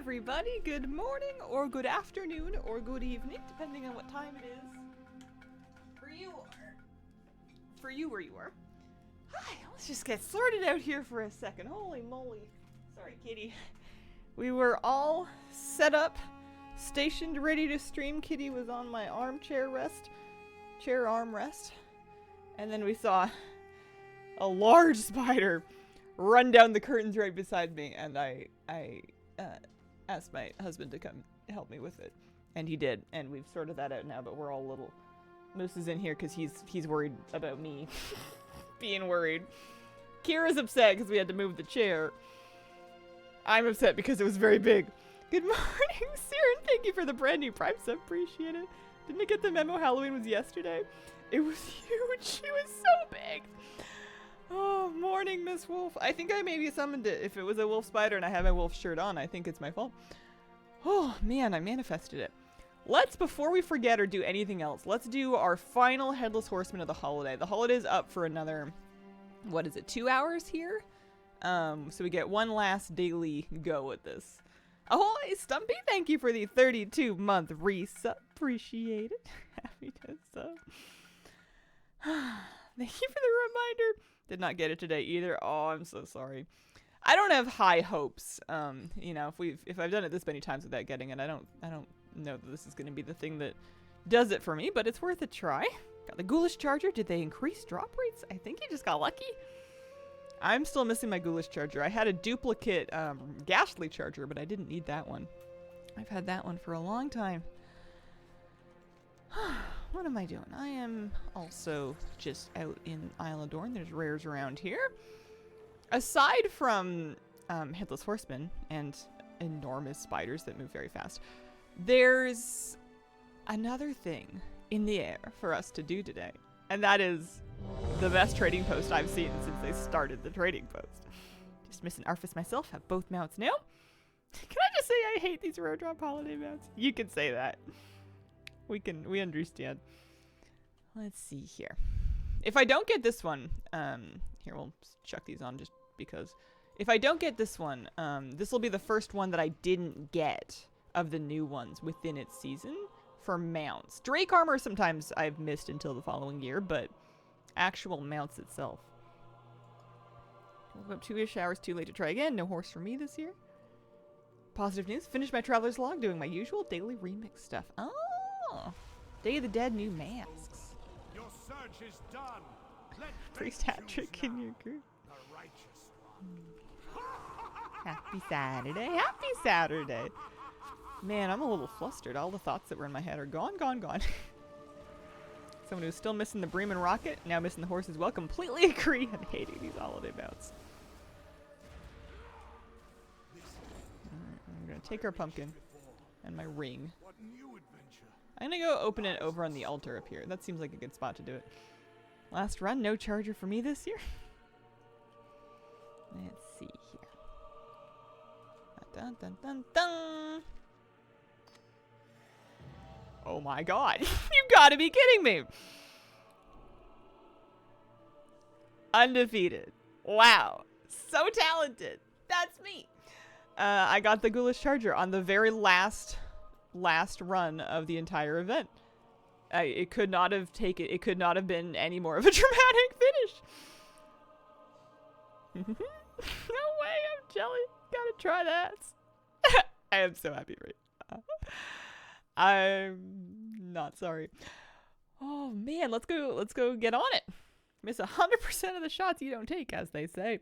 everybody, good morning, or good afternoon, or good evening, depending on what time it is. For you where you are. Hi, let's just get sorted out here for a second. Holy moly. Sorry, kitty. We were all set up, stationed, ready to stream. Kitty was on my arm armrest. And then we saw a large spider run down the curtains right beside me, and I asked my husband to come help me with it, and he did, and we've sorted that out now. But we're all little mooses in here because he's worried about me being worried. Kira's upset because we had to move the chair. I'm upset because it was very big. Good morning, Siren. Thank you for the brand new Prime sub. Appreciate it. Didn't I get the memo Halloween was yesterday? It was huge. It was so big. Oh, morning, Miss Wolf. I think I maybe summoned it. If it was a wolf spider and I have my wolf shirt on, I think it's my fault. Oh, man, I manifested it. Before we forget or do anything else, let's do our final Headless Horseman of the holiday. The holiday's up for another, 2 hours here? So we get one last daily go at this. Ahoy, Stumpy! Thank you for the 32-month resub. Appreciate it. Happy to sub. Thank you for the reminder. Did not get it today either. Oh, I'm so sorry. I don't have high hopes. If I've done it this many times without getting it, I don't know that this is going to be the thing that does it for me, but it's worth a try. Got the Ghoulish Charger. Did they increase drop rates? I think he just got lucky. I'm still missing my Ghoulish Charger. I had a duplicate Ghastly Charger, but I didn't need that one. I've had that one for a long time. What am I doing? I am also just out in Isle of Dorn. There's rares around here. Aside from Headless Horsemen and enormous spiders that move very fast, there's another thing in the air for us to do today. And that is the best trading post I've seen since they started the trading post. Just missing Arthas myself. Have both mounts now. Can I just say I hate these rare drop holiday mounts? You can say that. We understand. Let's see here. If I don't get this one, here, we'll chuck these on just because. If I don't get this one, this will be the first one that I didn't get of the new ones within its season for mounts. Drake armor sometimes I've missed until the following year, but actual mounts itself. Woke up 2-ish hours too late to try again. No horse for me this year. Positive news. Finished my traveler's log doing my usual daily remix stuff. Oh. Day of the Dead new masks. Your search is done. Priest hat trick in your group. Happy Saturday. Happy Saturday. Man, I'm a little flustered. All the thoughts that were in my head are gone. Someone who's still missing the Bremen rocket, now missing the horse as well. Completely agree. I'm hating these holiday bouts. I'm going to take our pumpkin and my ring. I'm going to go open it over on the altar up here. That seems like a good spot to do it. Last run, no charger for me this year. Let's see here. Dun, dun, dun, dun. Oh my god. You gotta be kidding me. Undefeated. Wow. So talented. That's me. I got the Ghoulish Charger on the very last run of the entire event. It could not have been any more of a dramatic finish. No way, I'm jelly. Gotta try that. I am so happy right now. I'm not sorry. Oh man, let's go get on it. Miss 100% of the shots you don't take, as they say.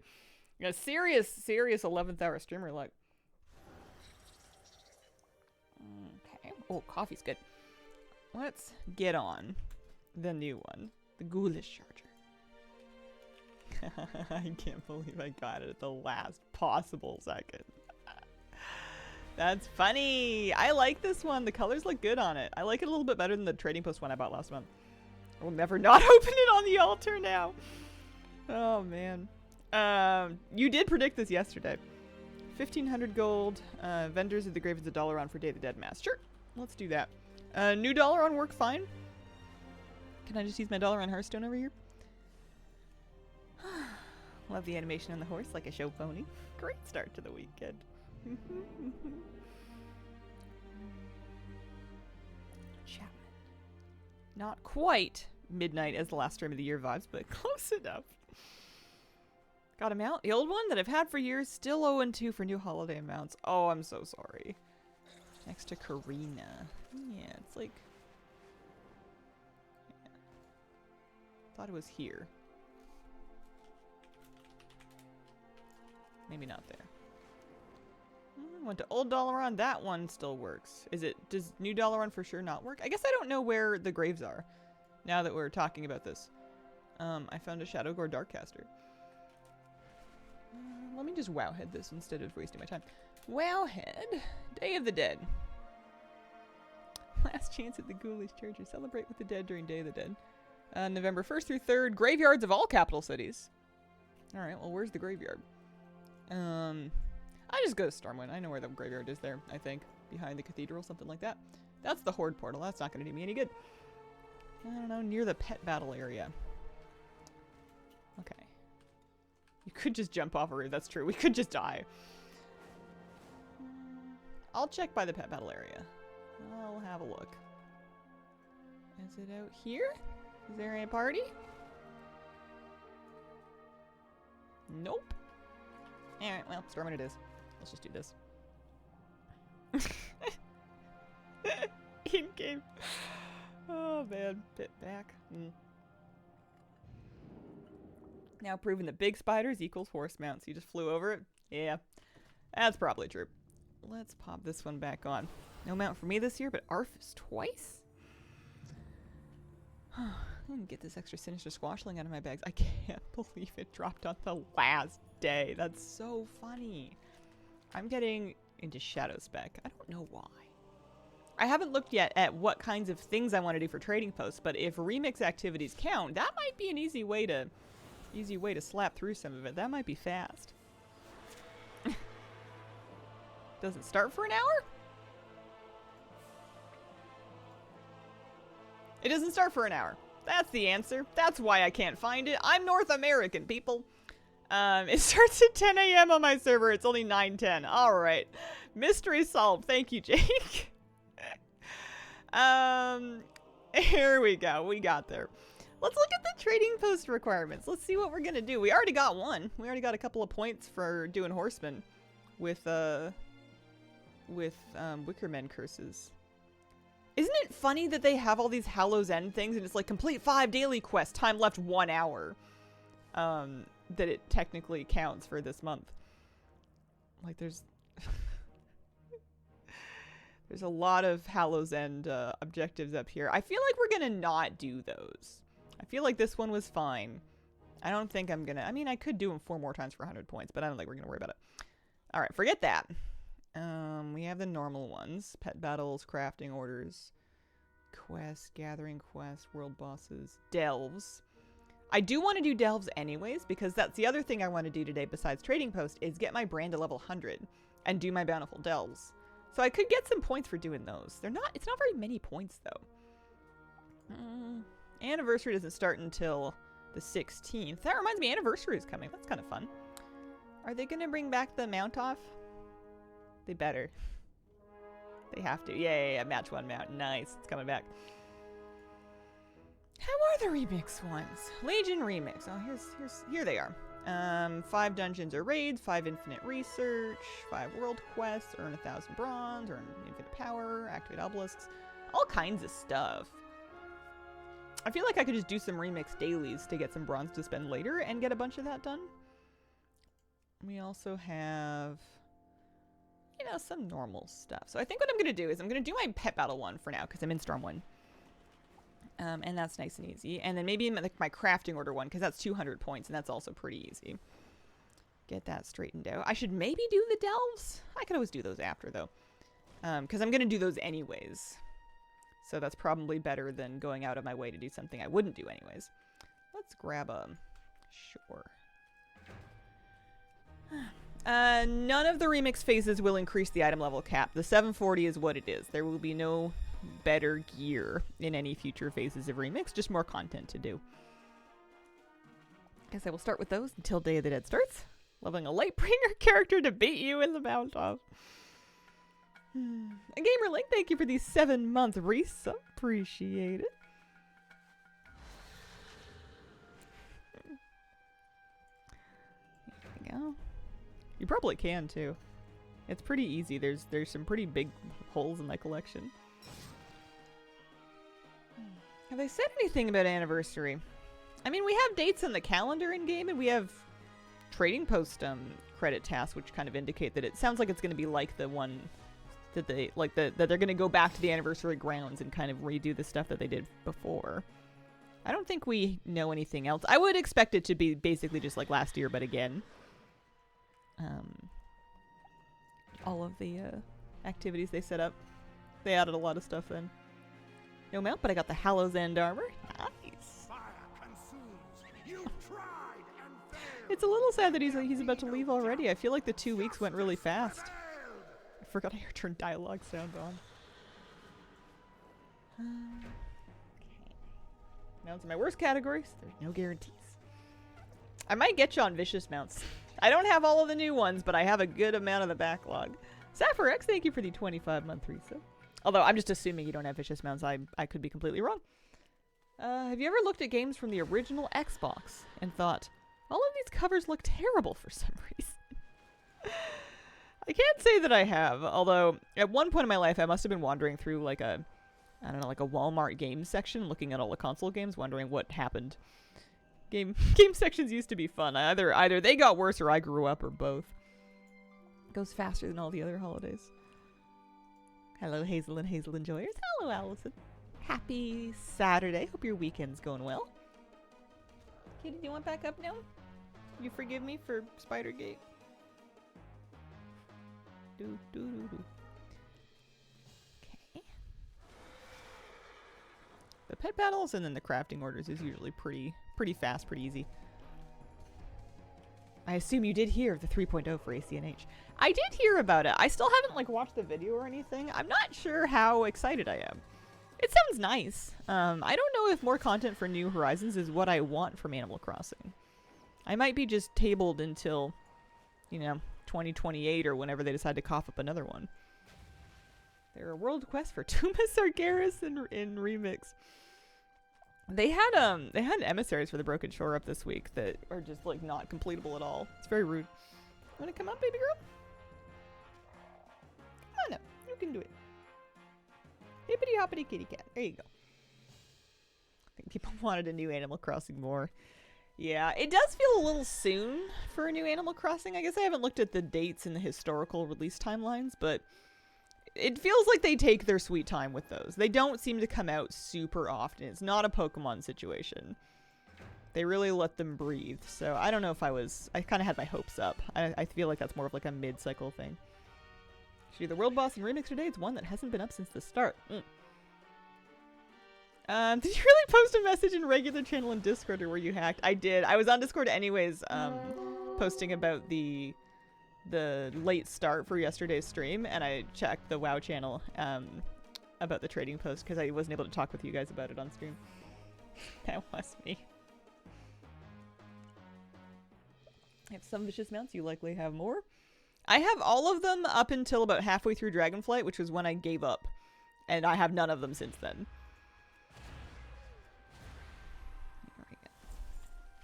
You know, serious 11th hour streamer luck. Okay. Oh, coffee's good. Let's get on the new one, the Ghoulish Charger. I can't believe I got it at the last possible second. That's funny. I like this one. The colors look good on it. I like it a little bit better than the trading post one I bought last month. I will never not open it on the altar now. Oh, man. You did predict this yesterday. 1,500 gold. Vendors of the Grave is $1 on for Day of the Dead Mass. Sure. Let's do that. New dollar on work fine. Can I just use my dollar on Hearthstone over here? Love the animation on the horse like a show pony. Great start to the weekend. Not quite midnight as the last stream of the year vibes, but close enough. Got a mount? The old one that I've had for years, still 0-2 for new holiday mounts. Oh, I'm so sorry. Next to Karina. Yeah, it's like... Yeah. Thought it was here. Maybe not there. Went to Old Dalaran. That one still works. Does New Dalaran for sure not work? I guess I don't know where the graves are. Now that we're talking about this. I found a Shadowgore Darkcaster. Let me just wowhead this instead of wasting my time. Wowhead. Day of the Dead. Last chance at the Ghoulish Church. Celebrate with the dead during Day of the Dead. November 1st through 3rd. Graveyards of all capital cities. Alright, well, where's the graveyard? I just go to Stormwind. I know where the graveyard is there, I think. Behind the cathedral, something like that. That's the Horde portal. That's not going to do me any good. I don't know, near the pet battle area. Okay. You could just jump off a roof. That's true. We could just die. I'll check by the pet battle area. I'll have a look. Is it out here? Is there a party? Nope. Alright, well, Stormwind it is. Let's just do this. In-game. Oh, man. Pit back. Now proving that big spiders equals horse mounts. You just flew over it? Yeah. That's probably true. Let's pop this one back on. No mount for me this year, but Arfus twice? I'm gonna get this extra sinister squashling out of my bags. I can't believe it dropped on the last day. That's so funny. I'm getting into Shadow Spec. I don't know why. I haven't looked yet at what kinds of things I want to do for trading posts, but if remix activities count, that might be an easy way to slap through some of it. That might be fast. Does it start for an hour? It doesn't start for an hour. That's the answer. That's why I can't find it. I'm North American, people. It starts at 10 a.m. on my server. It's only 9:10. All right. Mystery solved. Thank you, Jake. Here we go. We got there. Let's look at the trading post requirements. Let's see what we're going to do. We already got one. We already got a couple of points for doing horsemen with Wickermen curses. Isn't it funny that they have all these Hallows End things and it's like complete 5 daily quests, time left 1 hour, that it technically counts for this month. Like there's a lot of Hallows End objectives up here. I feel like we're gonna not do those. I feel like this one was fine. I don't think I'm gonna, I mean I could do them 4 more times for 100 points, but I don't think we're gonna worry about it. Alright, forget that. We have the normal ones. Pet battles, crafting orders, quests, gathering quests, world bosses, delves. I do want to do delves anyways, because that's the other thing I want to do today besides trading post is get my brand to level 100 and do my bountiful delves. So I could get some points for doing those. It's not very many points though. Anniversary doesn't start until the 16th. That reminds me, anniversary is coming. That's kind of fun. Are they going to bring back the mount off? They better. They have to. Yeah, match 1 mount. Nice. It's coming back. How are the remix ones? Legion remix. Oh, here they are. 5 dungeons or raids, 5 infinite research, 5 world quests, earn 1,000 bronze, earn infinite power, activate obelisks, all kinds of stuff. I feel like I could just do some remix dailies to get some bronze to spend later and get a bunch of that done. We also have, you know, some normal stuff. So I think what I'm going to do is I'm going to do my pet battle one for now because I'm in Stormwind. And that's nice and easy. And then maybe my crafting order one because that's 200 points and that's also pretty easy. Get that straightened out. I should maybe do the delves. I could always do those after though. Because I'm going to do those anyways. So that's probably better than going out of my way to do something I wouldn't do anyways. Let's grab a... Sure. None of the remix phases will increase the item level cap. The 740 is what it is. There will be no better gear in any future phases of remix, just more content to do. Guess I will start with those until Day of the Dead starts. Leveling a Lightbringer character to beat you in the mount off. A Gamer Link, thank you for the 7-month res. Appreciate it. we go. You probably can too. It's pretty easy. There's some pretty big holes in my collection. Have they said anything about anniversary? I mean, we have dates on the calendar in game, and we have trading post credit tasks, which kind of indicate that it sounds like it's going to be like the one that they that they're going to go back to the anniversary grounds and kind of redo the stuff that they did before. I don't think we know anything else. I would expect it to be basically just like last year, but again, all of the activities they set up, they added a lot of stuff in. No mount, but I got the Hallow's End armor. Nice. Fire consumes. You tried and failed. It's a little sad that he's about to leave already. I feel like the 2 weeks went really fast. I forgot I turned dialogue sound on. Okay. Mounts in my worst categories. There's no guarantees. I might get you on vicious mounts. I don't have all of the new ones, but I have a good amount of the backlog. Sapphire X, thank you for the 25-month resub. Although I'm just assuming you don't have vicious mounts. I could be completely wrong. Have you ever looked at games from the original Xbox and thought, all of these covers look terrible for some reason? I can't say that I have, although at one point in my life I must have been wandering through like a Walmart games section, looking at all the console games, wondering what happened. Game sections used to be fun. Either they got worse or I grew up, or both. It goes faster than all the other holidays. Hello, Hazel and Hazel Enjoyers. Hello, Allison. Happy Saturday. Hope your weekend's going well. Kitty, do you want back up now? You forgive me for Spidergate? Okay. The pet battles and then the crafting orders is usually pretty fast, pretty easy. I assume you did hear of the 3.0 for ACNH. I did hear about it. I still haven't watched the video or anything. I'm not sure how excited I am. It sounds nice. I don't know if more content for New Horizons is what I want from Animal Crossing. I might be just tabled until, 2028 or whenever they decide to cough up another one. There are world quests for Tumas Sargeras in Remix. They had emissaries for the Broken Shore up this week that are just not completable at all. It's very rude. You wanna come up, baby girl? Come on up. You can do it. Hippity hoppity kitty cat. There you go. I think people wanted a new Animal Crossing more. Yeah, it does feel a little soon for a new Animal Crossing. I guess I haven't looked at the dates and the historical release timelines, but it feels like they take their sweet time with those. They don't seem to come out super often. It's not a Pokemon situation. They really let them breathe. So I don't know if I kind of had my hopes up. I feel like that's more of a mid-cycle thing. Actually, the world boss in Remix today is one that hasn't been up since the start. Did you really post a message in regular channel in Discord, or were you hacked? I did. I was on Discord anyways, posting about the late start for yesterday's stream, and I checked the WoW channel about the trading post because I wasn't able to talk with you guys about it on stream. That was me. I have some vicious mounts. You likely have more. I have all of them up until about halfway through Dragonflight, which was when I gave up, and I have none of them since then.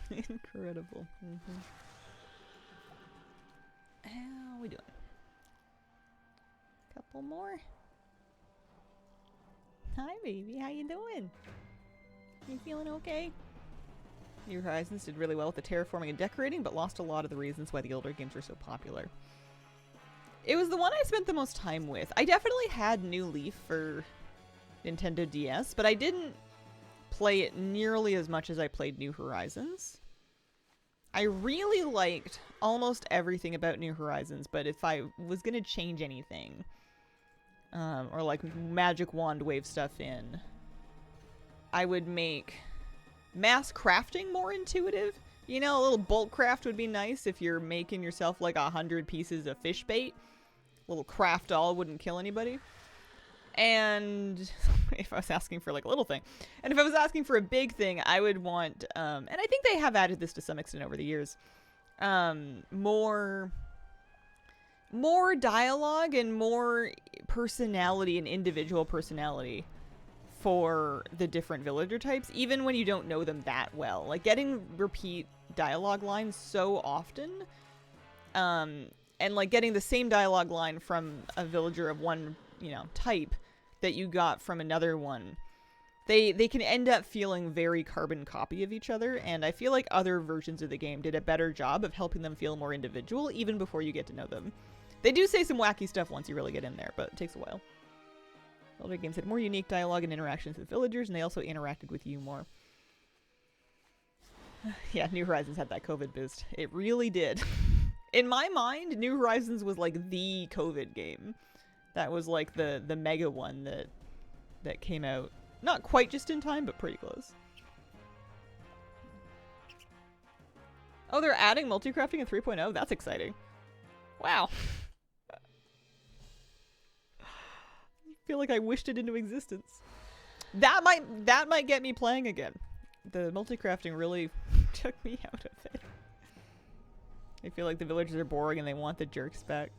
There we go. Incredible. How we doing? Couple more. Hi, baby. How you doing? You feeling okay? New Horizons did really well with the terraforming and decorating, but lost a lot of the reasons why the older games were so popular. It was the one I spent the most time with. I definitely had New Leaf for Nintendo DS, but I didn't play it nearly as much as I played New Horizons. I really liked almost everything about New Horizons, but if I was going to change anything, or magic wand wave stuff in, I would make mass crafting more intuitive. A little bulk craft would be nice if you're making yourself 100 pieces of fish bait. A little craft all wouldn't kill anybody. And if I was asking for a little thing, and if I was asking for a big thing, I would want, and I think they have added this to some extent over the years, more dialogue and more personality and individual personality for the different villager types, even when you don't know them that well. Getting repeat dialogue lines so often and like getting the same dialogue line from a villager of one, you know, type that you got from another one. They can end up feeling very carbon copy of each other, and I feel like other versions of the game did a better job of helping them feel more individual even before you get to know them. They do say some wacky stuff once you really get in there, but it takes a while. Older games had more unique dialogue and interactions with villagers, and they also interacted with you more. Yeah, New Horizons had that COVID boost. It really did. In my mind, New Horizons was like the COVID game. That was like the mega one that came out. Not quite just in time, but pretty close. Oh, they're adding multi-crafting in 3.0? That's exciting. Wow. I feel like I wished it into existence. That might get me playing again. The multi-crafting really took me out of it. I feel like the villagers are boring and they want the jerks back.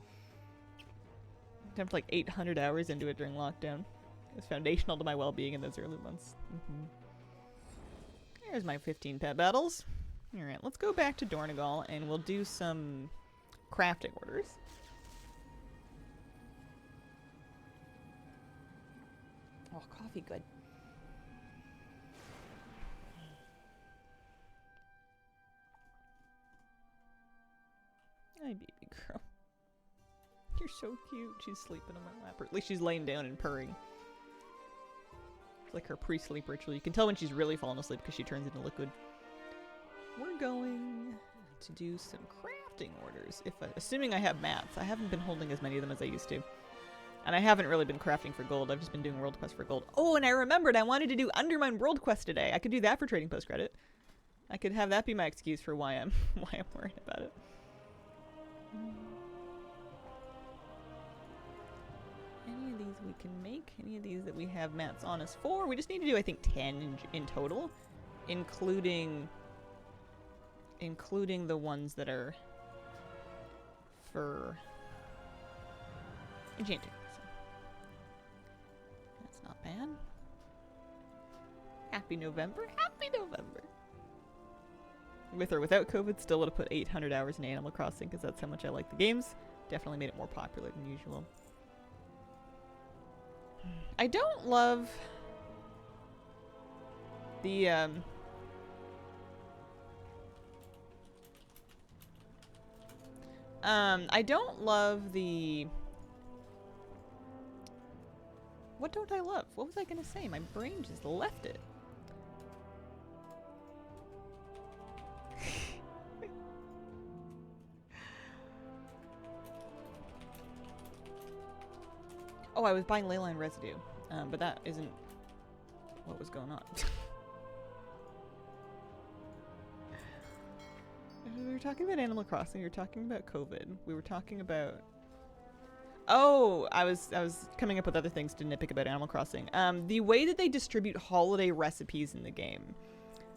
I dumped like 800 hours into it during lockdown. It was foundational to my well-being in those early months. There's my 15 pet battles. Alright, let's go back to Dornegal and we'll do some crafting orders. Oh, coffee, good. Hi, baby girl. You're so cute. She's sleeping on my lap. Or at least she's laying down and purring. It's like her pre-sleep ritual. You can tell when she's really fallen asleep because she turns into liquid. We're going to do some crafting orders. Assuming I have mats. I haven't been holding as many of them as I used to. And I haven't really been crafting for gold. I've just been doing world quest for gold. Oh, and I remembered I wanted to do Undermine world quest today. I could do that for trading post credit. I could have that be my excuse for why I'm worried about it. Any of these we can make. Any of these that we have mats on us for. We just need to do, I think, 10 in total. Including the ones that are for enchanting. So. That's not bad. Happy November. Happy November. With or without COVID, still would have put 800 hours in Animal Crossing because that's how much I like the games. Definitely made it more popular than usual. I don't love the I don't love the... What don't I love? What was I gonna say? My brain just left it. Oh, I was buying Leyline residue, but that isn't what was going on. We were talking about Animal Crossing, we were talking about COVID, we were talking about... Oh, I was coming up with other things to nitpick about Animal Crossing. The way that they distribute holiday recipes in the game.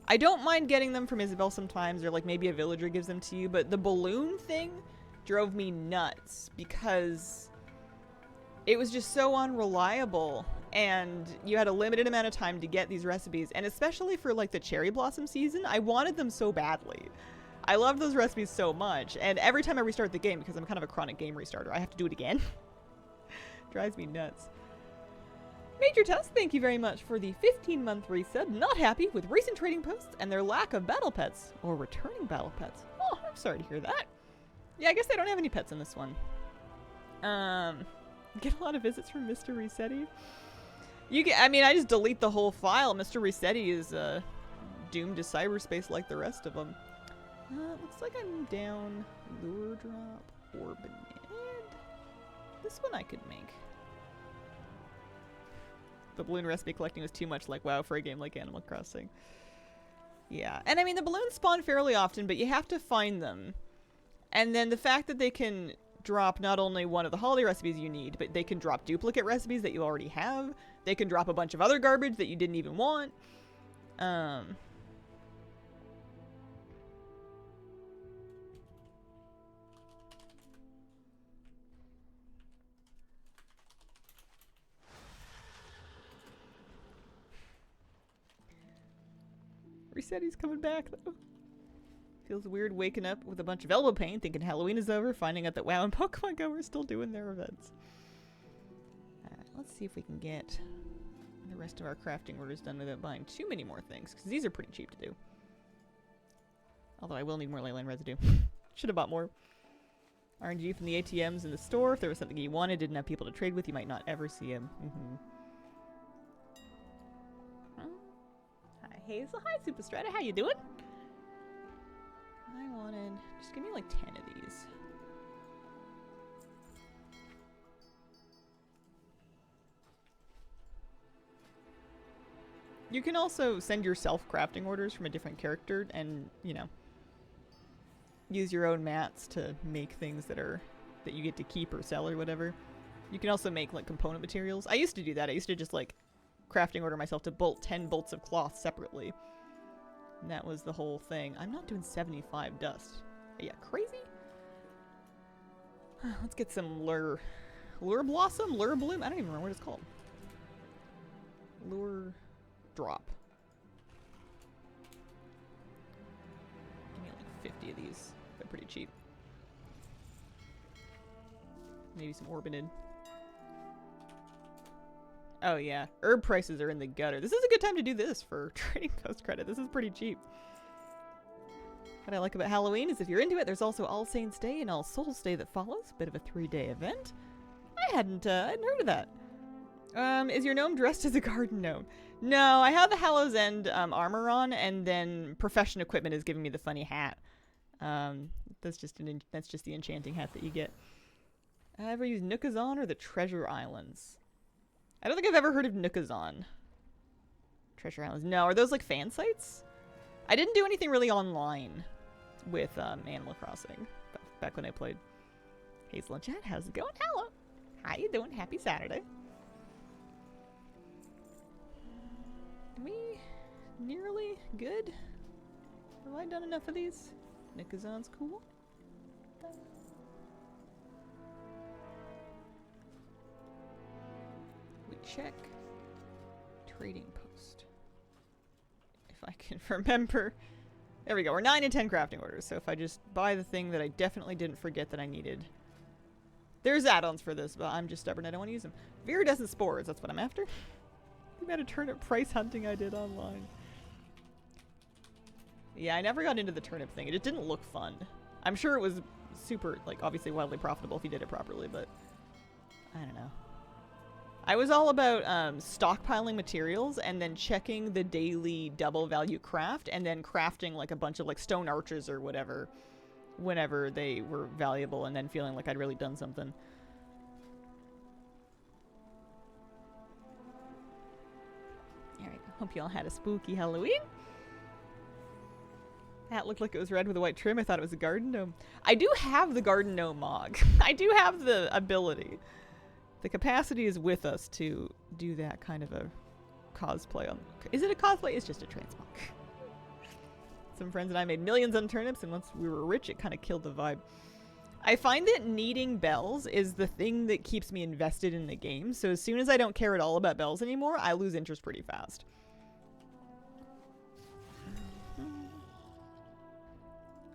I don't mind getting them from Isabelle sometimes, or like maybe a villager gives them to you, but the balloon thing drove me nuts because it was just so unreliable, and you had a limited amount of time to get these recipes, and especially for like the cherry blossom season, I wanted them so badly. I love those recipes so much, and every time I restart the game, because I'm kind of a chronic game restarter, I have to do it again. Drives me nuts. Major Tuss, thank you very much for the 15-month resub. Not happy with recent trading posts and their lack of battle pets, or returning battle pets. Oh, I'm sorry to hear that. Yeah, I guess they don't have any pets in this one. Get a lot of visits from Mr. Resetti. I mean, I just delete the whole file. Mr. Resetti is doomed to cyberspace like the rest of them. Looks like I'm down Lure Drop or Banana. This one I could make. The balloon recipe collecting was too much like WoW for a game like Animal Crossing. Yeah, and I mean, the balloons spawn fairly often, but you have to find them. And then the fact that they can drop not only one of the holiday recipes you need, but they can drop duplicate recipes that you already have. They can drop a bunch of other garbage that you didn't even want. Resetti's coming back though. Feels weird waking up with a bunch of elbow pain, thinking Halloween is over, finding out that WoW and Pokemon Go are still doing their events. Alright, let's see if we can get the rest of our crafting orders done without buying too many more things, because these are pretty cheap to do. Although I will need more leyline residue. Should have bought more. RNG from the ATMs in the store. If there was something you wanted, didn't have people to trade with, you might not ever see him. Hi, Hazel. Hi, Super Strata. How you doing? I wanted... Just give me like 10 of these. You can also send yourself crafting orders from a different character and, you know, use your own mats to make things that you get to keep or sell or whatever. You can also make like component materials. I used to do that. I used to just like crafting order myself to bolt 10 bolts of cloth separately. And that was the whole thing. I'm not doing 75 dust. Are you crazy? Let's get some lure blossom, lure bloom. I don't even remember what it's called. Lure drop. Give me like 50 of these. They're pretty cheap. Maybe some Orbinid. Oh yeah, herb prices are in the gutter. This is a good time to do this for trading post credit. This is pretty cheap. What I like about Halloween is if you're into it, there's also All Saints Day and All Souls Day that follows. Bit of a 3-day event. I hadn't heard of that. Is your gnome dressed as a garden gnome? No, I have the Hallows End armor on, and then profession equipment is giving me the funny hat. That's just the enchanting hat that you get. I ever used Nookazon or the Treasure Islands? I don't think I've ever heard of Nookazon. Treasure Islands. No, are those like fan sites? I didn't do anything really online with Animal Crossing back when I played. Hazel and Chat, how's it going? Hello. How you doing? Happy Saturday. Are we nearly good? Have I done enough of these? Nookazon's cool. We check trading post. If I can remember. There we go. We're 9 and 10 crafting orders. So if I just buy the thing that I definitely didn't forget that I needed. There's add-ons for this, but I'm just stubborn. I don't want to use them. Viridescent spores. That's what I'm after. The amount of turnip price hunting I did online. Yeah, I never got into the turnip thing. It just didn't look fun. I'm sure it was super, like, obviously wildly profitable if you did it properly, but I don't know. I was all about stockpiling materials and then checking the daily double value craft and then crafting like a bunch of like stone arches or whatever whenever they were valuable and then feeling like I'd really done something. Alright, hope you all had a spooky Halloween. That looked like it was red with a white trim. I thought it was a garden gnome. I do have the garden gnome mog. I do have the ability. The capacity is with us to do that kind of a cosplay. Is it a cosplay? It's just a transmog. Some friends and I made millions on turnips, and once we were rich, it kind of killed the vibe. I find that needing bells is the thing that keeps me invested in the game, so as soon as I don't care at all about bells anymore, I lose interest pretty fast.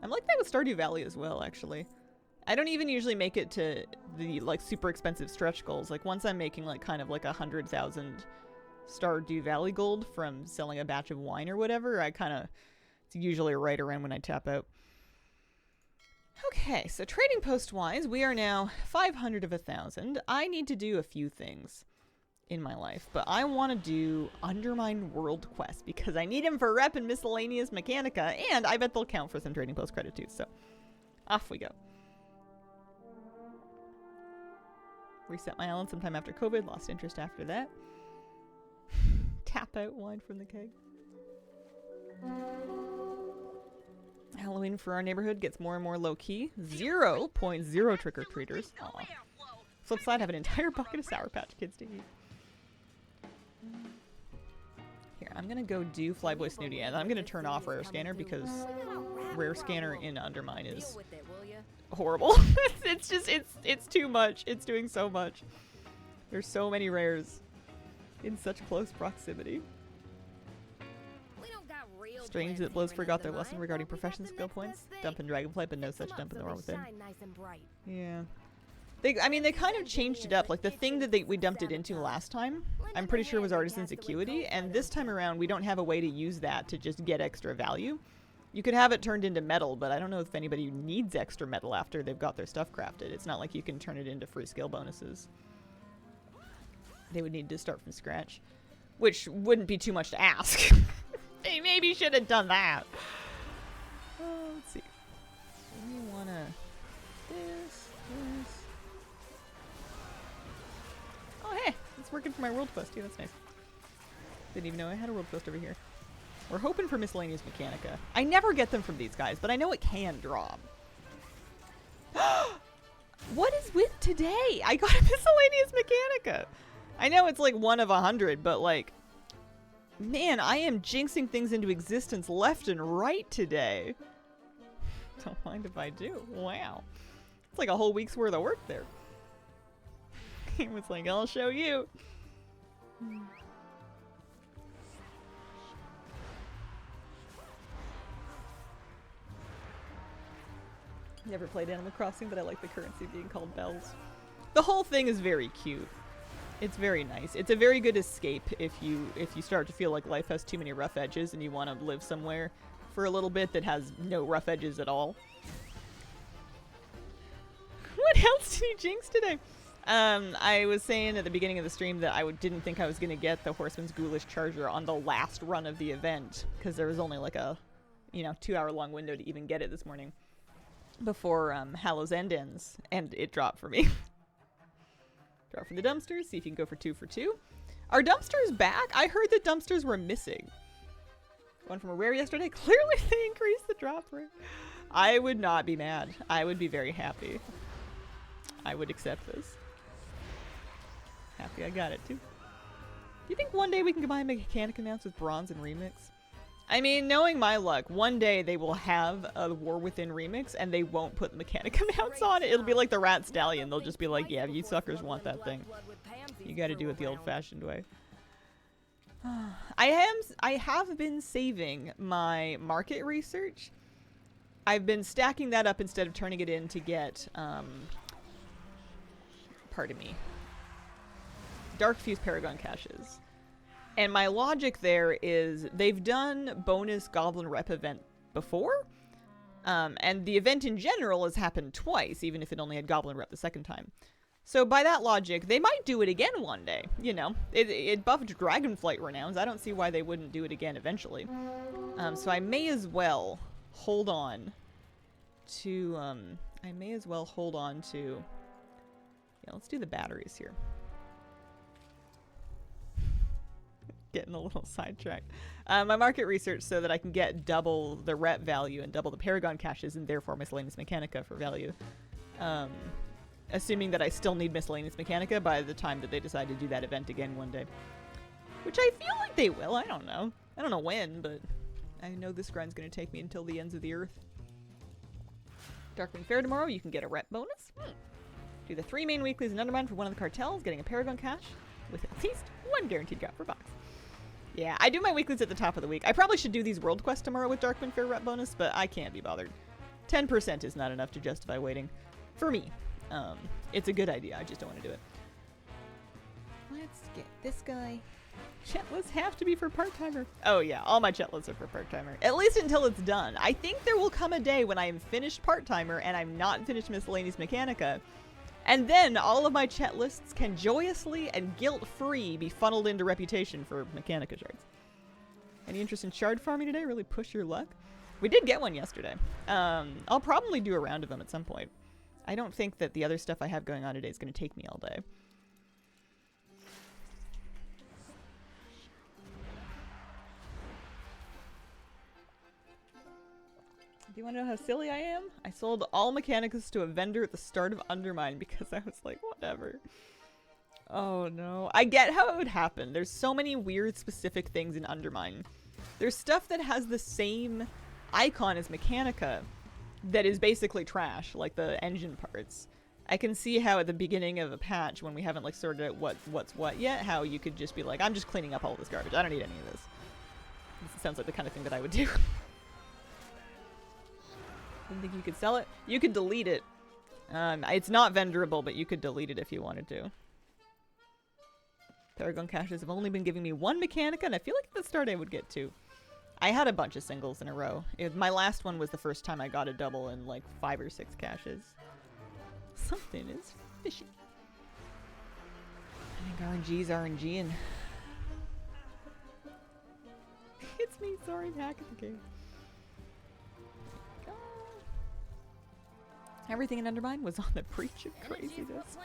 I'm like that with Stardew Valley as well, actually. I don't even usually make it to the like super expensive stretch goals. Like once I'm making like kind of like 100,000 Stardew Valley gold from selling a batch of wine or whatever, I kind of, it's usually right around when I tap out. Okay, so trading post wise, we are now 500 of 1,000. I need to do a few things in my life, but I want to do Undermine World Quest because I need him for rep and miscellaneous Mechanica, and I bet they'll count for some trading post credit too, so off we go. Reset my island sometime after COVID, lost interest after that. Tap out wine from the keg. Halloween for our neighborhood gets more and more low-key. 0.0 trick-or-treaters. Aw. Flip side, have an entire bucket of Sour Patch Kids to eat. Here, I'm gonna go do Flyboy Snooty, and I'm gonna turn off Rare Scanner because Rare Scanner in Undermine is horrible. It's just, it's too much. It's doing so much. There's so many rares in such close proximity. Strange that Blizz forgot their lesson regarding profession skill points. Dump in Dragonflight, but no such dump in the world within. Yeah. I mean, they kind of changed it up. Like, the thing that we dumped it into last time, I'm pretty sure was Artisan's Acuity, and this time around, we don't have a way to use that to just get extra value. You could have it turned into metal, but I don't know if anybody needs extra metal after they've got their stuff crafted. It's not like you can turn it into free skill bonuses. They would need to start from scratch, which wouldn't be too much to ask. They maybe should have done that. Let's see. We wanna this. Oh hey, it's working for my world quest too. That's nice. Didn't even know I had a world quest over here. We're hoping for Miscellaneous Mechanica. I never get them from these guys, but I know it can drop. What is with today? I got a Miscellaneous Mechanica. I know it's like 1 of 100, but like, man, I am jinxing things into existence left and right today. Don't mind if I do. Wow. It's like a whole week's worth of work there. He was like, I'll show you. Never played Animal Crossing, but I like the currency being called bells. The whole thing is very cute. It's very nice. It's a very good escape if you start to feel like life has too many rough edges and you want to live somewhere for a little bit that has no rough edges at all. What else did you jinx today? I was saying at the beginning of the stream that I didn't think I was going to get the Horseman's Ghoulish Charger on the last run of the event because there was only like a, 2-hour long window to even get it this morning before Hallow's End ends, and it dropped for me. Drop from the dumpsters, see if you can go for 2 for 2. Are dumpsters back? I heard that dumpsters were missing. One from a rare yesterday. Clearly they increased the drop rate. I would not be mad. I would be very happy. I would accept this. Happy I got it too. Do you think one day we can combine Mechanica mounts with Bronze and Remix? I mean, knowing my luck, one day they will have a War Within remix and they won't put the Mechanica mounts on it. It'll be like the Rat Stallion. They'll just be like, yeah, you suckers want that thing. You gotta do it the old-fashioned way. I have been saving my market research. I've been stacking that up instead of turning it in to get, pardon me, Dark Fuse Paragon caches. And my logic there is they've done bonus Goblin Rep event before, and the event in general has happened twice, even if it only had Goblin Rep the second time. So by that logic, they might do it again one day, It buffed Dragonflight renowns. I don't see why they wouldn't do it again eventually. So I may as well hold on to, yeah, let's do the batteries here. Getting a little sidetracked. My market research so that I can get double the rep value and double the Paragon caches and therefore Miscellaneous Mechanica for value. Assuming that I still need Miscellaneous Mechanica by the time that they decide to do that event again one day. Which I feel like they will. I don't know. I don't know when, but I know this grind's going to take me until the ends of the earth. Darkwind Fair tomorrow, you can get a rep bonus. Do the 3 main weeklies in Undermine for one of the cartels, getting a Paragon cache with at least 1 guaranteed drop per box. Yeah, I do my weeklies at the top of the week. I probably should do these World Quests tomorrow with Darkwind Fair rep bonus, but I can't be bothered. 10% is not enough to justify waiting. For me. It's a good idea, I just don't want to do it. Let's get this guy. Chat lists have to be for part-timer. Oh yeah, all my chat lists are for part-timer. At least until it's done. I think there will come a day when I am finished part-timer and I'm not finished Miscellaneous Mechanica. And then all of my chat lists can joyously and guilt-free be funneled into reputation for Mechanica shards. Any interest in shard farming today? Really push your luck? We did get one yesterday. I'll probably do a round of them at some point. I don't think that the other stuff I have going on today is going to take me all day. Do you want to know how silly I am? I sold all Mechanicas to a vendor at the start of Undermine because I was like, whatever. Oh no. I get how it would happen. There's so many weird specific things in Undermine. There's stuff that has the same icon as Mechanica that is basically trash, like the engine parts. I can see how at the beginning of a patch, when we haven't like sorted out what's what yet, how you could just be like, I'm just cleaning up all this garbage. I don't need any of this. This sounds like the kind of thing that I would do. Didn't think you could sell it. You could delete it. It's not vendorable, but you could delete it if you wanted to. Paragon caches have only been giving me 1 Mechanica, and I feel like at the start I would get 2. I had a bunch of singles in a row. My last one was the first time I got a double in like 5 or 6 caches. Something is fishy. I think RNG's RNGing. It's me, sorry, hack at the game. Everything in Undermine was on the breach of craziness.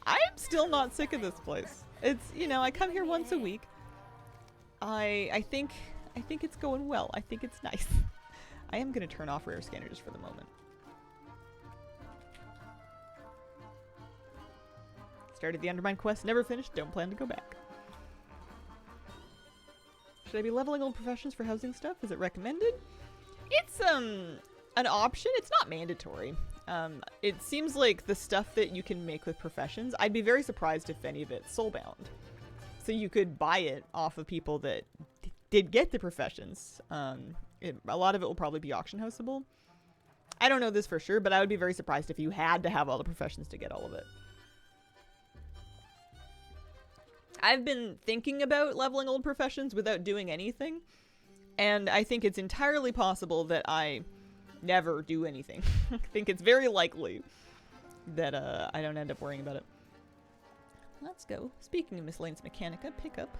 I'm still not sick of this place. It's, you know, I come here once a week. I think it's going well. I think it's nice. I am gonna turn off rare scanner just for the moment. Started the Undermine quest, never finished, don't plan to go back. Should I be leveling old professions for housing stuff? Is it recommended? It's an option. It's not mandatory. It seems like the stuff that you can make with professions, I'd be very surprised if any of it's soulbound. So you could buy it off of people that did get the professions. A lot of it will probably be auction houseable. I don't know this for sure, but I would be very surprised if you had to have all the professions to get all of it. I've been thinking about leveling old professions without doing anything, and I think it's entirely possible that I never do anything. I think it's very likely that I don't end up worrying about it. Let's go. Speaking of Miscellaneous Mechanica, pick up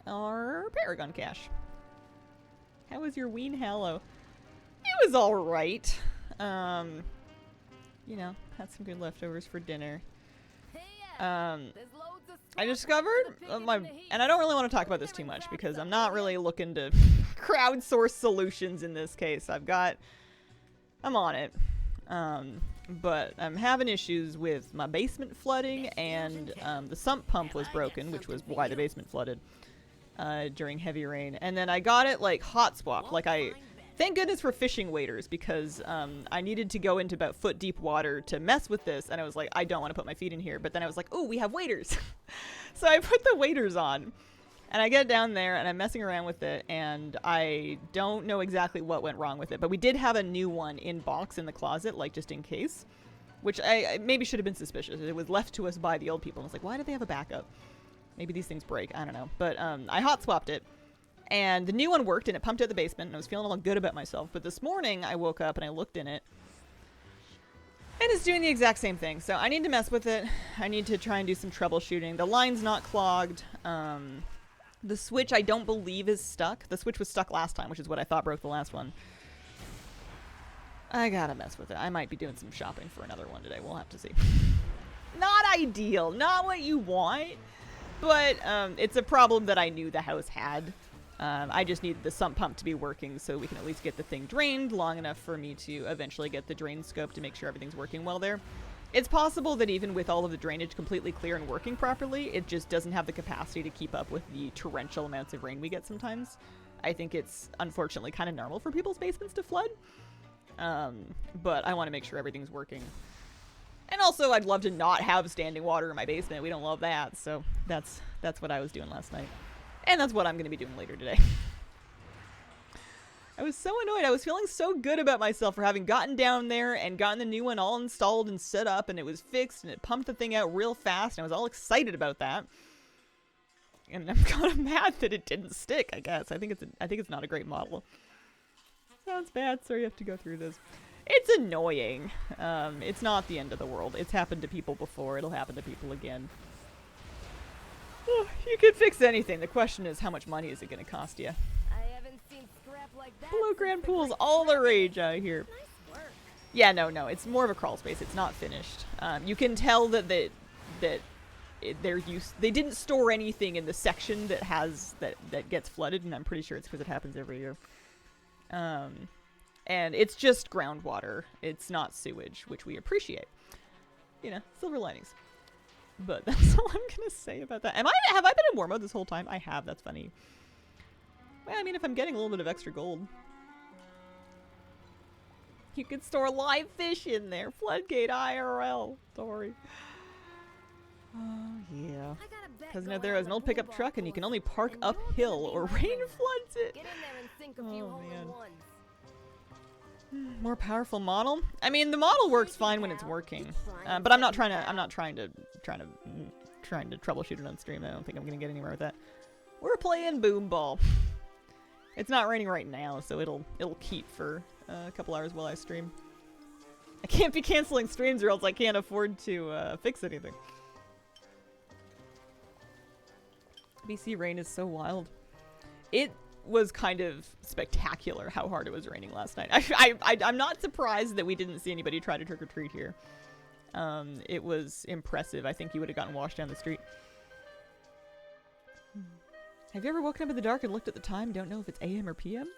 our Paragon cache. How was your Ween Hallow? It was alright. You know, had some good leftovers for dinner. I discovered and I don't really want to talk about this too much because I'm not really looking to crowdsource solutions in this case. I'm on it. But I'm having issues with my basement flooding, and the sump pump was broken, which was why the basement flooded during heavy rain. And then I got it like hot swapped. Thank goodness for fishing waders, because I needed to go into about foot deep water to mess with this, and I was like, I don't want to put my feet in here. But then I was like, oh, we have waders. So I put the waders on, and I get down there, and I'm messing around with it, and I don't know exactly what went wrong with it. But we did have a new one in box in the closet, like just in case, which I maybe should have been suspicious. It was left to us by the old people. I was like, why do they have a backup? Maybe these things break. I don't know. But I hot swapped it. And the new one worked, and it pumped out the basement, and I was feeling all good about myself. But this morning, I woke up, and I looked in it, and it's doing the exact same thing. So I need to mess with it. I need to try and do some troubleshooting. The line's not clogged. The switch, I don't believe, is stuck. The switch was stuck last time, which is what I thought broke the last one. I gotta mess with it. I might be doing some shopping for another one today. We'll have to see. Not ideal. Not what you want. But it's a problem that I knew the house had. I just needed the sump pump to be working so we can at least get the thing drained long enough for me to eventually get the drain scope to make sure everything's working well there. It's possible that even with all of the drainage completely clear and working properly, it just doesn't have the capacity to keep up with the torrential amounts of rain we get sometimes. I think it's unfortunately kind of normal for people's basements to flood. But I want to make sure everything's working. And also, I'd love to not have standing water in my basement. We don't love that, so that's what I was doing last night. And that's what I'm going to be doing later today. I was so annoyed. I was feeling so good about myself for having gotten down there and gotten the new one all installed and set up, and it was fixed, and it pumped the thing out real fast, and I was all excited about that. And I'm kind of mad that it didn't stick, I guess. I think it's not a great model. Sounds bad. Sorry you have to go through this. It's annoying. It's not the end of the world. It's happened to people before. It'll happen to people again. Oh, you can fix anything. The question is, how much money is it going to cost you? I haven't seen scrap like that. Below Grand Pool's all the rage out here. Nice work. Yeah, no. It's more of a crawl space. It's not finished. You can tell that they didn't store anything in the section that gets flooded, and I'm pretty sure it's because it happens every year. And it's just groundwater. It's not sewage, which we appreciate. You know, silver linings. But that's all I'm gonna say about that. Have I been in war mode this whole time? I have. That's funny. Well, I mean, if I'm getting a little bit of extra gold, you could store live fish in there. Floodgate IRL. Sorry. Oh yeah. Cousin out there has an old pickup truck and you can only park uphill or rain floods it. Get in there and sink a few Oh, man. hole-in-ones. More powerful model? I mean, the model works fine when it's working. But I'm not trying to troubleshoot it on stream. I don't think I'm gonna get anywhere with that. We're playing Boom Ball. It's not raining right now, so it'll keep for a couple hours while I stream. I can't be canceling streams or else I can't afford to fix anything. BC rain is so wild. It was kind of spectacular how hard it was raining last night. I'm not surprised that we didn't see anybody try to trick-or-treat here. It was impressive. I think you would have gotten washed down the street. Have you ever woken up in the dark and looked at the time? Don't know if it's AM or PM?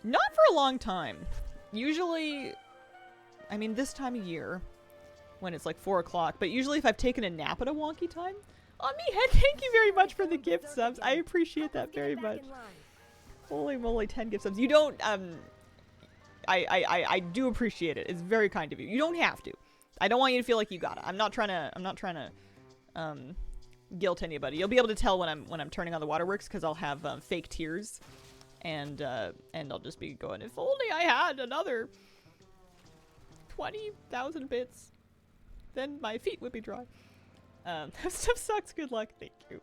Not for a long time. Usually, I mean, this time of year, when it's like 4 o'clock, but usually if I've taken a nap at a wonky time, on me head, thank you very much for the gift subs. I appreciate that very much. Holy moly, 10 gift subs. You don't, I do appreciate it. It's very kind of you. You don't have to. I don't want you to feel like you got it. I'm not trying to, guilt anybody. You'll be able to tell when I'm turning on the waterworks because I'll have fake tears, and I'll just be going, if only I had another 20,000 bits, then my feet would be dry. That stuff sucks. Good luck. Thank you.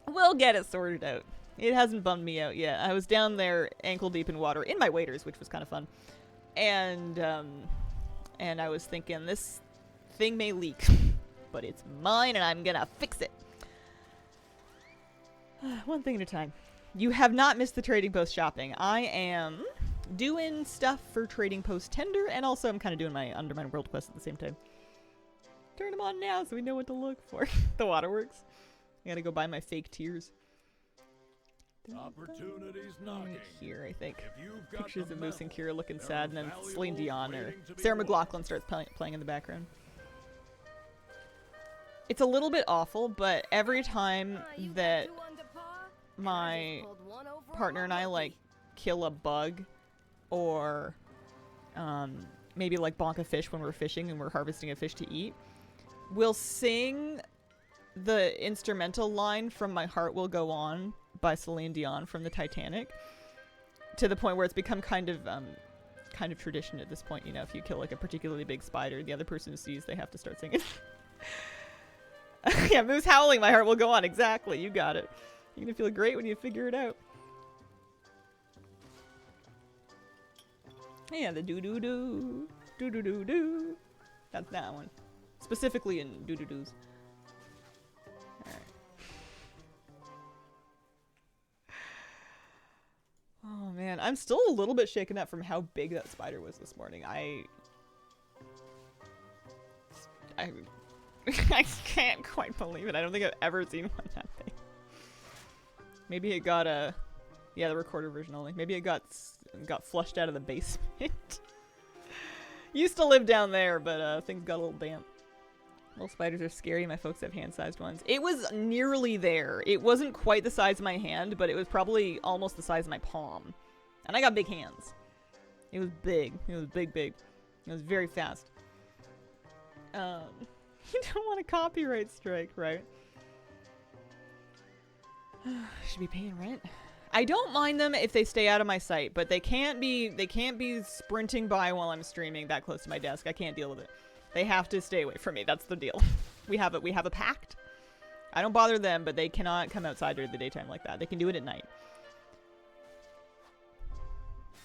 We'll get it sorted out. It hasn't bummed me out yet. I was down there ankle deep in water in my waders, which was kind of fun, and I was thinking this thing may leak. But it's mine and I'm gonna fix it. One thing at a time. You have not missed the Trading Post shopping. I am doing stuff for Trading Post Tender, and also I'm kind of doing my Undermine World Quest at the same time. Turn them on now so we know what to look for. The waterworks. I gotta go buy my fake tears. Opportunities knocking. Right here, I think. If you've got Pictures the of Moose and metal, Kira looking there sad, are and then valuables Celine Dion or waiting to be Sarah won. McLachlan starts playing in the background. It's a little bit awful, but every time that my partner and I like kill a bug or maybe like bonk a fish when we're fishing and we're harvesting a fish to eat, we'll sing the instrumental line from My Heart Will Go On by Celine Dion from the Titanic, to the point where it's become kind of tradition at this point. You know, if you kill like a particularly big spider, the other person who sees, they have to start singing. Yeah, Moose howling, My Heart Will Go On. Exactly, you got it. You're gonna feel great when you figure it out. Yeah, the doo-doo-doo. Doo-doo-doo-doo. That's that one. Specifically in doo-doo-doos. Alright. Oh man, I'm still a little bit shaken up from how big that spider was this morning. I I can't quite believe it. I don't think I've ever seen one that big. Maybe it got yeah, the recorder version only. Maybe it got flushed out of the basement. Used to live down there, but things got a little damp. Little spiders are scary. My folks have hand-sized ones. It was nearly there. It wasn't quite the size of my hand, but it was probably almost the size of my palm. And I got big hands. It was big. It was big. It was very fast. You don't want a copyright strike, right? Should be paying rent. I don't mind them if they stay out of my sight, but they can't be sprinting by while I'm streaming that close to my desk. I can't deal with it. They have to stay away from me. That's the deal. We have a pact. I don't bother them, but they cannot come outside during the daytime like that. They can do it at night.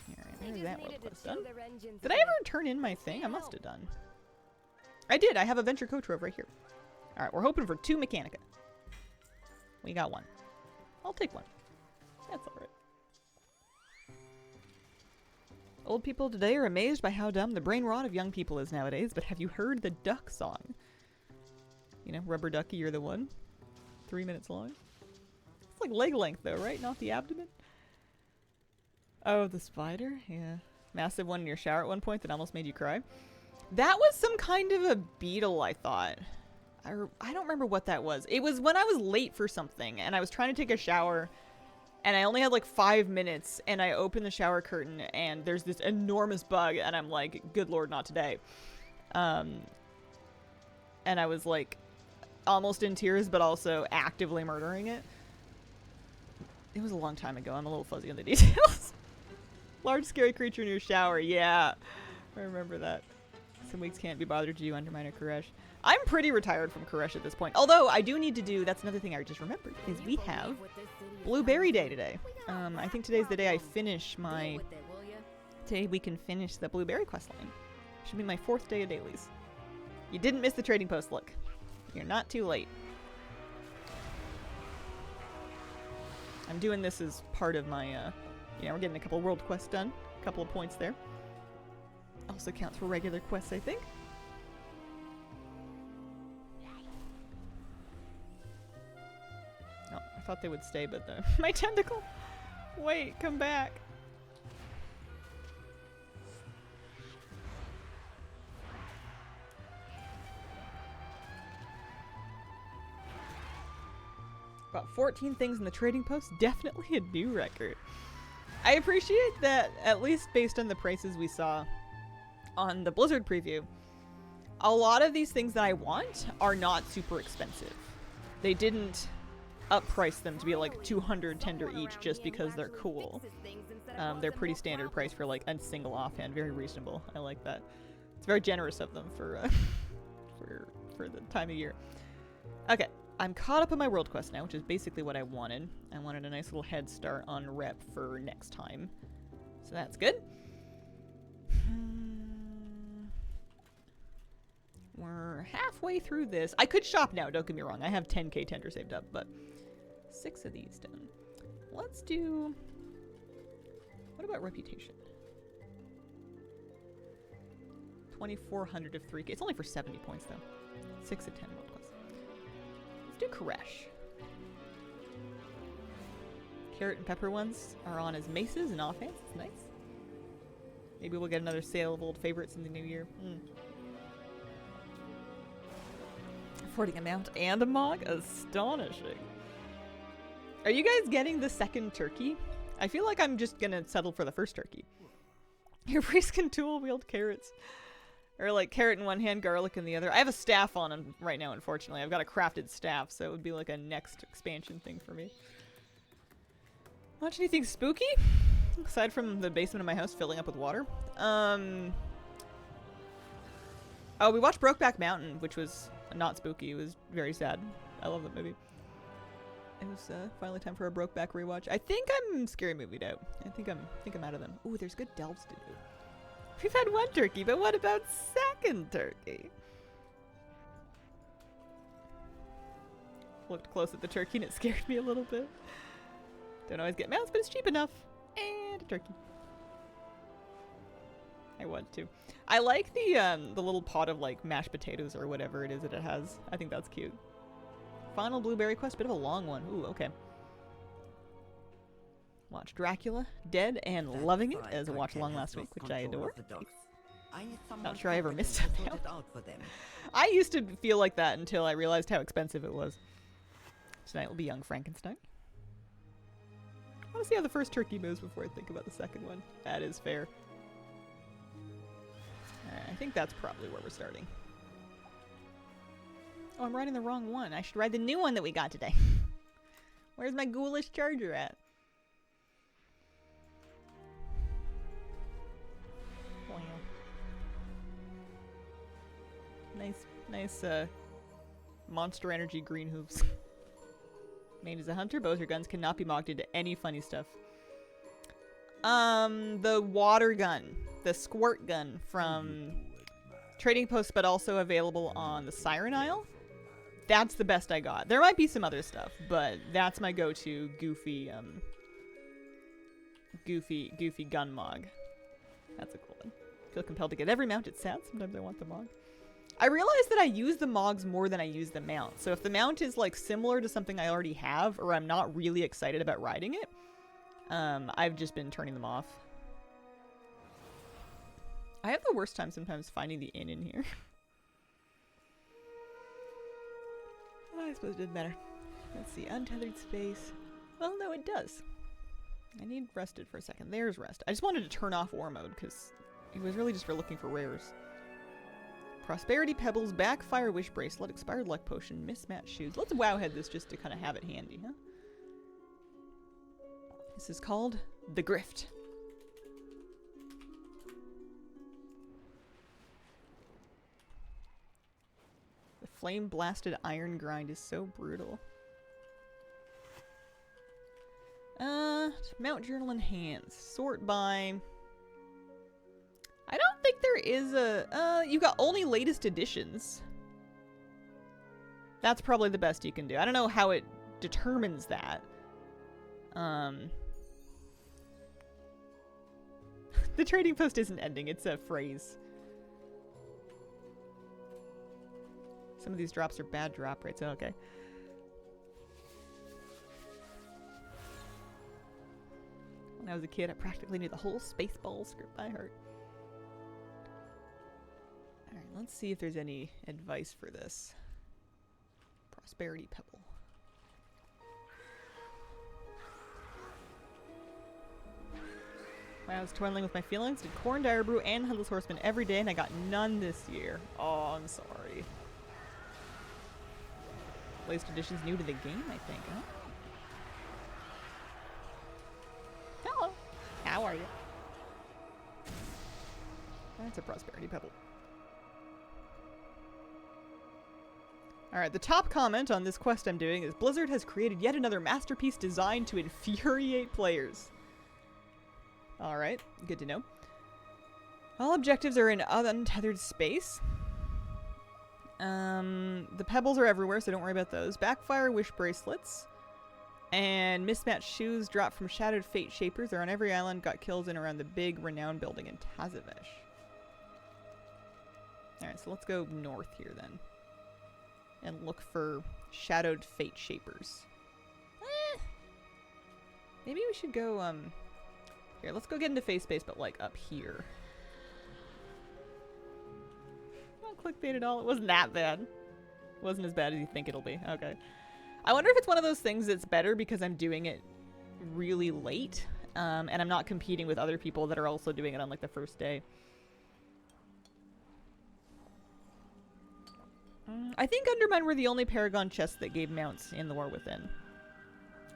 Alright, there's that world quest done. Did I ever turn in my thing? I must have done. I did. I have a Venture Coach Trove right here. Alright, we're hoping for 2 Mechanica. We got 1. I'll take 1. That's alright. Old people today are amazed by how dumb the brain rot of young people is nowadays, but have you heard the duck song? You know, Rubber Ducky, you're the one. 3 minutes long. It's like leg length though, right? Not the abdomen? Oh, the spider? Yeah. Massive one in your shower at one point that almost made you cry. That was some kind of a beetle, I thought. I don't remember what that was. It was when I was late for something, and I was trying to take a shower, and I only had like 5 minutes, and I opened the shower curtain, and there's this enormous bug, and I'm like, good lord, not today. And I was like, almost in tears, but also actively murdering it. It was a long time ago. I'm a little fuzzy on the details. Large scary creature in your shower. Yeah. I remember that. Some weeks can't be bothered to do Undermine or Koresh. I'm pretty retired from Koresh at this point. Although I do need to do, that's another thing I just remembered, is we have Blueberry Day today. I think today's the day I finish my... Today we can finish the Blueberry quest line. Should be my 4th day of dailies. You didn't miss the trading post look. You're not too late. I'm doing this as part of my, we're getting a couple world quests done. A couple of points there. Also counts for regular quests, I think. Oh, I thought they would stay, but my tentacle! Wait, come back! About 14 things in the trading post, definitely a new record. I appreciate that, at least based on the prices we saw on the Blizzard preview, a lot of these things that I want are not super expensive. They didn't up-price them to be like 200 tender each just because they're cool. They're pretty standard price for like a single offhand, very reasonable. I like that. It's very generous of them for for the time of year. Okay, I'm caught up on my world quest now, which is basically what I wanted. I wanted a nice little head start on rep for next time. So that's good. We're halfway through this. I could shop now, don't get me wrong. I have 10k tender saved up, but 6 of these done. Let's do... What about reputation? 2,400 of 3k. It's only for 70 points, though. 6 of 10 world quests. Let's do Koresh. Carrot and pepper ones are on as maces and offhands. It's nice. Maybe we'll get another sale of old favorites in the new year. Affording a mount and a mog? Astonishing. Are you guys getting the second turkey? I feel like I'm just gonna settle for the first turkey. Your priest can dual wield carrots. Or like carrot in one hand, garlic in the other. I have a staff on him right now, unfortunately. I've got a crafted staff, so it would be like a next expansion thing for me. Watch anything spooky? Aside from the basement of my house filling up with water. Oh, we watched Brokeback Mountain, which was not spooky. It was very sad. I love that movie. It was finally time for a Brokeback rewatch. I think I'm scary movied out. I think I'm out of them. Ooh, there's good delves to do. We've had one turkey, but what about second turkey? Looked close at the turkey and it scared me a little bit. Don't always get mounts, but it's cheap enough. And a turkey. I want to. I like the little pot of like mashed potatoes or whatever it is that it has. I think that's cute. Final blueberry quest, bit of a long one. Ooh, okay. Watch Dracula, Dead and Loving It as a watch along last week, which I adore. Not sure I ever missed it now. I used to feel like that until I realized how expensive it was. Tonight will be Young Frankenstein. I want to see how the first turkey moves before I think about the second one. That is fair. I think that's probably where we're starting. Oh, I'm riding the wrong one. I should ride the new one that we got today. Where's my ghoulish charger at? Wow. Nice, Monster Energy green hooves. Named as a hunter, bows or guns cannot be mocked into any funny stuff. The water gun. The squirt gun from Trading Post, but also available on the Siren Isle. That's the best I got. There might be some other stuff, but that's my go-to goofy gun mog. That's a cool one. I feel compelled to get every mount. It's sad. Sometimes I want the mog. I realize that I use the mogs more than I use the mount. So if the mount is like similar to something I already have, or I'm not really excited about riding it, I've just been turning them off. I have the worst time sometimes finding the inn in here. Oh, I suppose it didn't matter. Let's see, untethered space. Well, no, it does. I need rested for a second. There's rest. I just wanted to turn off war mode because it was really just for looking for rares. Prosperity Pebbles, Backfire Wish Bracelet, Expired Luck Potion, Mismatched Shoes. Let's wowhead this just to kind of have it handy, huh? This is called the Grift. The Flame Blasted Iron Grind is so brutal. Mount Journal Enhance. Sort by... I don't think there is a... you got only latest editions. That's probably the best you can do. I don't know how it determines that. The trading post isn't ending, it's a phrase. Some of these drops are bad drop rates. Oh, okay. When I was a kid, I practically knew the whole Spaceball script by heart. Alright, let's see if there's any advice for this. Prosperity Pebble. When I was toiling with my feelings, did Corn Dire Brew and Headless Horseman every day, and I got none this year. Oh, I'm sorry. Latest edition's new to the game, I think, huh? Hello. How are you? That's a Prosperity Pebble. Alright, the top comment on this quest I'm doing is Blizzard has created yet another masterpiece designed to infuriate players. Alright, good to know. All objectives are in untethered space. The pebbles are everywhere, so don't worry about those. Backfire Wish Bracelets. And Mismatched Shoes drop from Shadowed Fate Shapers. They're on every island, got kills in around the big Renown building in Tazavesh. Alright, so let's go north here then. And look for Shadowed Fate Shapers. Maybe we should go, here, let's go get into face space, but like up here. Not clickbait at all. It wasn't that bad. It wasn't as bad as you think it'll be. Okay. I wonder if it's one of those things that's better because I'm doing it really late, and I'm not competing with other people that are also doing it on like the first day. I think Undermine were the only Paragon chests that gave mounts in the War Within.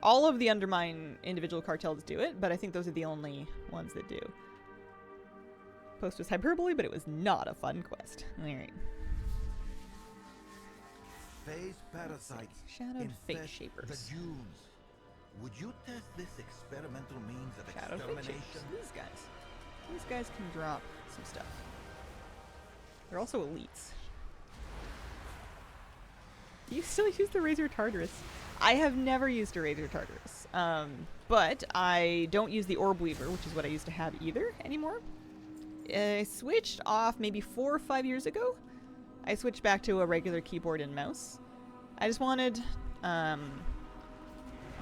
All of the Undermine individual cartels do it, but I think those are the only ones that do. Post was hyperbole, but it was not a fun quest. Alright. Phase parasites Shadowed Fate infest Shapers. the dunes. Would you test this experimental means of Shadowed Fate extermination? Shapers. These guys. These guys can drop some stuff. They're also elites. Do you still use the Razor Tartarus? I have never used a Razor Tartarus. But I don't use the Orb Weaver, which is what I used to have either anymore. I switched off maybe 4 or 5 years ago. I switched back to a regular keyboard and mouse. I just wanted, my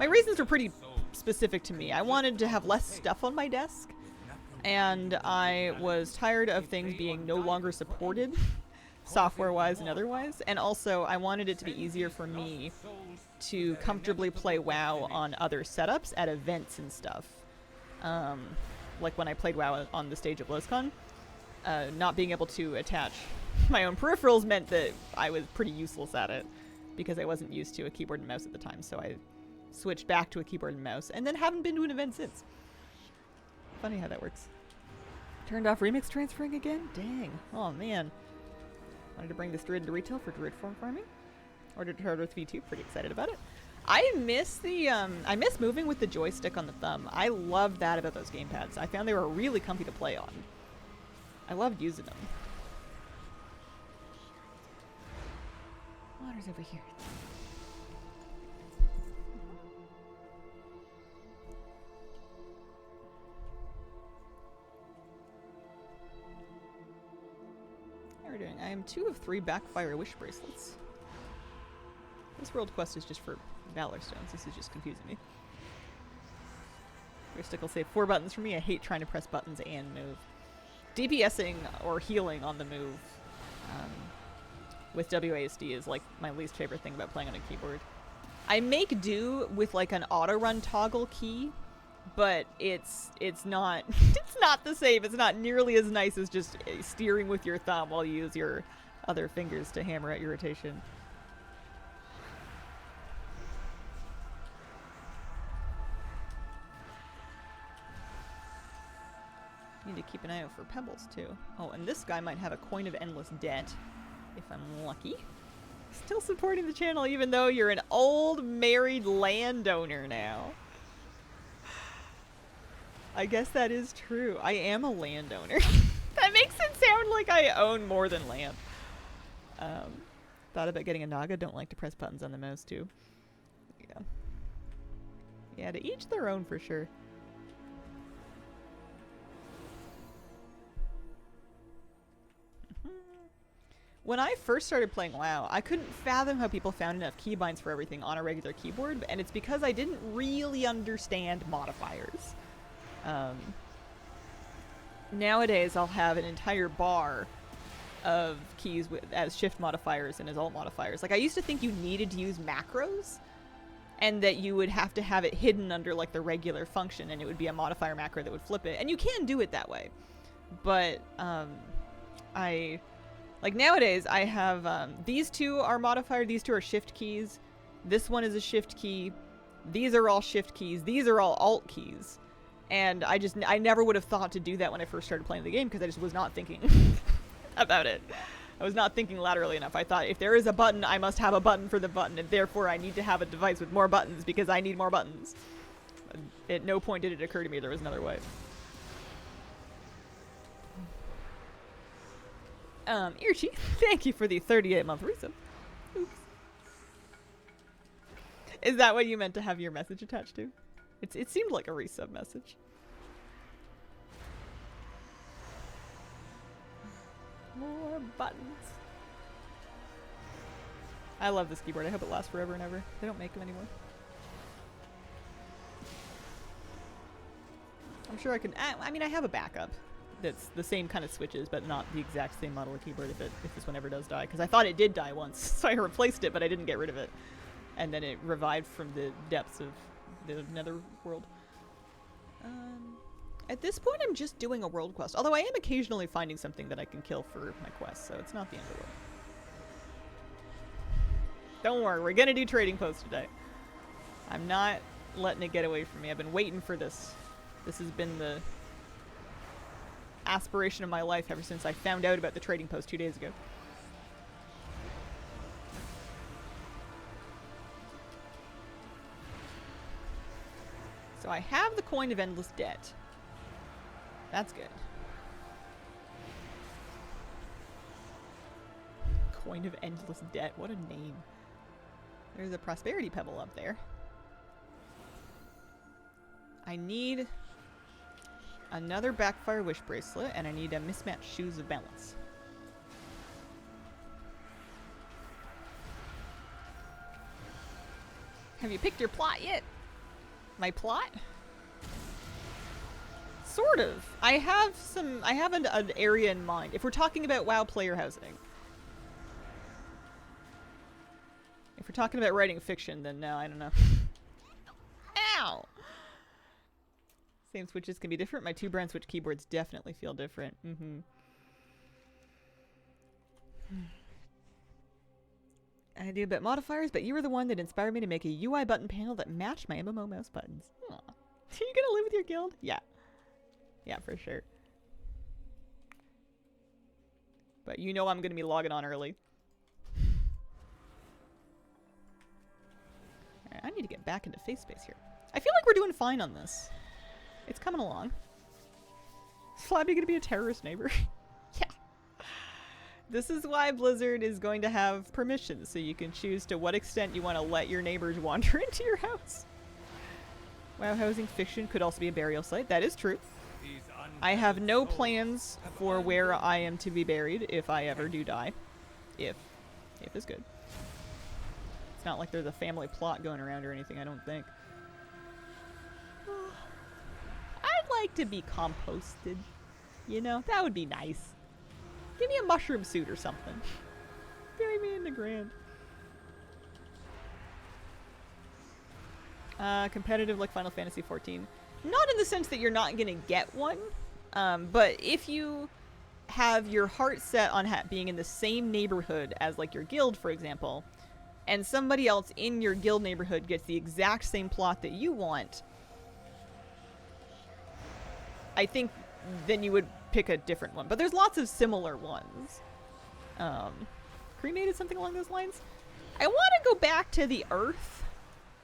reasons were pretty specific to me. I wanted to have less stuff on my desk, and I was tired of things being no longer supported, software-wise and otherwise, and also I wanted it to be easier for me to comfortably play WoW on other setups at events and stuff. Like when I played WoW on the stage at BlizzCon, not being able to attach my own peripherals meant that I was pretty useless at it because I wasn't used to a keyboard and mouse at the time, so I switched back to a keyboard and mouse and then haven't been to an event since. Funny how that works. Turned off remix transferring again? Dang. Oh man. Wanted to bring this Druid into retail for Druid form farming. Ordered Hardware V2, pretty excited about it. I miss the, I miss moving with the joystick on the thumb. I love that about those gamepads. I found they were really comfy to play on. I loved using them. Water's over here. How are we doing? I am 2 of 3 Backfire Wish Bracelets. This world quest is just for Valor Stones. This is just confusing me. Joystick will say 4 buttons for me. I hate trying to press buttons and move. DPSing or healing on the move with WASD is like my least favorite thing about playing on a keyboard. I make do with like an auto run toggle key, but it's not it's not the same. It's not nearly as nice as just steering with your thumb while you use your other fingers to hammer at your rotation. Need to keep an eye out for pebbles too. Oh, and this guy might have a coin of endless debt, if I'm lucky. Still supporting the channel even though you're an old married landowner now. I guess that is true. I am a landowner. That makes it sound like I own more than land. Thought about getting a Naga. Don't like to press buttons on the mouse too. Yeah. Yeah, to each their own for sure. When I first started playing WoW, I couldn't fathom how people found enough keybinds for everything on a regular keyboard, and it's because I didn't really understand modifiers. Nowadays, I'll have an entire bar of keys as shift modifiers and as alt modifiers. Like, I used to think you needed to use macros, and that you would have to have it hidden under, like, the regular function, and it would be a modifier macro that would flip it. And you can do it that way. But, like, nowadays, I have, these two are modifier, these two are shift keys. This one is a shift key. These are all shift keys. These are all alt keys. And I never would have thought to do that when I first started playing the game, because I just was not thinking about it. I was not thinking laterally enough. I thought, if there is a button, I must have a button for the button, and therefore I need to have a device with more buttons, because I need more buttons. At no point did it occur to me there was another way. Irchi, thank you for the 38-month resub. Oops. Is that what you meant to have your message attached to? It seemed like a resub message. More buttons. I love this keyboard. I hope it lasts forever and ever. They don't make them anymore. I'm sure I can... I mean, I have a backup that's the same kind of switches, but not the exact same model of keyboard if this one ever does die. Because I thought it did die once, so I replaced it, but I didn't get rid of it. And then it revived from the depths of the nether world. At this point, I'm just doing a world quest. Although I am occasionally finding something that I can kill for my quest, so it's not the end of the world. Don't worry, we're gonna do trading posts today. I'm not letting it get away from me. I've been waiting for this. This has been the aspiration of my life ever since I found out about the trading post 2 days ago. So I have the coin of endless debt. That's good. Coin of endless debt. What a name. There's a prosperity pebble up there. I need another backfire wish bracelet, and I need a mismatched shoes of balance. Have you picked your plot yet? My plot? Sort of. I have an area in mind. If we're talking about WoW player housing. If we're talking about writing fiction, then no, I don't know. Ow! Same switches can be different. My 2-brand switch keyboards definitely feel different. I do a bit modifiers, but you were the one that inspired me to make a UI button panel that matched my MMO mouse buttons. Aw. Are you gonna live with your guild? Yeah. Yeah, for sure. But you know I'm gonna be logging on early. Alright, I need to get back into face space here. I feel like we're doing fine on this. It's coming along. Is Flabby gonna be a terrorist neighbor? Yeah. This is why Blizzard is going to have permissions, so you can choose to what extent you want to let your neighbors wander into your house. WoW housing fiction could also be a burial site. That is true. I have no plans for where I am to be buried if I ever do die. If is good. It's not like there's a family plot going around or anything, I don't think. I'd like to be composted. You know, that would be nice. Give me a mushroom suit or something. Bury me in the ground. Competitive like Final Fantasy XIV. Not in the sense that you're not gonna get one, but if you have your heart set on being in the same neighborhood as like your guild, for example, and somebody else in your guild neighborhood gets the exact same plot that you want, I think then you would pick a different one. But there's lots of similar ones. Cremated, something along those lines. I want to go back to the Earth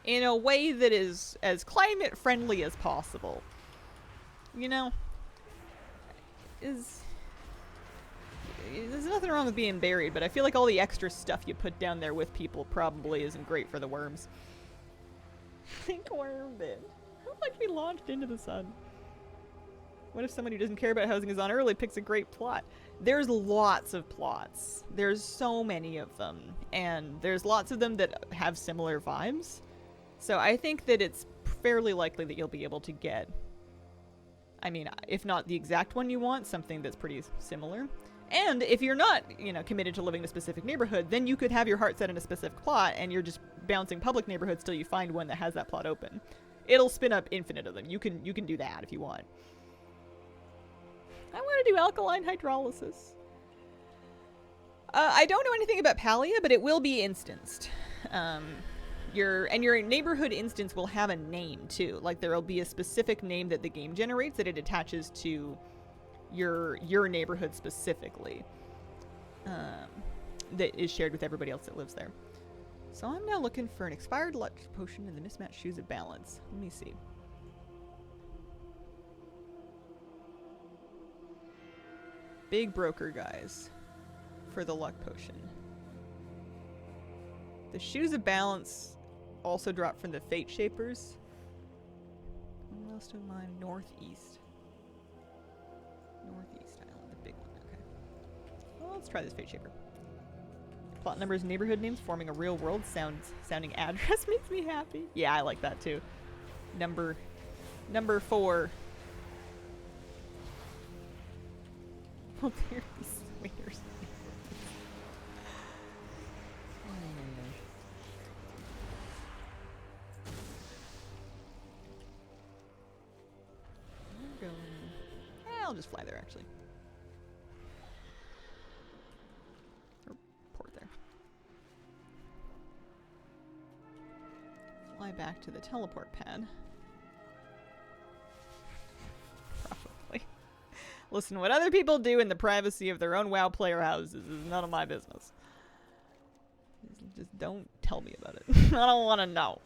in a way that is as climate friendly as possible. You know, there's nothing wrong with being buried, but I feel like all the extra stuff you put down there with people probably isn't great for the worms. Think worm bin. How much we launched into the sun? What if someone who doesn't care about housing is on early picks a great plot? There's lots of plots. There's so many of them. And there's lots of them that have similar vibes. So I think that it's fairly likely that you'll be able to get, I mean, if not the exact one you want, something that's pretty similar. And if you're not, you know, committed to living in a specific neighborhood, then you could have your heart set in a specific plot and you're just bouncing public neighborhoods till you find one that has that plot open. It'll spin up infinite of them. You can do that if you want. I want to do alkaline hydrolysis. I don't know anything about Palia, but it will be instanced. Your neighborhood instance will have a name too. Like there will be a specific name that the game generates that it attaches to your neighborhood specifically. That is shared with everybody else that lives there. So I'm now looking for an expired luck potion in the mismatched shoes of balance. Let me see. Big broker guys for the luck potion. The shoes of balance also drop from the fate shapers. Most of mine northeast. Northeast island, the big one. Okay. Well, let's try this fate shaper. Plot numbers, neighborhood names forming a real world sounding address makes me happy. Yeah, I like that too. Number 4. Oh, there these waiters. I'll just fly there, actually. Or port there. Fly back to the teleport pad. Probably. Listen, what other people do in the privacy of their own WoW player houses is none of my business. Just don't tell me about it. I don't want to know.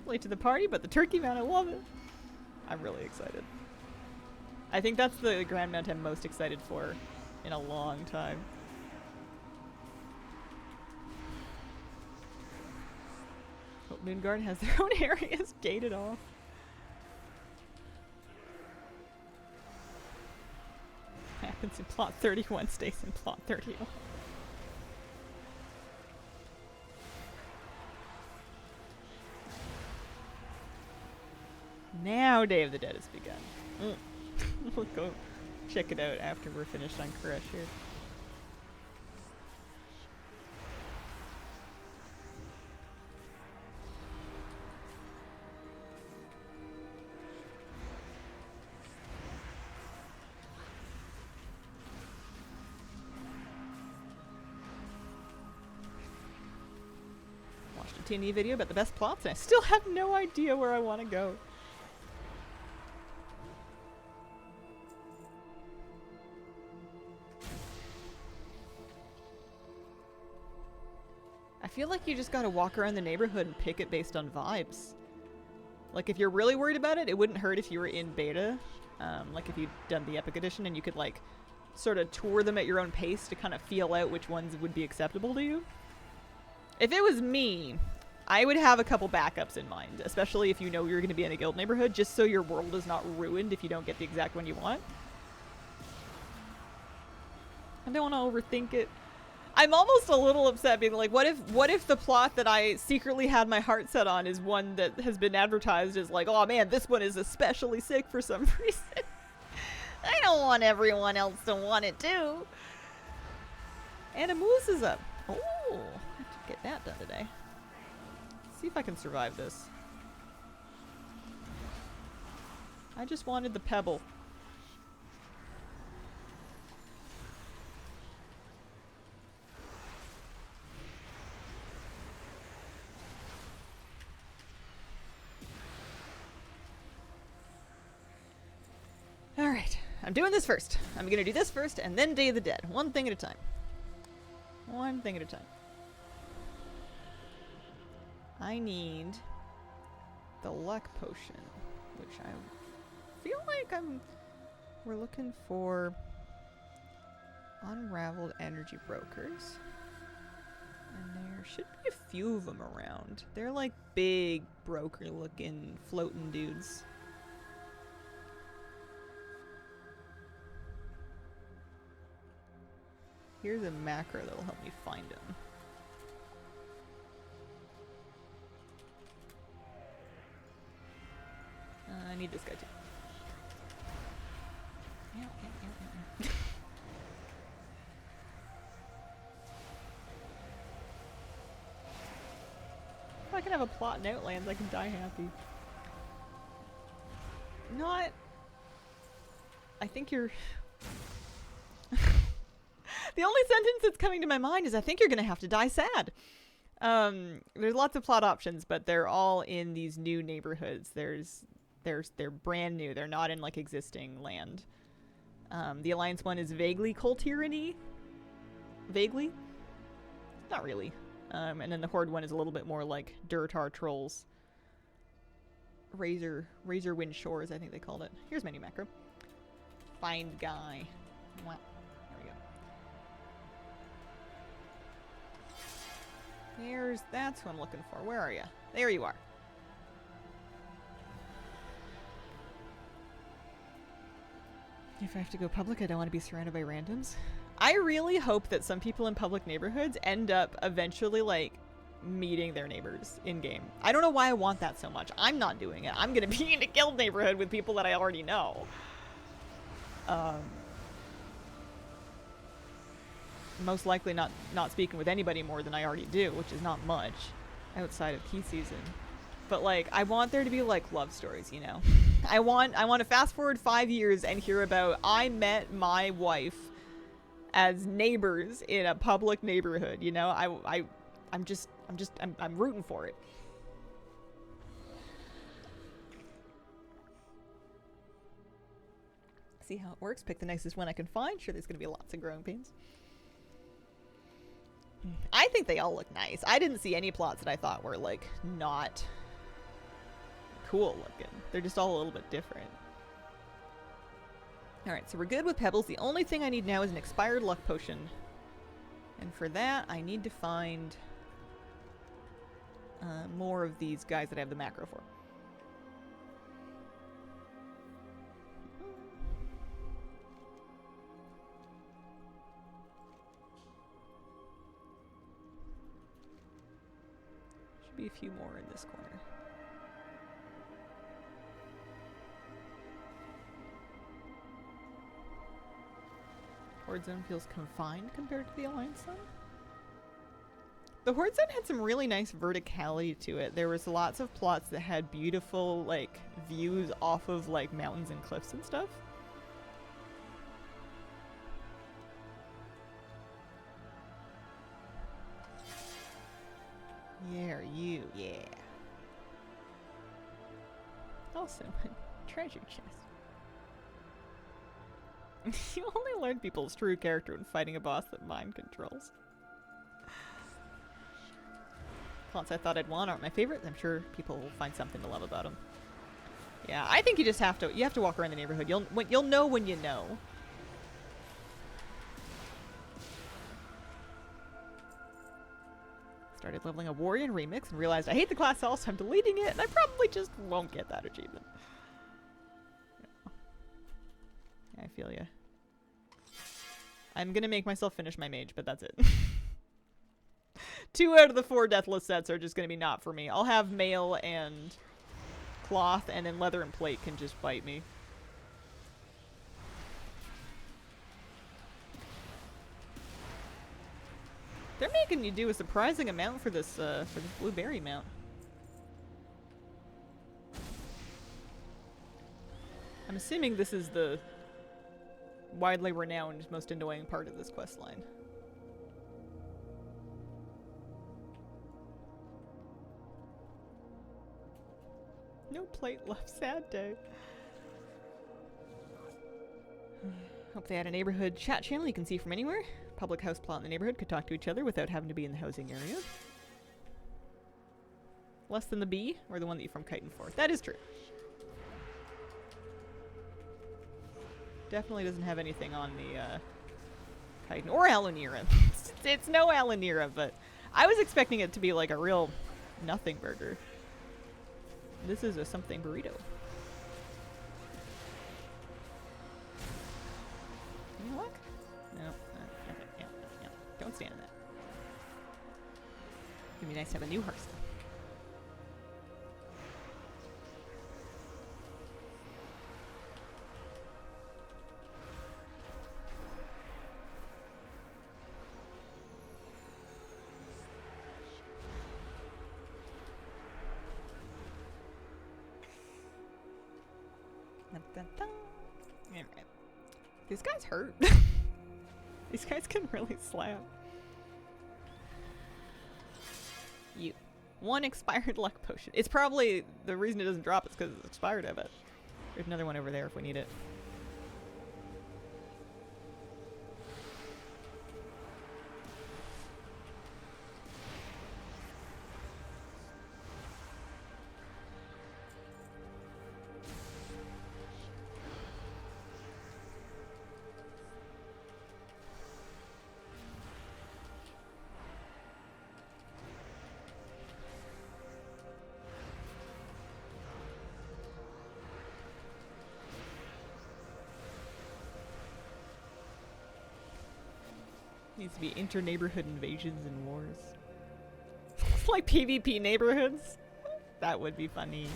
Late to the party, but the turkey mount, I love it. I'm really excited. I think that's the grand mount I'm most excited for in a long time. Hope Moonguard has their own areas gated off. Happens in plot 31, stays in plot 31. Now Day of the Dead has begun. We'll go check it out after we're finished on Koresh here. Watched a TNE video about the best plots and I still have no idea where I want to go. I feel like you just gotta walk around the neighborhood and pick it based on vibes. Like if you're really worried about it, it wouldn't hurt if you were in beta. Like if you'd done the Epic Edition and you could like sort of tour them at your own pace to kind of feel out which ones would be acceptable to you. If it was me, I would have a couple backups in mind, especially if you know you're going to be in a guild neighborhood, just so your world is not ruined if you don't get the exact one you want. I don't want to overthink it. I'm almost a little upset being like, what if the plot that I secretly had my heart set on is one that has been advertised as like, oh man, this one is especially sick for some reason. I don't want everyone else to want it too. And a moose is up. Oh, I have to get that done today. See if I can survive this. I just wanted the pebble. Alright, I'm doing this first. I'm gonna do this first and then Day of the Dead. One thing at a time. One thing at a time. I need the luck potion, which I feel like we're looking for unraveled energy brokers. And there should be a few of them around. They're like big broker looking floating dudes. Here's a macro that'll help me find them. I need this guy too. If I can have a plot in Outlands, I can die happy. Not... I think you're... The only sentence that's coming to my mind is I think you're gonna have to die sad. There's lots of plot options, but they're all in these new neighborhoods. They're brand new. They're not in like existing land. The Alliance one is vaguely Cole Tyranny. Vaguely? Not really. And then the Horde one is a little bit more like Durtar Trolls. Razorwind Shores, I think they called it. Here's my new macro. Find guy. Wow. That's who I'm looking for. Where are you? There you are. If I have to go public, I don't want to be surrounded by randoms. I really hope that some people in public neighborhoods end up eventually, like, meeting their neighbors in-game. I don't know why I want that so much. I'm not doing it. I'm gonna be in a guild neighborhood with people that I already know. Most likely not speaking with anybody more than I already do, which is not much outside of key season. But like, I want there to be like love stories, you know? I want to fast forward 5 years and hear about I met my wife as neighbors in a public neighborhood, you know? I'm rooting for it. See how it works. Pick the nicest one I can find. Sure, there's gonna be lots of growing pains. I think they all look nice. I didn't see any plots that I thought were like not cool looking. They're just all a little bit different. Alright, so we're good with pebbles. The only thing I need now is an expired luck potion. And for that, I need to find more of these guys that I have the macro for. Be a few more in this corner. Horde Zone feels confined compared to the Alliance Zone. The Horde Zone had some really nice verticality to it. There was lots of plots that had beautiful like views off of like mountains and cliffs and stuff. Yeah, you, yeah. Also, treasure chest. You only learn people's true character when fighting a boss that mind controls. Plots I thought I'd want aren't my favorite. I'm sure people will find something to love about them. Yeah, I think you just have to. You have to walk around the neighborhood. You'll know when you know. Started leveling a warrior in Remix and realized I hate the class else, so I'm deleting it, and I probably just won't get that achievement. Yeah, I feel ya. I'm gonna make myself finish my mage, but that's it. 2 out of the 4 deathless sets are just gonna be not for me. I'll have mail and cloth, and then leather and plate can just bite me. They're making you do a surprising amount for this blueberry mount. assuming this is the widely renowned, most annoying part of this quest line. No plate left, sad day. Hope they had a neighborhood chat channel you can see from anywhere. Public house plot in the neighborhood could talk to each other without having to be in the housing area. Less than the bee, or the one that you're from Chitin for. That is true. Definitely doesn't have anything on the Chitin or Alanira. It's no Alanira, but I was expecting it to be like a real nothing burger. This is a something burrito. Any luck? No. Okay, yeah. Don't stand in that. It'd be nice to have a new Hearthstone. Alright. These guys hurt. These guys can really slap. You. One expired luck potion. It's probably the reason it doesn't drop is because it's expired, I bet. There's another one over there if we need it. Needs to be inter-neighborhood invasions and wars. Like PvP neighborhoods? That would be funny.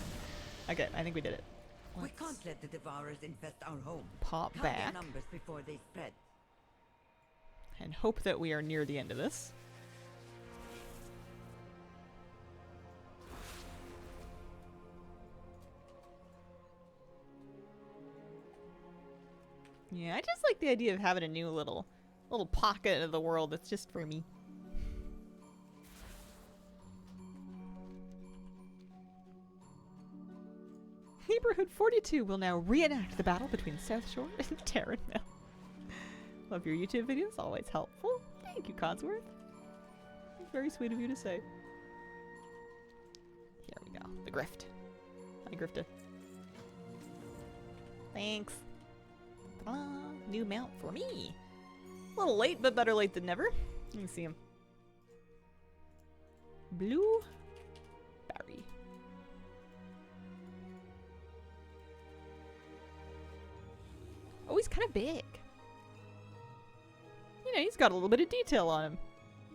Okay, I think we did it. We can't let the Devourers infest our home. Pop Count their back numbers before they spread. and hope that we are near the end of this. Yeah, I just like the idea of having a new little pocket of the world that's just for me. Neighborhood 42 will now reenact the battle between South Shore and Terran Mill. Love your YouTube videos, always helpful. Thank you, Codsworth. Very sweet of you to say. Here we go. The Grift. Hi, Grifta. Thanks. Ta-da! New mount for me. A little late, but better late than never. Let me see him. Blue Barry. Oh, he's kind of big. You know, he's got a little bit of detail on him.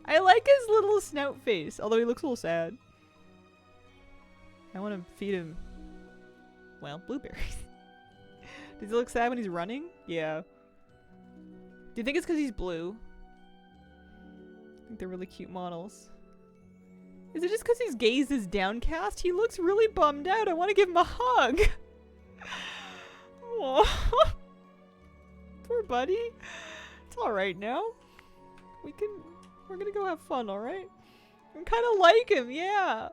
I like his little snout face, although he looks a little sad. I want to feed him, well, blueberries. Does he look sad when he's running? Yeah. Do you think it's because he's blue? I think they're really cute models. Is it just because his gaze is downcast? He looks really bummed out. I want to give him a hug. Aww. Poor buddy. It's alright now. We're gonna go have fun, alright? I kind of like him, yeah.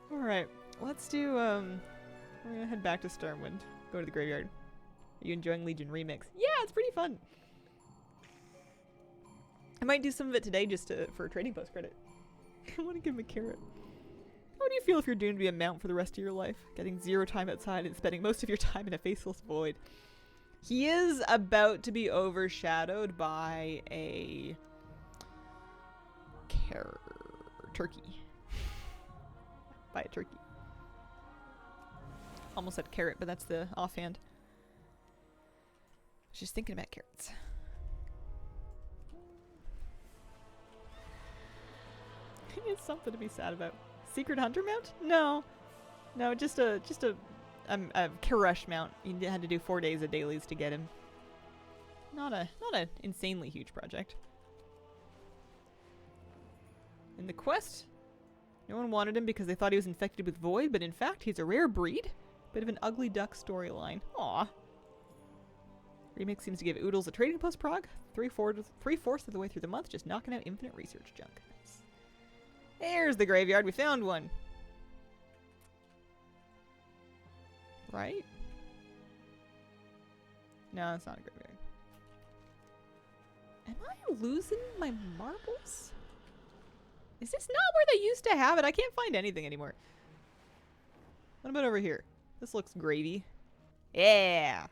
Alright, let's do, we're gonna head back to Stormwind. Go to the graveyard. Are you enjoying Legion Remix? Yeah, it's pretty fun. I might do some of it today just for trading post credit. I want to give him a carrot. How do you feel if you're doomed to be a mount for the rest of your life? Getting zero time outside and spending most of your time in a faceless void. He is about to be overshadowed by a turkey. By a turkey. Almost said carrot, but that's the offhand. I was just thinking about carrots. It's something to be sad about. Secret Hunter mount? No, just a Karesh mount. You had to do 4 days of dailies to get him. Not a insanely huge project. In the quest, no one wanted him because they thought he was infected with void, but in fact he's a rare breed. Bit of an ugly duck storyline. Aw. Remix seems to give Oodles a trading post prog. Three-fourths of the way through the month, just knocking out infinite research junk. Nice. There's the graveyard. We found one. Right? No, it's not a graveyard. Am I losing my marbles? Is this not where they used to have it? I can't find anything anymore. What about over here? This looks gravy. Yeah!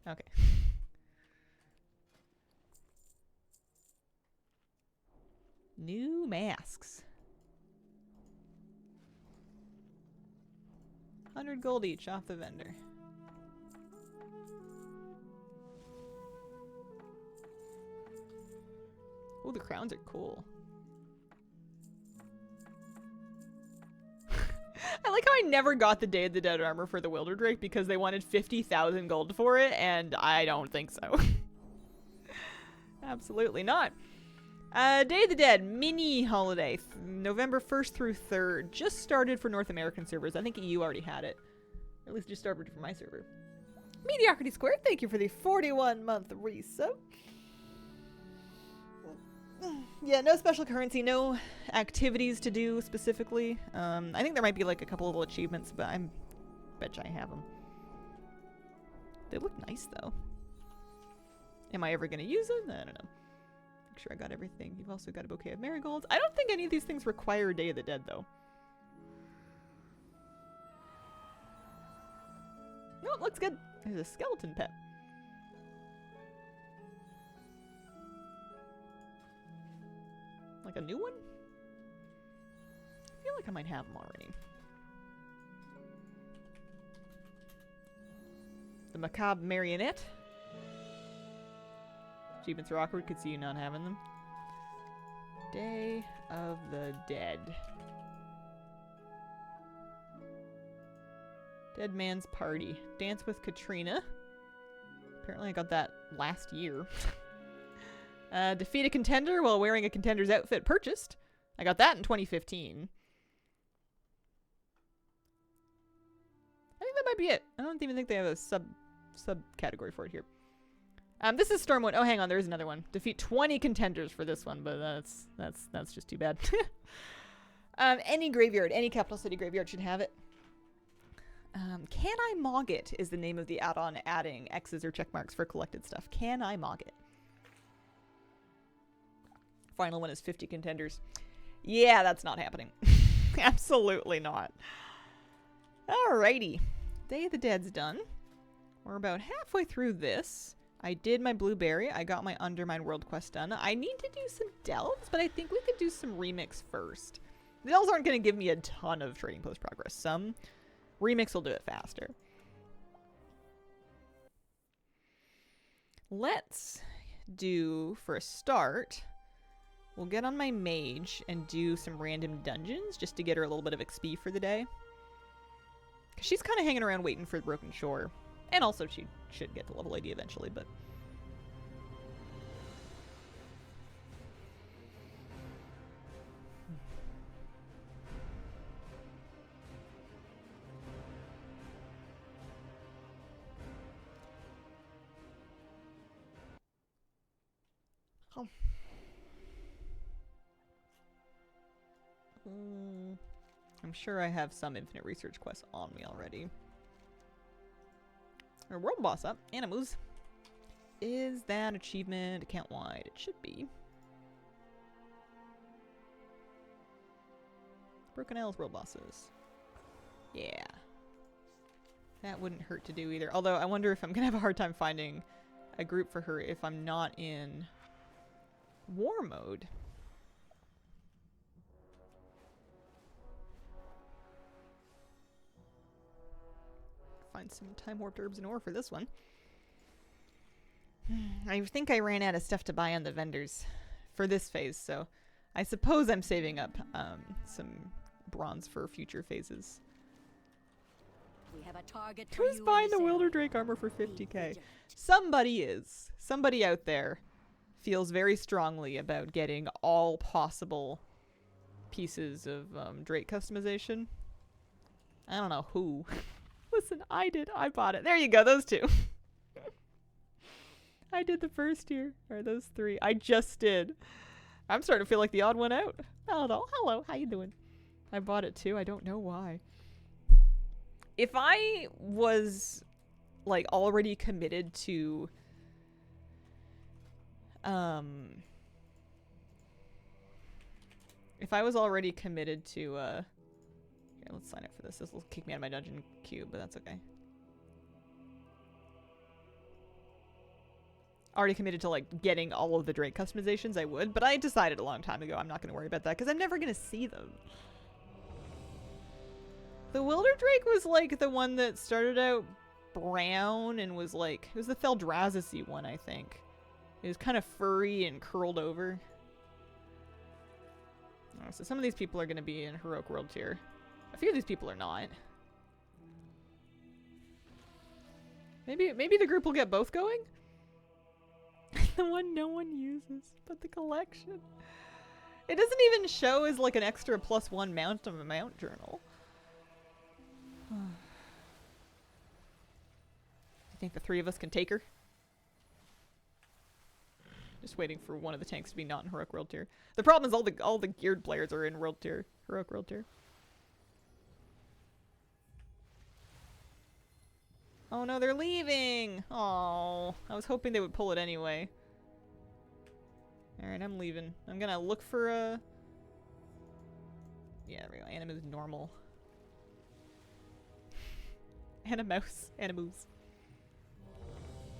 Okay. New masks. 100 gold each off the vendor. Oh, the crowns are cool. I like how I never got the Day of the Dead armor for the Wilderdrake because they wanted 50,000 gold for it, and I don't think so. Absolutely not. Day of the Dead mini holiday, November 1st through 3rd. Just started for North American servers. I think EU already had it. Or at least just started for my server. Mediocrity Squared, thank you for the 41-month resub. Yeah, no special currency, no activities to do specifically. I think there might be like a couple little achievements, but I bet you I have them. They look nice though. Am I ever going to use them? I don't know. Make sure I got everything. You've also got a bouquet of marigolds. I don't think any of these things require Day of the Dead though. No, it looks good. There's a skeleton pet. Like a new one? I feel like I might have them already. The Macabre Marionette. Achievements are awkward, could see you not having them. Day of the Dead. Dead Man's Party. Dance with Katrina. Apparently I got that last year. Defeat a contender while wearing a contender's outfit purchased. I got that in 2015. I think that might be it. I don't even think they have a subcategory for it here. This is Stormwind. Oh, hang on, there is another one. Defeat 20 contenders for this one, but that's just too bad. Any graveyard, any capital city graveyard should have it. Can I Mog It is the name of the add-on adding X's or check marks for collected stuff. Can I Mog It? Final one is 50 contenders. Yeah, that's not happening. Absolutely not. Alrighty. Day of the Dead's done. We're about halfway through this. I did my blueberry. I got my Undermine World Quest done. I need to do some delves, but I think we could do some remix first. The delves aren't going to give me a ton of trading post progress. Some remix will do it faster. Let's do, for a start, we'll get on my mage and do some random dungeons just to get her a little bit of XP for the day. Because she's kind of hanging around waiting for the Broken Shore. And also she should get to level 80 eventually, but... Oh. I'm sure I have some infinite research quests on me already. Our world boss up, Animus. Is that achievement account-wide? It should be. Broken Isles world bosses. Yeah. That wouldn't hurt to do either. Although I wonder if I'm gonna have a hard time finding a group for her if I'm not in war mode. Find some time warped herbs and ore for this one. I think I ran out of stuff to buy on the vendors for this phase, so I suppose I'm saving up some bronze for future phases. We have a target for Who's you buying in the this area. Wilderdrake armor for 50k? Somebody is. Somebody out there feels very strongly about getting all possible pieces of Drake customization. I don't know who. Listen, I did. I bought it. There you go. Those two. I did the first tier. Or those three. I just did. I'm starting to feel like the odd one out. Hello. Hello. How you doing? I bought it too. I don't know why. If I was like already committed to if I was already committed to here, let's sign up for this. This will kick me out of my dungeon queue, but that's okay. Already committed to like getting all of the Drake customizations, I would, but I decided a long time ago I'm not going to worry about that because I'm never going to see them. The Wilder Drake was like the one that started out brown and was like, it was the Theldrassus-y one, I think. It was kind of furry and curled over. Oh, so some of these people are going to be in Heroic World tier. A few of these people are not. Maybe the group will get both going? The one no one uses, but the collection. It doesn't even show as like an extra +1 mount of a mount journal. Do you think the three of us can take her? Just waiting for one of the tanks to be not in Heroic World tier. The problem is all the geared players are in World tier, Heroic World tier. Oh no, they're leaving! Oh, I was hoping they would pull it anyway. Alright, I'm leaving. I'm gonna look for a... Yeah, there we go. Animus normal. Animus. Animus.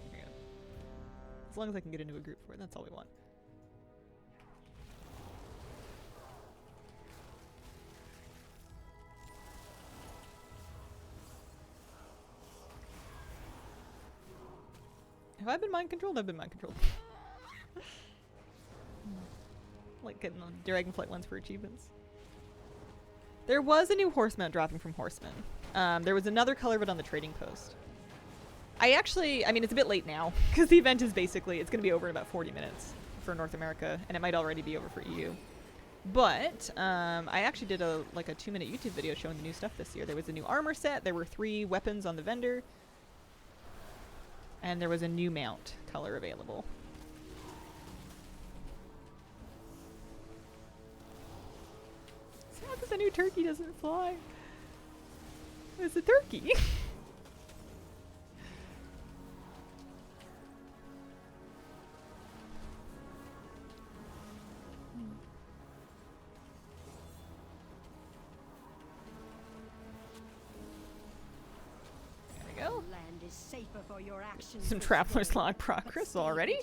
There we go. As long as I can get into a group for it, that's all we want. Have I been mind controlled? I've been mind controlled. Like getting the Dragonflight ones for achievements. There was a new horse mount dropping from Horseman. There was another color of it on the trading post. I mean, it's a bit late now because the event is basically, it's going to be over in about 40 minutes for North America, and it might already be over for EU. But I actually did a 2-minute YouTube video showing the new stuff this year. There was a new armor set. There were 3 weapons on the vendor. And there was a new mount color available. Sad that the new turkey doesn't fly. It's a turkey. Land is safer for your actions. Some traveler's log progress already.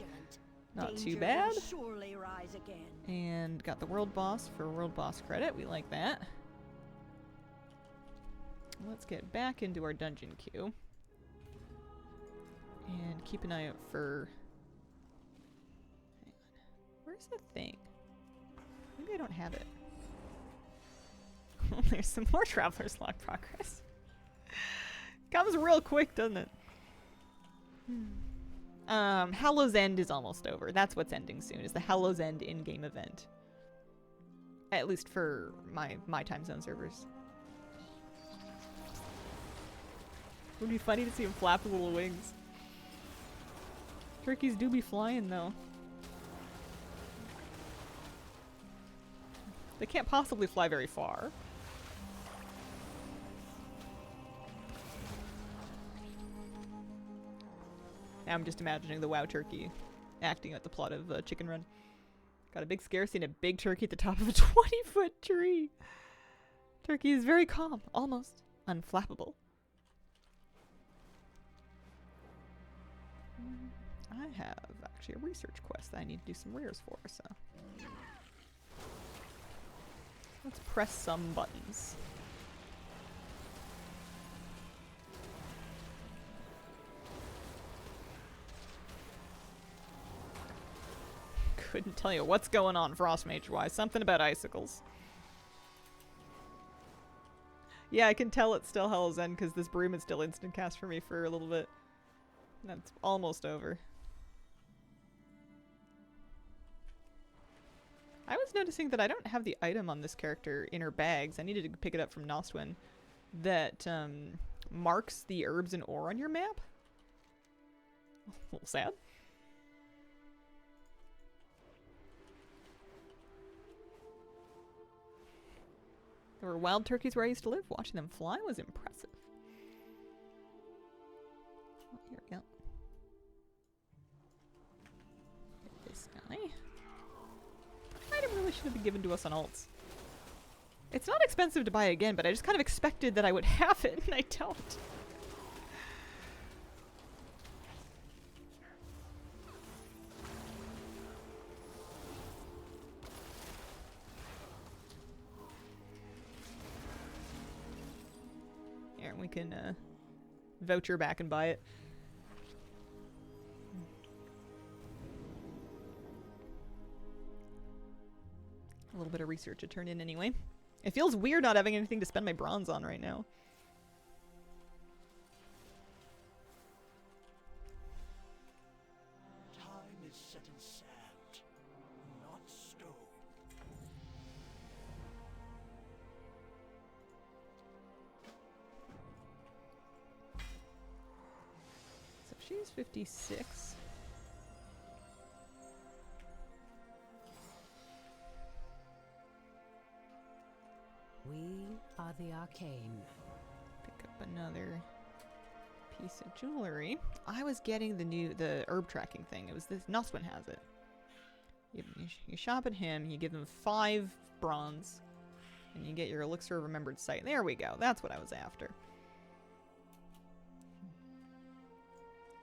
Not too bad. Surely rise again. And got the world boss for world boss credit. We like that. Let's get back into our dungeon queue. And keep an eye out for... Hang on. Where's the thing? Maybe I don't have it. There's some more traveler's log progress. Comes real quick, doesn't it? Hallow's End is almost over. That's what's ending soon, is the Hallow's End in-game event. At least for my time zone servers. Would be funny to see him flap his little wings. Turkeys do be flying, though. They can't possibly fly very far. Now I'm just imagining the WoW turkey acting out the plot of Chicken Run. Got a big scare scene, a big turkey at the top of a 20-foot tree. Turkey is very calm, almost unflappable. I have actually a research quest that I need to do some rares for, so. Let's press some buttons. Couldn't tell you what's going on Frostmage-wise. Something about icicles. Yeah, I can tell it's still Hell's End because this broom is still instant cast for me for a little bit. That's almost over. I was noticing that I don't have the item on this character in her bags. I needed to pick it up from Nostwin. That marks the herbs and ore on your map. A little sad. There were wild turkeys where I used to live. Watching them fly was impressive. Oh, here we go. Get this guy. Item really should have been given to us on alts. It's not expensive to buy again, but I just kind of expected that I would have it, and I don't. Here, we can voucher back and buy it. A little bit of research to turn in anyway. It feels weird not having anything to spend my bronze on right now. Time is set in sand, not stone. So she's 56. We are the arcane. Pick up another piece of jewelry. I was getting the herb tracking thing. It was this. Nostwin has it. You shop at him. You give them 5 bronze, and you get your elixir of remembered sight. There we go. That's what I was after.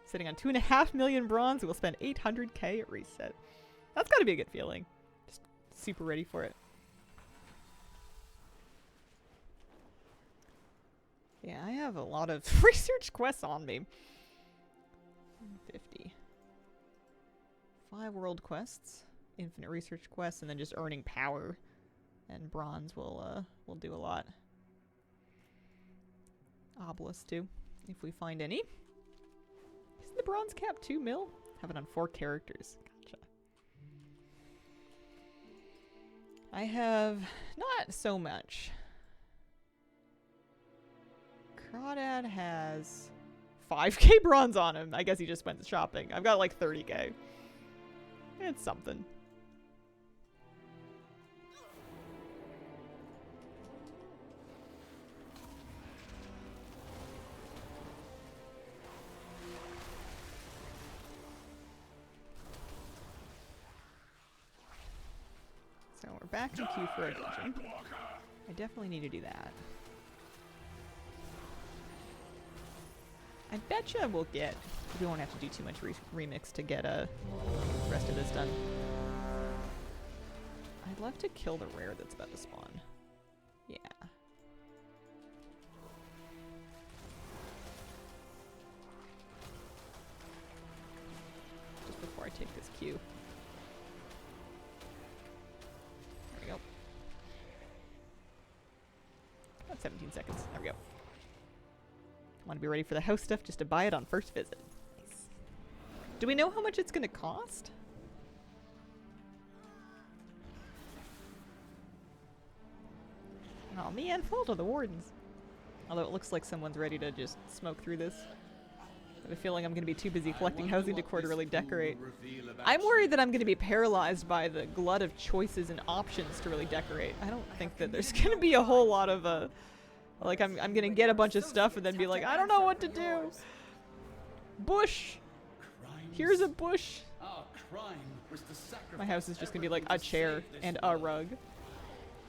Sitting on 2.5 million bronze, we'll spend 800k at reset. That's got to be a good feeling. Just super ready for it. Yeah, I have a lot of research quests on me. 50. 5 world quests, infinite research quests, and then just earning power. And bronze will do a lot. Obelisk too, if we find any. Isn't the bronze cap 2 mil? Have it on 4 characters. Gotcha. I have not so much. Crawdad has 5k bronze on him. I guess he just went shopping. I've got like 30k. It's something. So we're back in queue for a dungeon. I definitely need to do that. I betcha we'll get... We won't have to do too much remix to get the rest of this done. I'd love to kill the rare that's about to spawn. Yeah. Just before I take this queue. There we go. About 17 seconds. There we go. Want to be ready for the house stuff just to buy it on first visit. Nice. Do we know how much it's going to cost? Oh man, fault of the wardens. Although it looks like someone's ready to just smoke through this. I have a feeling I'm going to be too busy collecting housing decor to really decorate. I'm worried that I'm going to be paralyzed by the glut of choices and options to really decorate. I don't think that there's going to be a whole lot of like, I'm gonna get a bunch of stuff and then be like, I don't know what to do. Bush! Here's a bush! My house is just gonna be like a chair and a rug.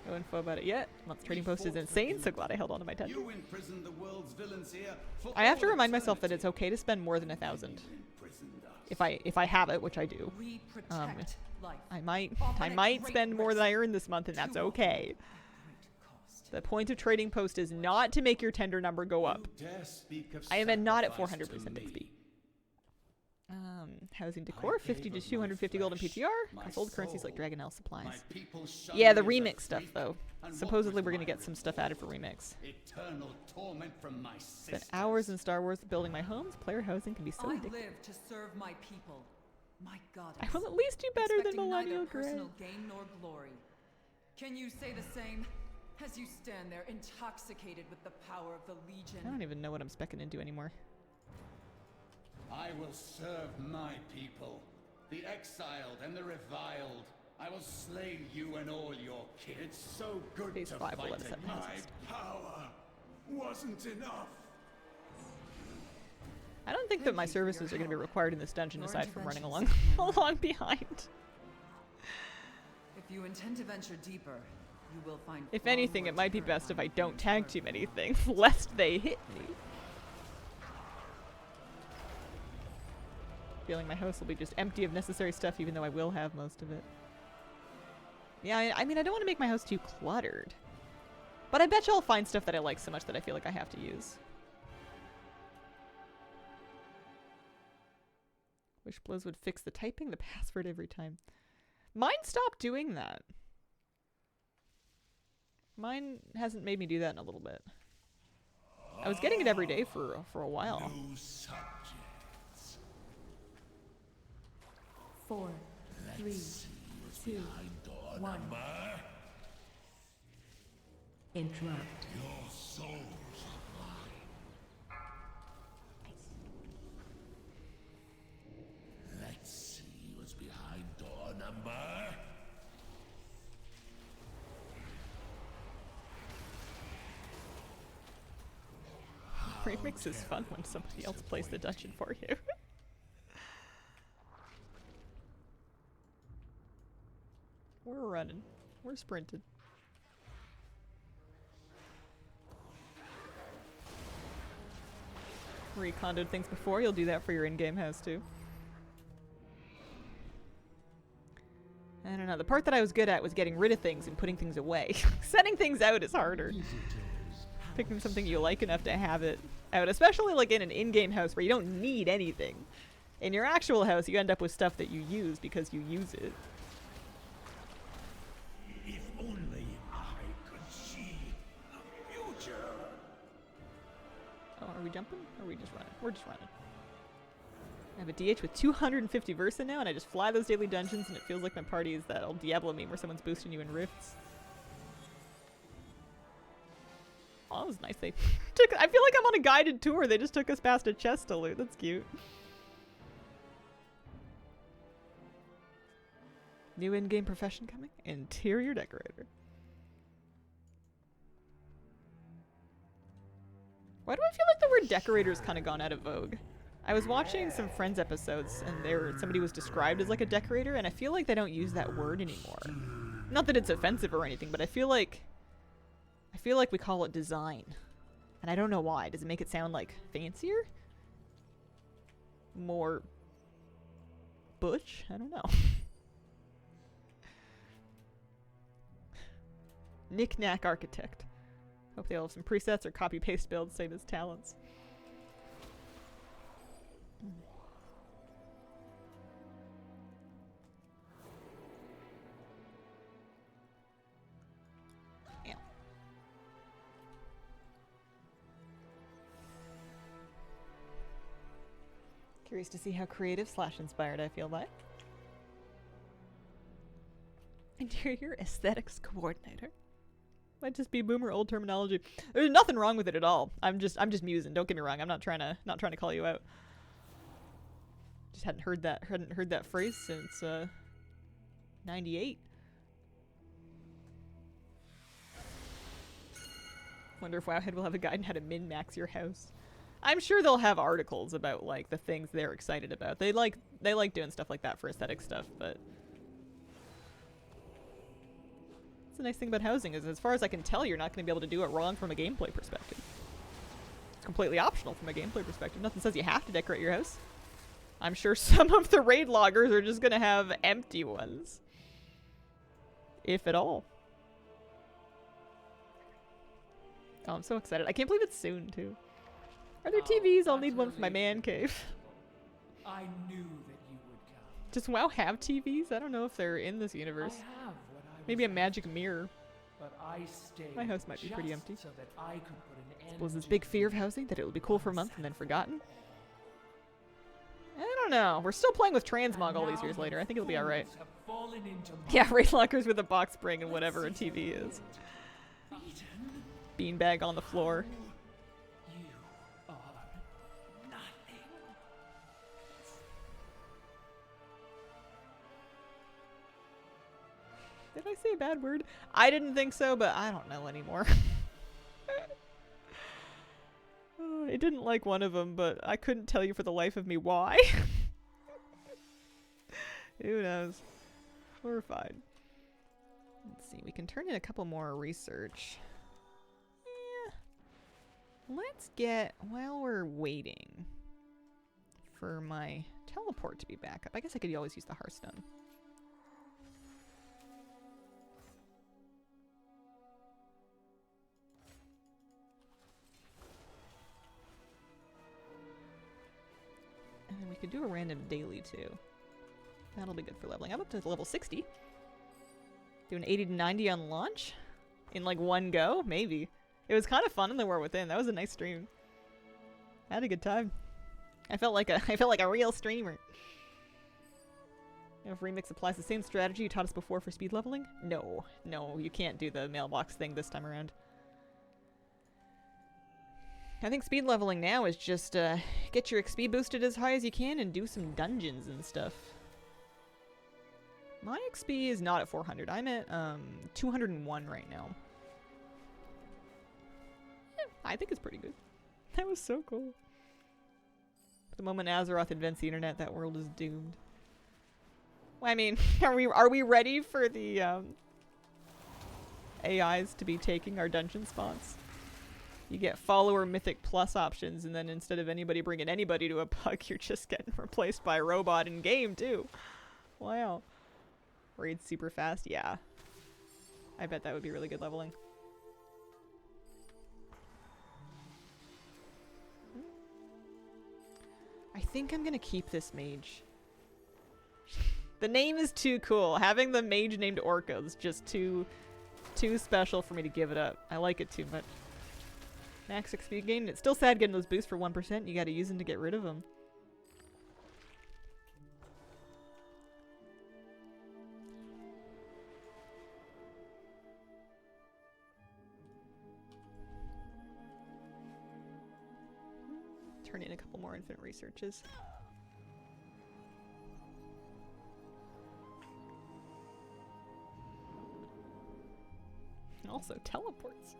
No info about it yet. Month's trading post is insane, so glad I held on to my 10. I have to remind myself that it's okay to spend more than 1,000. If I have it, which I do. I might spend more than I earn this month, and that's okay. The point of trading post is not to make your tender number go up. I am not at 400% XP. Housing decor, 50 to 250 gold in PTR. Plus old currencies like Dragonelle supplies. Yeah, the remix stuff though. Supposedly we're gonna get some stuff added for remix. Spent hours in Star Wars building my homes. Player housing can be so addictive. I live to serve my people. My goddess. I will at least do better than expecting neither Millennial Grey. personal gain nor glory. Can you say the same? As you stand there, intoxicated with the power of the Legion. I don't even know what I'm specking into anymore. I will serve my people, the exiled and the reviled. I will slay you and all your kin. It's so good Phase to 5 will fight let us have again. houses. My power wasn't enough. I don't think that my services are going to be required in this dungeon Your aside from running along interventions, my lord. along behind. If you intend to venture deeper, you will find. If far anything, more it might be terrifying best if I than don't you tag learn. too many things, lest they hit me. Feeling my house will be just empty of necessary stuff, even though I will have most of it. Yeah, I mean, I don't want to make my house too cluttered. But I bet you I'll find stuff that I like so much that I feel like I have to use. Wish Blows would fix the typing the password every time. Mine stopped doing that. Mine hasn't made me do that in a little bit. I was getting it every day for a while. New subjects. 4, 3, 2, 1. Interrupt. Your souls Let's see what's behind door number. Remix is fun when somebody else plays the dungeon for you. We're running. We're sprinting. Recondoed things before, you'll do that for your in-game house too. I don't know, the part that I was good at was getting rid of things and putting things away. Setting things out is harder. Picking something you like enough to have it out, especially like in an in-game house where you don't need anything. In your actual house, you end up with stuff that you use because you use it. If only I could see the future. Oh, are we jumping? Or are we just running? We're just running. I have a DH with 250 Versa now, and I just fly those daily dungeons, and it feels like my party is that old Diablo meme where someone's boosting you in rifts. Oh, that was nice. They took. I feel like I'm on a guided tour. They just took us past a chest to loot. That's cute. New in-game profession coming? Interior decorator. Why do I feel like the word decorator's kind of gone out of vogue? I was watching some Friends episodes, and somebody was described as like a decorator, and I feel like they don't use that word anymore. Not that it's offensive or anything, but I feel like we call it design. And I don't know why. Does it make it sound like fancier? More butch? I don't know. Knick-knack architect. Hope they all have some presets or copy-paste builds, same as talents. Yeah. Curious to see how creative / inspired I feel by. Interior aesthetics coordinator. Might just be boomer old terminology. There's nothing wrong with it at all. I'm just musing. Don't get me wrong. I'm not trying to call you out. Just hadn't heard that phrase since 98. Wonder if Wowhead will have a guide on how to min-max your house. I'm sure they'll have articles about like the things they're excited about. They like doing stuff like that for aesthetic stuff, but that's the nice thing about housing is, as far as I can tell, you're not going to be able to do it wrong from a gameplay perspective. It's completely optional from a gameplay perspective. Nothing says you have to decorate your house. I'm sure some of the raid loggers are just going to have empty ones. If at all. Oh, I'm so excited. I can't believe it's soon, too. Are there TVs? I'll need one for my man cave. I knew that you would come. Does WoW have TVs? I don't know if they're in this universe. I have what I Maybe a was magic mirror. But I stayed. My house might be pretty just empty. So that I could put an end Was this to big fear of housing that it will be cool for a month and then forgotten? I don't know. We're still playing with transmog all these years later. I think it'll be alright. Fools have fallen into my Yeah, raid lockers with a box spring and whatever a TV is. Eden, Beanbag on the floor. you are nothing. Did I say a bad word? I didn't think so, but I don't know anymore. I didn't like one of them, but I couldn't tell you for the life of me why. Who knows? We're fine. Let's see, we can turn in a couple more research. Yeah. Let's get, while we're waiting for my teleport to be back up, I guess I could always use the Hearthstone. And then we could do a random daily too. That'll be good for leveling. I'm up to level 60. Doing 80 to 90 on launch? In like one go? Maybe. It was kind of fun in the War Within. That was a nice stream. I had a good time. I felt like a real streamer. If Remix applies the same strategy you taught us before for speed leveling? No. No, you can't do the mailbox thing this time around. I think speed leveling now is just get your XP boosted as high as you can and do some dungeons and stuff. My XP is not at 400. I'm at 201 right now. Yeah, I think it's pretty good. That was so cool. The moment Azeroth invents the internet, that world is doomed. Well, I mean, are we ready for the AIs to be taking our dungeon spots? You get follower mythic plus options, and then instead of anybody bringing anybody to a bug, you're just getting replaced by a robot in game too. Wow. Raid super fast, yeah. I bet that would be really good leveling. I think I'm gonna keep this mage. The name is too cool. Having the mage named Orca is just too special for me to give it up. I like it too much. Max XP gain. It's still sad getting those boosts for 1%. You gotta use them to get rid of them. Turn in a couple more infinite researches. And also teleports.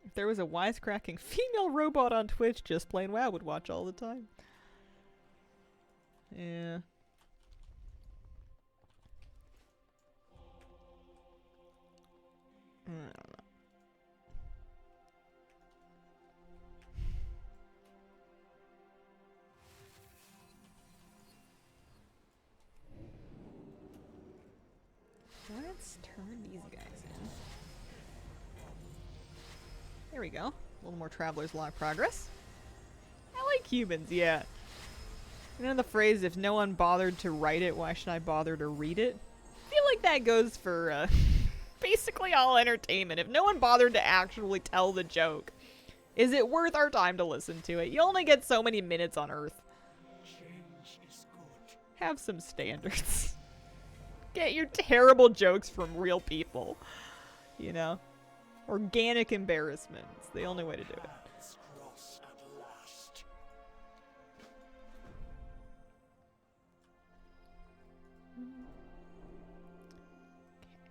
If there was a wisecracking female robot on Twitch just playing WoW, would watch all the time. Yeah. I don't know. Let's turn these guys in. There we go. A little more Traveler's Log progress. I like humans, yeah. You know the phrase, if no one bothered to write it, why should I bother to read it? I feel like that goes for basically all entertainment. If no one bothered to actually tell the joke, is it worth our time to listen to it? You only get so many minutes on Earth. Change is good. Have some standards. Get your terrible jokes from real people. You know? Organic embarrassment. It's the only way to do it. Paths cross at last.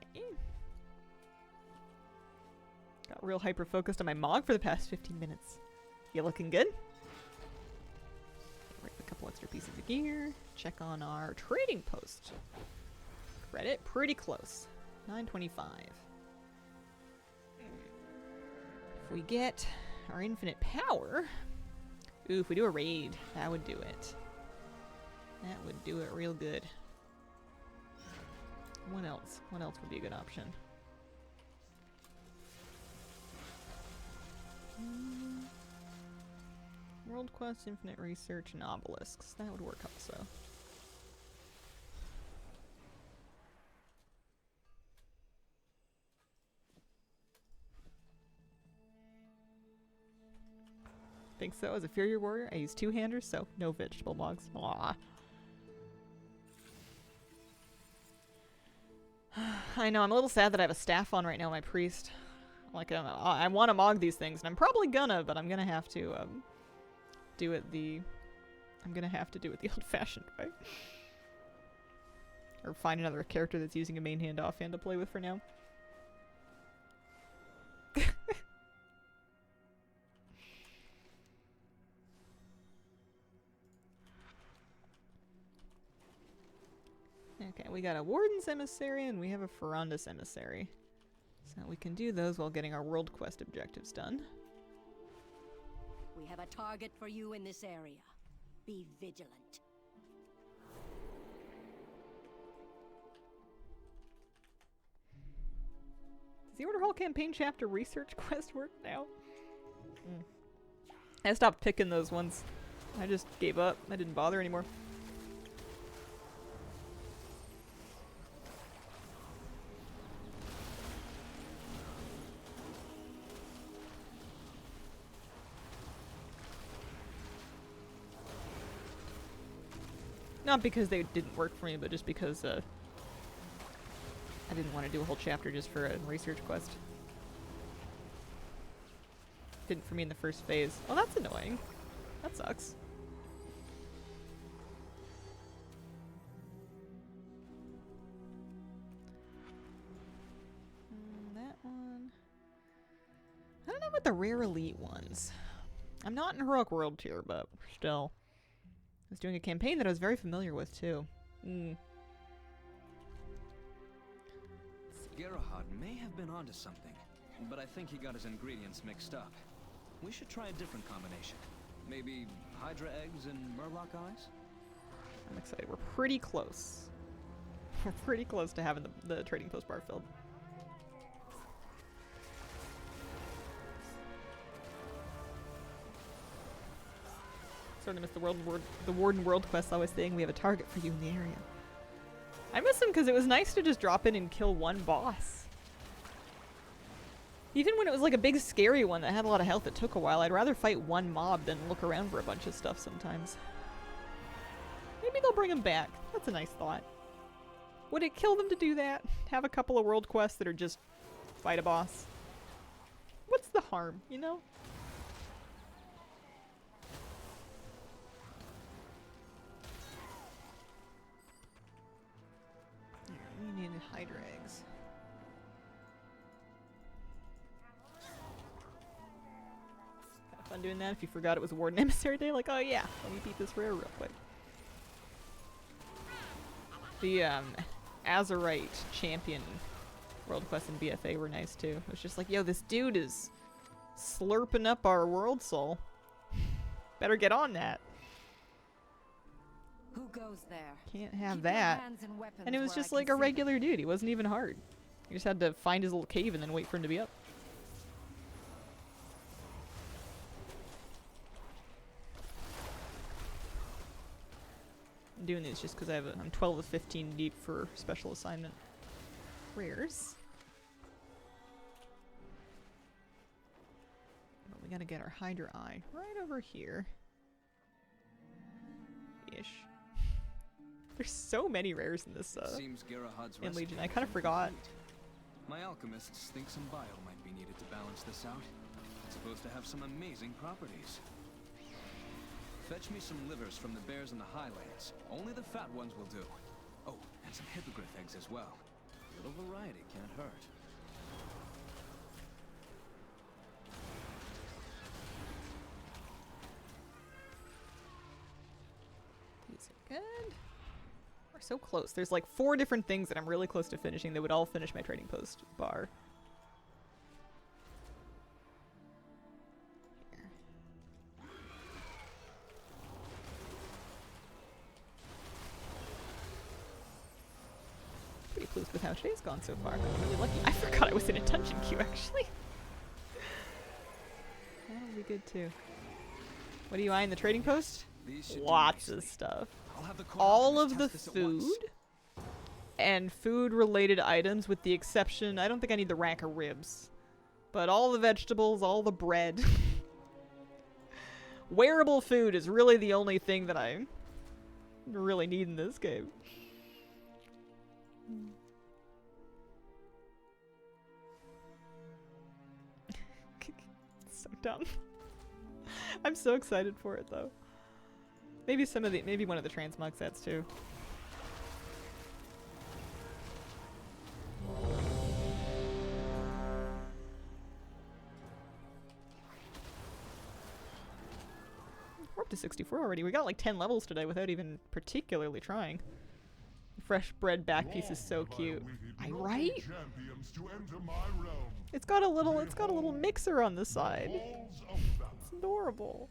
Okay. Got real hyper focused on my Mog for the past 15 minutes. You looking good? Break a couple extra pieces of gear. Check on our trading post. Credit pretty close. 925. If we get our infinite power, ooh, if we do a raid, that would do it. That would do it real good. What else? What else would be a good option? World Quest, Infinite Research, and Obelisks. That would work also. Think so? As a Furious Warrior, I use two-handers, so no vegetable mogs. Aww. I know, I'm a little sad that I have a staff on right now, my priest. Like, I want to mog these things, and I'm probably gonna, but I'm gonna have to, do it the... I'm gonna have to do it the old-fashioned way. Or find another character that's using a main hand offhand to play with for now. Okay, we got a Warden's Emissary and we have a Ferondus Emissary. So we can do those while getting our World Quest objectives done. We have a target for you in this area. Be vigilant. Does the Order Hall campaign chapter research quest work now? I stopped picking those ones. I just gave up. I didn't bother anymore. Not because they didn't work for me, but just because I didn't want to do a whole chapter just for a research quest. Didn't for me in the first phase. Oh, that's annoying. That sucks. That one. I don't know about the rare elite ones. I'm not in Heroic World tier, but still. I was doing a campaign that I was very familiar with, too. Gerahad may have been onto something, but I think he got his ingredients mixed up. We should try a different combination. Maybe Hydra eggs and Murloc eyes? I'm excited. We're pretty close. We're pretty close to having the trading post bar filled. Sort of miss the Warden World Quest always saying we have a target for you in the area. I miss them because it was nice to just drop in and kill one boss. Even when it was like a big scary one that had a lot of health that took a while, I'd rather fight one mob than look around for a bunch of stuff sometimes. Maybe they'll bring them back. That's a nice thought. Would it kill them to do that? Have a couple of world quests that are just fight a boss? What's the harm, you know? We needed Hydra eggs. Kind of fun doing that if you forgot it was Warden Emissary Day. Like, oh yeah, let me beat this rare real quick. The Azurite champion world quests in BFA were nice too. It was just like, yo, this dude is slurping up our world soul. Better get on that. Who goes there? Can't have Keep your that. hands and weapons And it was where I just can like a see regular dude. He wasn't even hard. You just had to find his little cave and then wait for him to be up. I'm doing these just because I'm 12 of 15 deep for special assignment rares. But we gotta get our Hydra Eye right over here. Ish. There's so many rares in this Seems Gerahad's in Legion. recipe I kind of forgot. complete. My alchemists think some bio might be needed to balance this out. It's supposed to have some amazing properties. Fetch me some livers from the bears in the highlands. Only the fat ones will do. Oh, and some hippogriff eggs as well. A little variety can't hurt. These are good. We're so close. There's like 4 different things that I'm really close to finishing that would all finish my trading post bar. Here. Pretty pleased with how today's gone so far. I'm really lucky. I forgot I was in a dungeon queue actually. That'll be good too. What are you eyeing the trading post? These should do Lots of nicely. stuff. I'll have the All coordinates of the test this at once. food and food related items with the exception, I don't think I need the rack of ribs, but all the vegetables, all the bread. wearable food is really the only thing that I really need in this game. So dumb. I'm so excited for it though. Maybe maybe one of the transmog sets too. We're up to 64 already. We got like 10 levels today without even particularly trying. Fresh bread back piece is so cute. Right? It's got a little mixer on the side. It's adorable.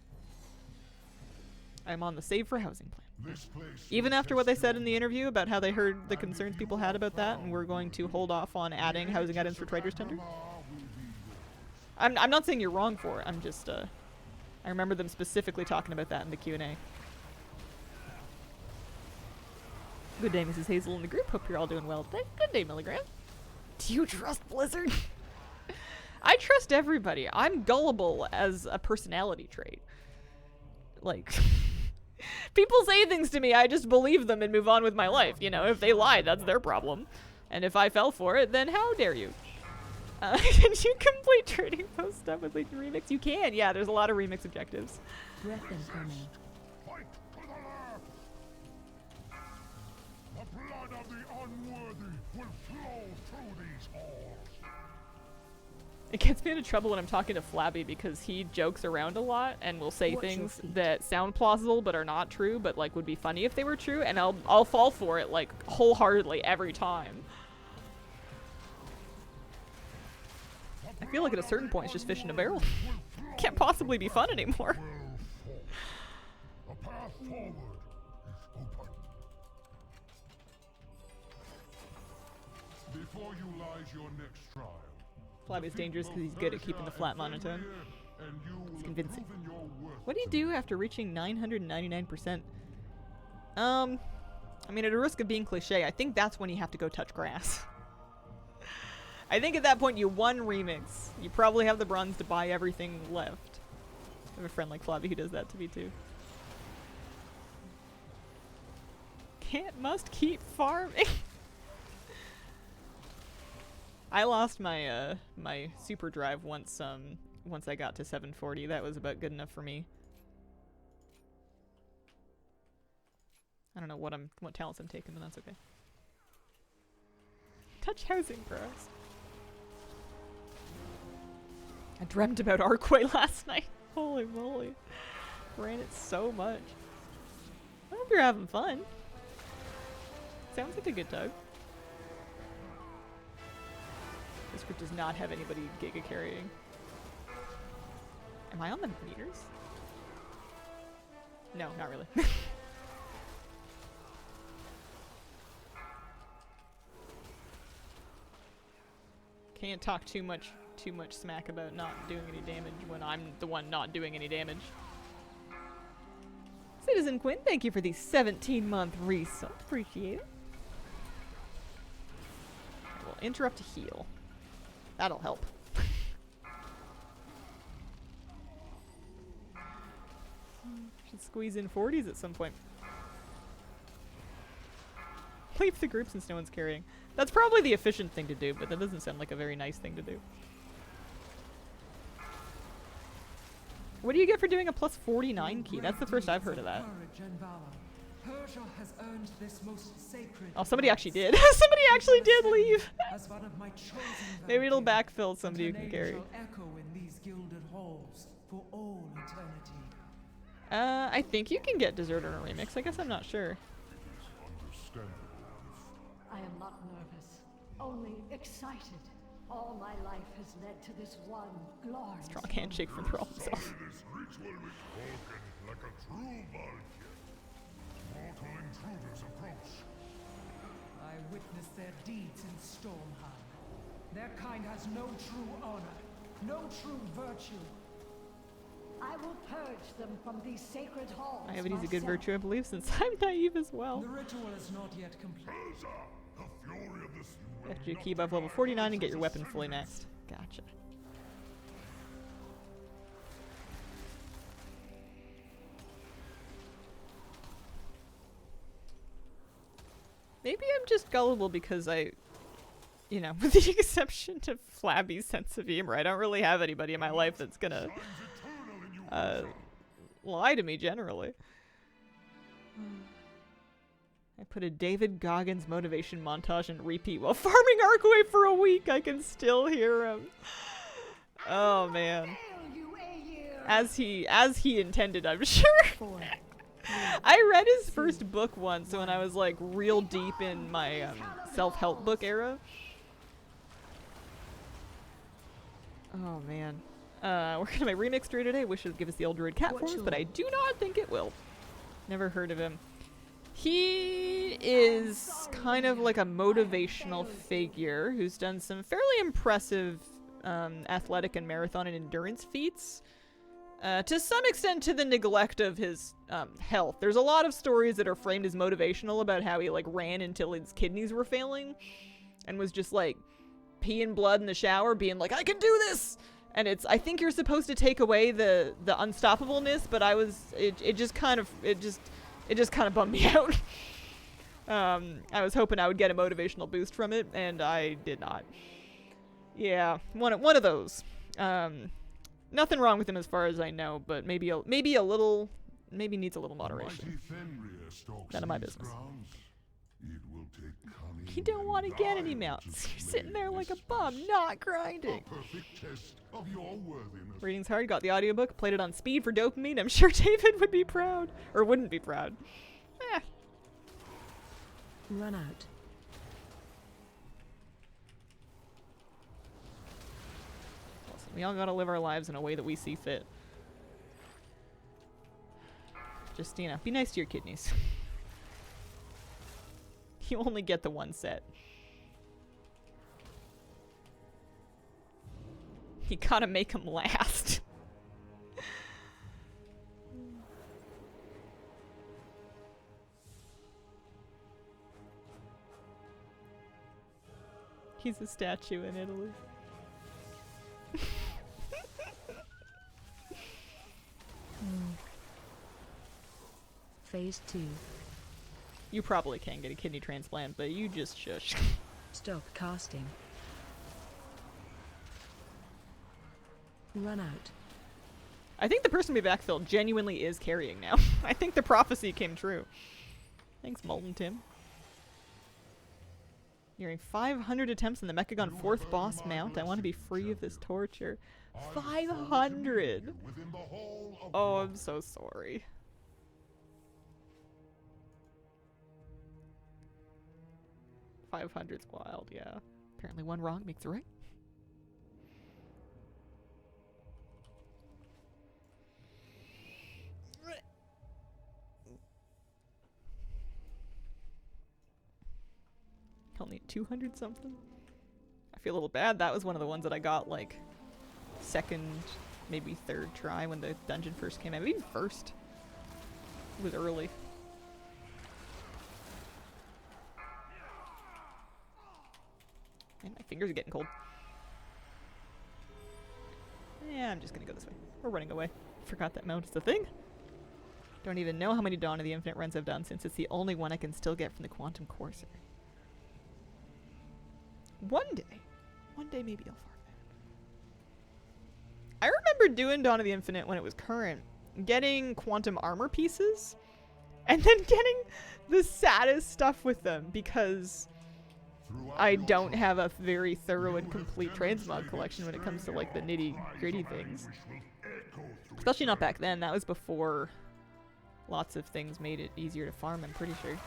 I'm on the Save for Housing plan. Even after what they said in the interview about how they heard the concerns people had about that, and we're going to hold off on adding housing items for Trader's Tender. I'm not saying you're wrong for it. I'm just I remember them specifically talking about that in the Q&A. Good day, Mrs. Hazel in the group. Hope you're all doing well today. Good day, Milligram. Do you trust Blizzard? I trust everybody. I'm gullible as a personality trait. Like, people say things to me, I just believe them and move on with my life. You know, if they lie, that's their problem. And if I fell for it, then how dare you? Can you complete trading post stuff with Legion Remix? You can, yeah, there's a lot of remix objectives. Breath incoming. The blood of the unworthy will flow through these halls. It gets me into trouble when I'm talking to Flabby because he jokes around a lot and will say Watch your things feet. that sound plausible but are not true, but like would be funny if they were true, and I'll fall for it like wholeheartedly every time. I feel like at a certain point it's just fish in a barrel. Can't possibly be fun anymore. A path forward is open. Before you lies your next trial. Flabby's dangerous because he's good at keeping the flat monotone. It's convincing. What do you do after reaching 999%? I mean, at a risk of being cliche, I think that's when you have to go touch grass. I think at that point you won Remix. You probably have the bronze to buy everything left. I have a friend like Flabby who does that to me too. Must keep farming. I lost my my super drive once I got to 740. That was about good enough for me. I don't know what talents I'm taking, but that's okay. Touch housing for us. I dreamt about Arquay last night. Holy moly. Ran it so much. I hope you're having fun. Sounds like a good time. This group does not have anybody giga carrying. Am I on the meters? No, not really. Can't talk too much smack about not doing any damage when I'm the one not doing any damage. Citizen Quinn, thank you for the 17-month resub. Appreciate it. I will interrupt to heal. That'll help. Should squeeze in 40s at some point. Leave the group since no one's carrying. That's probably the efficient thing to do, but that doesn't sound like a very nice thing to do. What do you get for doing a plus 49 key? That's the first I've heard of that. Persia has earned this most sacred. Oh, somebody actually did. Somebody actually did leave. As one of my chosen Maybe it'll Valkyries, backfill somebody who and her can name carry. shall echo in these gilded halls for all eternity. I think you can get Deserter in a remix. I guess I'm not sure. I am not nervous, only excited. All my life has led to this one glorious Strong handshake from Thrall himself. This ritual is spoken like a true Valkyr. Mortal intruders approach. I witnessed their deeds in Stormheim. Their kind has no true honor, no true virtue. I will purge them from these sacred halls. I have it as a good myself. virtue, I believe, since I'm naive as well. The ritual is not yet complete. Persia, the fury of this will After you not key above level deny 49 and get Persia's your weapon fully ascendance. maxed. Gotcha. Maybe I'm just gullible because I, you know, with the exception of Flabby's sense of humor, I don't really have anybody in my life that's gonna lie to me generally. I put a David Goggins motivation montage and repeat while farming Archway for a week. I can still hear him. Oh man. As he intended, I'm sure. 4, I read his first book once when I was like real deep in my self-help book era. Oh man. We're gonna make Remix Druid today. Wish it would give us the old Druid cat What forms, you- but I do not think it will. Never heard of him. He is kind of like a motivational figure who's done some fairly impressive athletic and marathon and endurance feats. To some extent to the neglect of his health. There's a lot of stories that are framed as motivational about how he like ran until his kidneys were failing and was just like peeing blood in the shower being like, I can do this! And I think you're supposed to take away the unstoppableness, but it just kind of bummed me out. I was hoping I would get a motivational boost from it, and I did not. Yeah, one of those. Nothing wrong with him as far as I know, but maybe needs a little moderation. None of my business. You don't want to get any mounts. You're sitting there like a bum, not grinding. Reading's hard. Got the audiobook. Played it on speed for dopamine. I'm sure David would be proud. Or wouldn't be proud. Eh. Run out. Listen, we all gotta live our lives in a way that we see fit. Just, you know, be nice to your kidneys. You only get the one set. You gotta make them last. He's a statue in Italy. Phase 2. You probably can get a kidney transplant, but you just shush. Stop casting. Run out. I think the person we backfilled genuinely is carrying now. I think the prophecy came true. Thanks, Molten Tim. Nearing 500 attempts in the Mechagon 4th boss mount. I want to be free of this torture. 500! Oh, I'm so sorry. .500's wild, yeah. Apparently one wrong makes a right. I'll need 200 something. I feel a little bad. That was one of the ones that I got like second, maybe third try when the dungeon first came out. Maybe first. It was early. And my fingers are getting cold. Yeah, I'm just gonna go this way. We're running away. Forgot that mount is a thing. Don't even know how many Dawn of the Infinite runs I've done since it's the only one I can still get from the Quantum Courser. One day maybe I'll farm that. I remember doing Dawn of the Infinite when it was current, getting quantum armor pieces, and then getting the saddest stuff with them because I don't have a very thorough and complete transmog collection when it comes to like the nitty-gritty things. Especially not back then. That was before lots of things made it easier to farm, I'm pretty sure.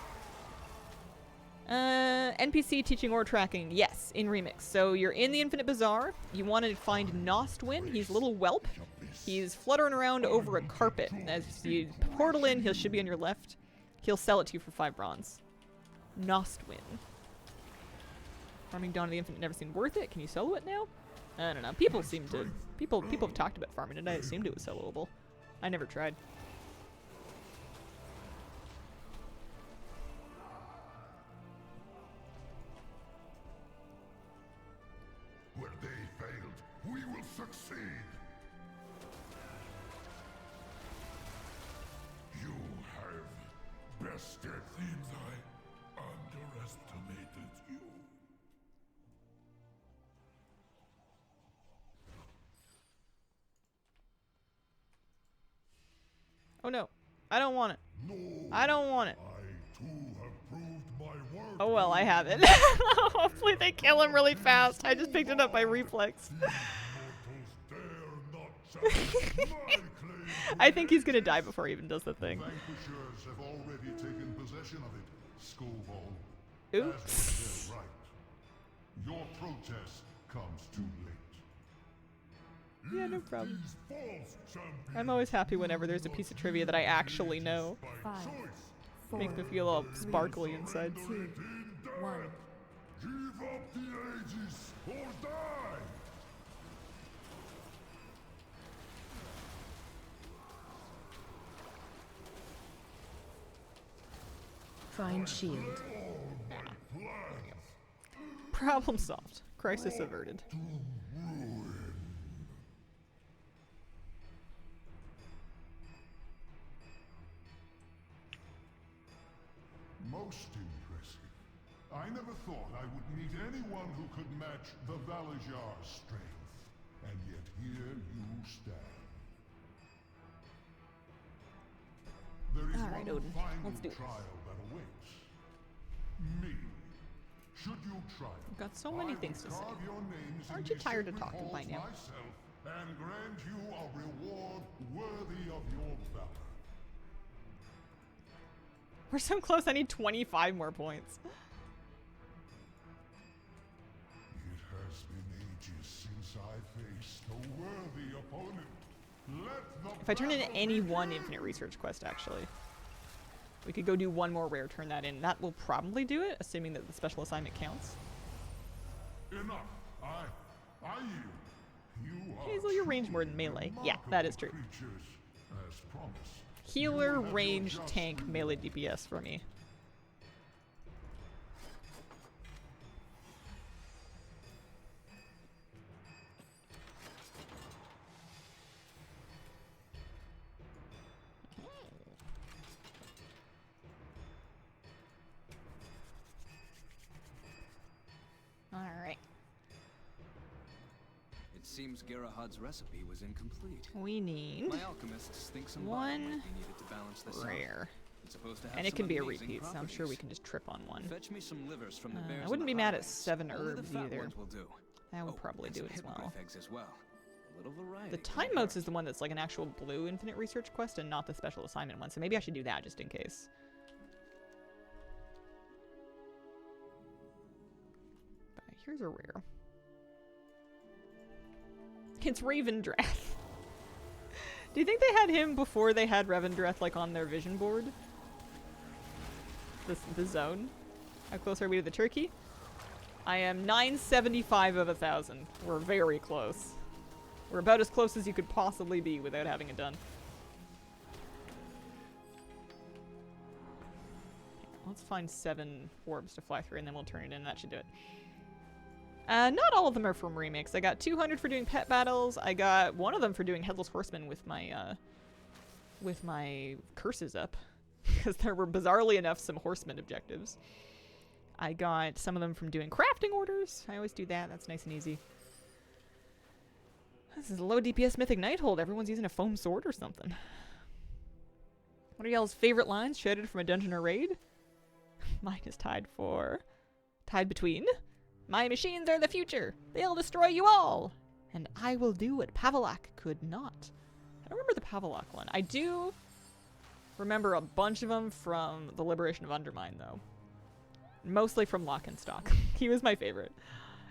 NPC teaching ore tracking. Yes, in Remix. So you're in the Infinite Bazaar. You want to find Nostwin. He's a little whelp. He's fluttering around over a carpet. As you portal in, he should be on your left. He'll sell it to you for 5 bronze. Nostwin. Farming Dawn of the Infinite never seemed worth it. Can you solo it now? I don't know. People seem to... People have talked about farming it. I assumed it was soloable. I never tried. Where they failed, we will succeed. You have bested things I underestimated. Oh no. I don't want it. No, I don't want it. I too have proved my word. Oh well, I have it. Hopefully they kill him really fast. I just picked it up by reflex. I think he's gonna die before he even does the thing. Vanquishers have already taken possession of it, Skovall. Oops. As was their right. Your protest comes too late. Yeah, no problem. These false champions I'm always happy whenever there's a piece of trivia that I actually know. by 5, choice. 4, Makes me feel all sparkly inside. 2, 1. Give up the ages or die! Find shield. Problem solved. Crisis averted. Most impressive. I never thought I would meet anyone who could match the Valajar's strength. And yet here you stand. There is All right, one Odin. final Let's do it. trial that awaits. Me. Should you try it, I've got so many I will things to say. carve your names in Aren't you these tired of sacred talking by halls now? myself and grant you a reward worthy of your valor. We're so close, I need 25 more points. It has been ages since I faced a worthy opponent. Let the If I turn in battle any one begin. infinite research quest, actually, we could go do one more rare, turn that in. That will probably do it, assuming that the special assignment counts. Enough. I yield. You are Hazel, your range more than melee. Yeah, that is true. creatures, as promised. Healer, You have your range, just tank, melee DPS for me. Alright. It seems Gerahad's recipe was incomplete. We need My alchemists think some bile one might be needed to balance this out. rare. It's supposed to have And it some can be a amazing repeat, so I'm sure we properties. can just trip on one. Fetch me some livers from the I bears. wouldn't in the be mad at highlands. 7 Only the herbs fat either. ones will do. That would Oh, probably and do some it as well. hippogriff eggs as well. A little variety. The can time go motes far. is the one that's like an actual blue infinite research quest and not the special assignment one, so maybe I should do that just in case. But here's a rare. It's Ravendreth. Do you think they had him before they had Ravendreth like on their vision board? The zone? How close are we to the turkey? I am 975 of 1,000. We're very close. We're about as close as you could possibly be without having it done. Let's find 7 orbs to fly through and then we'll turn it in. That should do it. Not all of them are from remakes. I got 200 for doing pet battles. I got one of them for doing Headless Horseman with my curses up. Because there were, bizarrely enough, some horseman objectives. I got some of them from doing crafting orders. I always do that. That's nice and easy. This is a low DPS Mythic Nighthold. Everyone's using a foam sword or something. What are y'all's favorite lines shouted from a dungeon or raid? Mine is tied between. My machines are the future. They'll destroy you all. And I will do what Pavelak could not. I don't remember the Pavelak one. I do remember a bunch of them from the Liberation of Undermine, though. Mostly from Lockenstock. He was my favorite.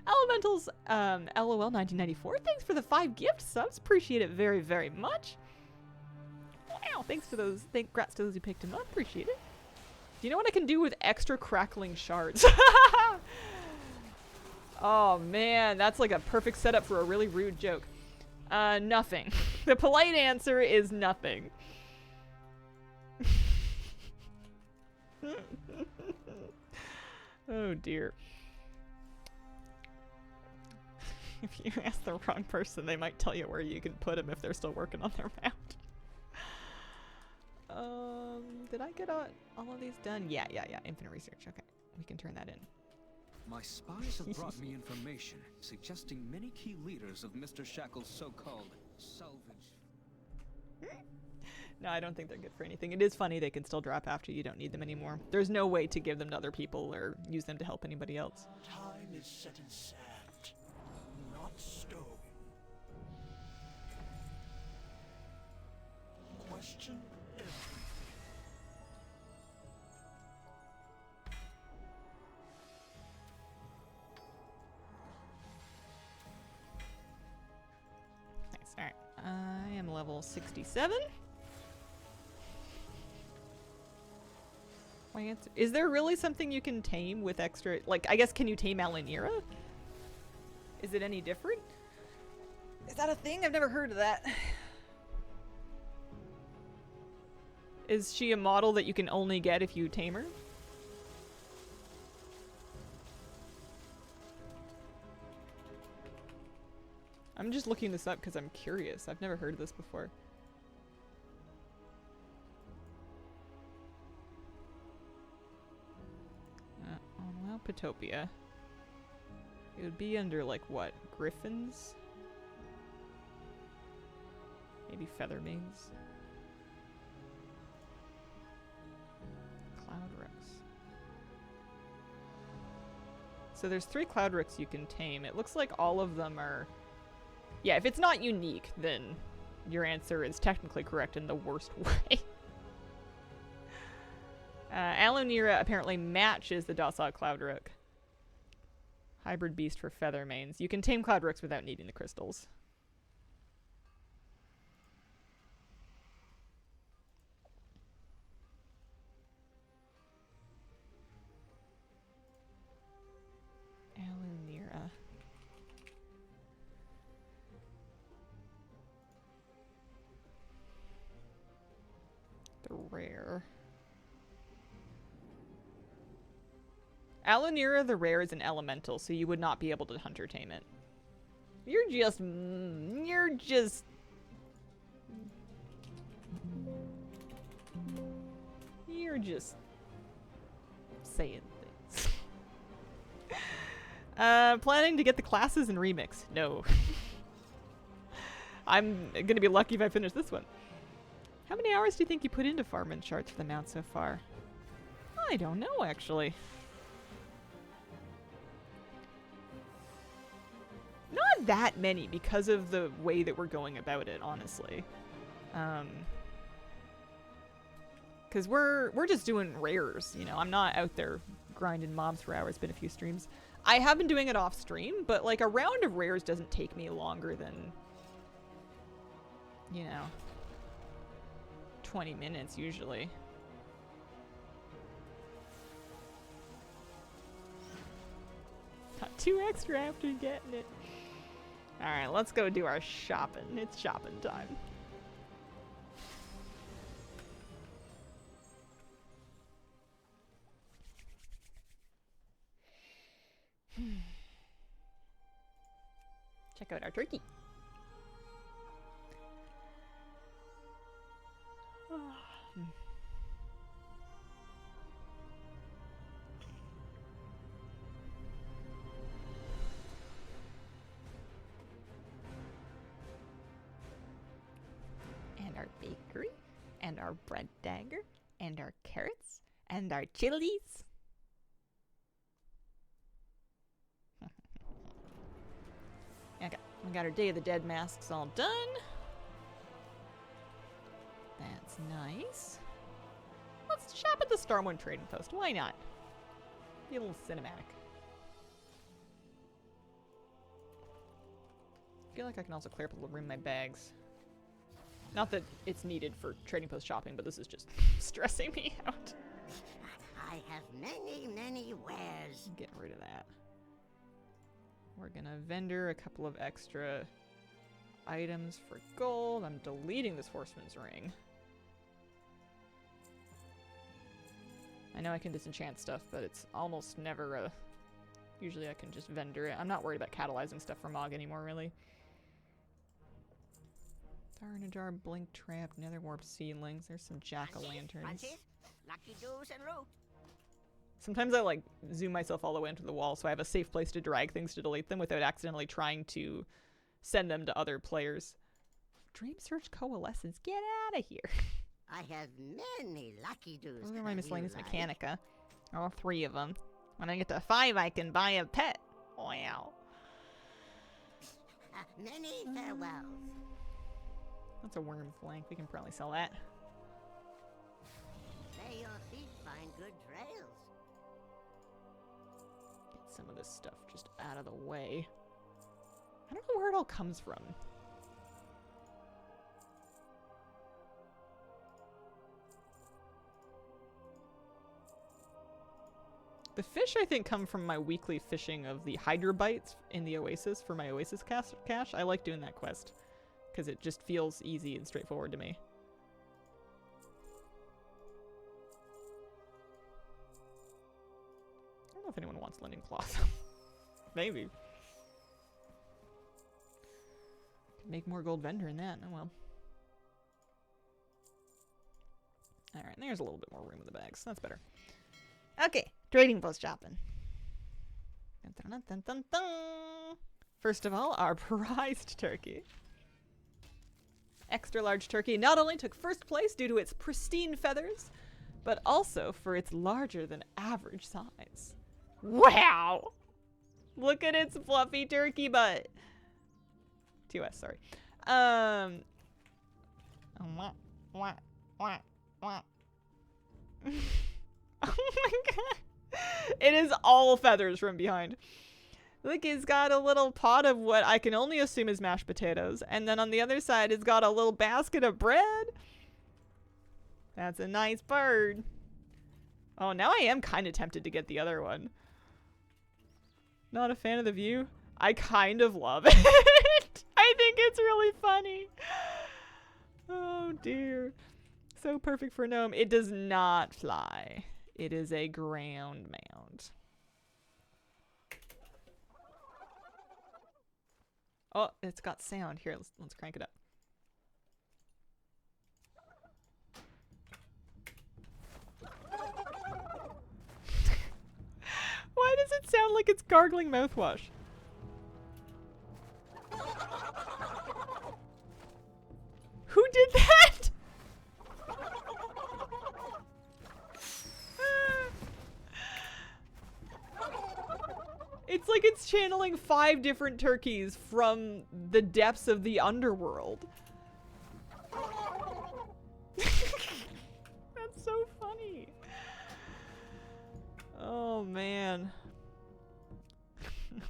Elementals, LOL 1994. Thanks for the 5 gift subs. Appreciate it very, very much. Wow, thanks for those. Congrats to those who picked him up. Appreciate it. Do you know what I can do with extra crackling shards? Oh man, that's like a perfect setup for a really rude joke. Nothing. The polite answer is nothing. Oh dear. If you ask the wrong person, they might tell you where you can put them if they're still working on their mount. Did I get all of these done? Yeah. Infinite research. Okay, we can turn that in. My spies have brought me information suggesting many key leaders of Mr. Shackle's so-called salvage. No, I don't think they're good for anything. It is funny they can still drop after you don't need them anymore. There's no way to give them to other people or use them to help anybody else. Time is set in sand, not stone. Question everything. Nice. All right. I am level 67. Is there really something you can tame with extra... Like, I guess, can you tame Alanira? Is it any different? Is that a thing? I've never heard of that. Is she a model that you can only get if you tame her? I'm just looking this up because I'm curious. I've never heard of this before. Well, Potopia. It would be under, like, what? Griffins? Maybe Feathermanes? Cloudricks. So there's 3 Cloudricks you can tame. It looks like all of them are... Yeah, if it's not unique, then your answer is technically correct in the worst way. Alanira apparently matches the docile Cloudrook. Hybrid beast for Feathermanes. You can tame Cloudrooks without needing the crystals. Alanira. The rare. Alanira the rare is an elemental, so you would not be able to hunt or tame it. You're just saying things. Planning to get the classes and remix. No. I'm gonna be lucky if I finish this one. How many hours do you think you put into farming charts for the mount so far? I don't know, actually. Not that many because of the way that we're going about it, honestly. Because we're just doing rares, you know. I'm not out there grinding mobs for hours. Been a few streams. I have been doing it off stream, but like a round of rares doesn't take me longer than, you know, 20 minutes usually. Got 2 extra after getting it. Alright, let's go do our shopping. It's shopping time. Check out our turkey. And our bakery, and our bread dagger, and our carrots, and our chilies. Okay, we got our Day of the Dead masks all done. That's nice. Let's shop at the Stormwind Trading Post. Why not? Be a little cinematic. I feel like I can also clear up a little room in my bags. Not that it's needed for Trading Post shopping, but this is just stressing me out. I have many wares. Get rid of that. We're gonna vendor a couple of extra items for gold. I'm deleting this Horseman's Ring. I know I can disenchant stuff, but it's almost never usually I can just vendor it. I'm not worried about catalyzing stuff for Mog anymore, really. Tharnajar, Blink Trap, Netherwarp Seedlings. There's some Jack-o'-lanterns. Lucky doos and root. Sometimes I like zoom myself all the way into the wall so I have a safe place to drag things to delete them without accidentally trying to send them to other players. Dream Search Coalescence, get out of here. I have many lucky doos. Those that are my I miscellaneous like. Mechanica. All 3 of them. When I get to 5, I can buy a pet. Wow. Many farewells. That's a worm flank. We can probably sell that. May your feet find good trails. Get some of this stuff just out of the way. I don't know where it all comes from. The fish, I think, come from my weekly fishing of the hydrobites in the Oasis for my Oasis cache. I like doing that quest because it just feels easy and straightforward to me. I don't know if anyone wants linen cloth. Maybe. Make more gold vendor in that. Oh well. Alright, there's a little bit more room in the bags. That's better. Okay, trading post shopping. Dun, dun, dun, dun, dun. First of all, our prized turkey. Extra large turkey not only took first place due to its pristine feathers, but also for its larger than average size. Wow! Look at its fluffy turkey butt. TOS, sorry. Wah, wah, wah, wah. Oh my god. It is all feathers from behind. Look, it's got a little pot of what I can only assume is mashed potatoes. And then on the other side, it's got a little basket of bread. That's a nice bird. Oh, now I am kind of tempted to get the other one. Not a fan of the view? I kind of love it. I think it's really funny. Oh dear. So perfect for a gnome. It does not fly. It is a ground mount. Oh, it's got sound. Here, let's crank it up. Why does it sound like it's gargling mouthwash? Who did that? It's like it's channeling 5 different turkeys from the depths of the underworld. That's so funny. Oh man.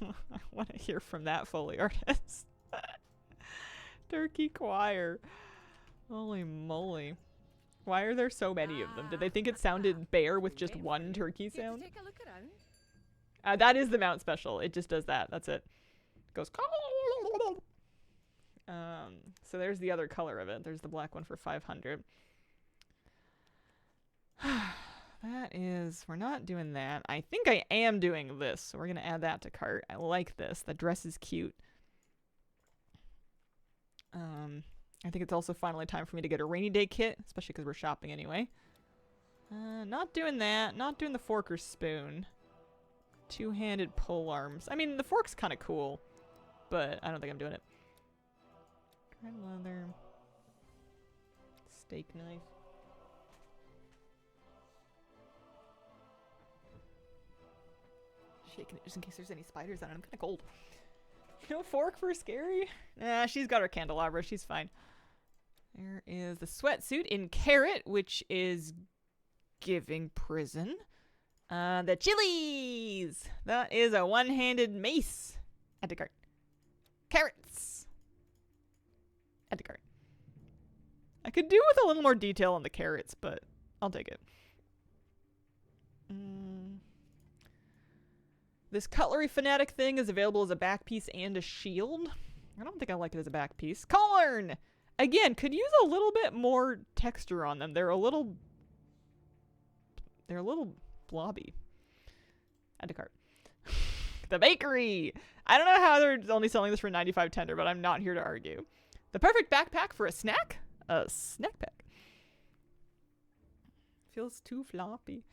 I want to hear from that Foley artist. Turkey choir. Holy moly. Why are there so many of them? Did they think it sounded bare with just one turkey sound? Take a look around. That is the mount special. It just does that. That's it. It goes. So there's the other color of it. There's the black one for 500. That is, we're not doing that. I think I am doing this, so we're gonna add that to cart. I like this. The dress is cute. I think it's also finally time for me to get a rainy day kit, especially because we're shopping anyway. Not doing that. Not doing the fork or spoon. Two-handed pole arms. I mean, the fork's kind of cool, but I don't think I'm doing it. Red leather. Steak knife. Shaking it just in case there's any spiders on it. I'm kind of cold. No fork for scary? Nah, she's got her candelabra. She's fine. There is the sweatsuit in carrot, which is giving prison. The chilies! That is a one-handed mace. Add to cart. Carrots! Add to cart. I could do with a little more detail on the carrots, but I'll take it. This cutlery fanatic thing is available as a back piece and a shield. I don't think I like it as a back piece. Corn! Again, could use a little bit more texture on them. They're a little blobby. Add to cart. The bakery! I don't know how they're only selling this for 95 tender, but I'm not here to argue. The perfect backpack for a snack? A snack pack. Feels too floppy.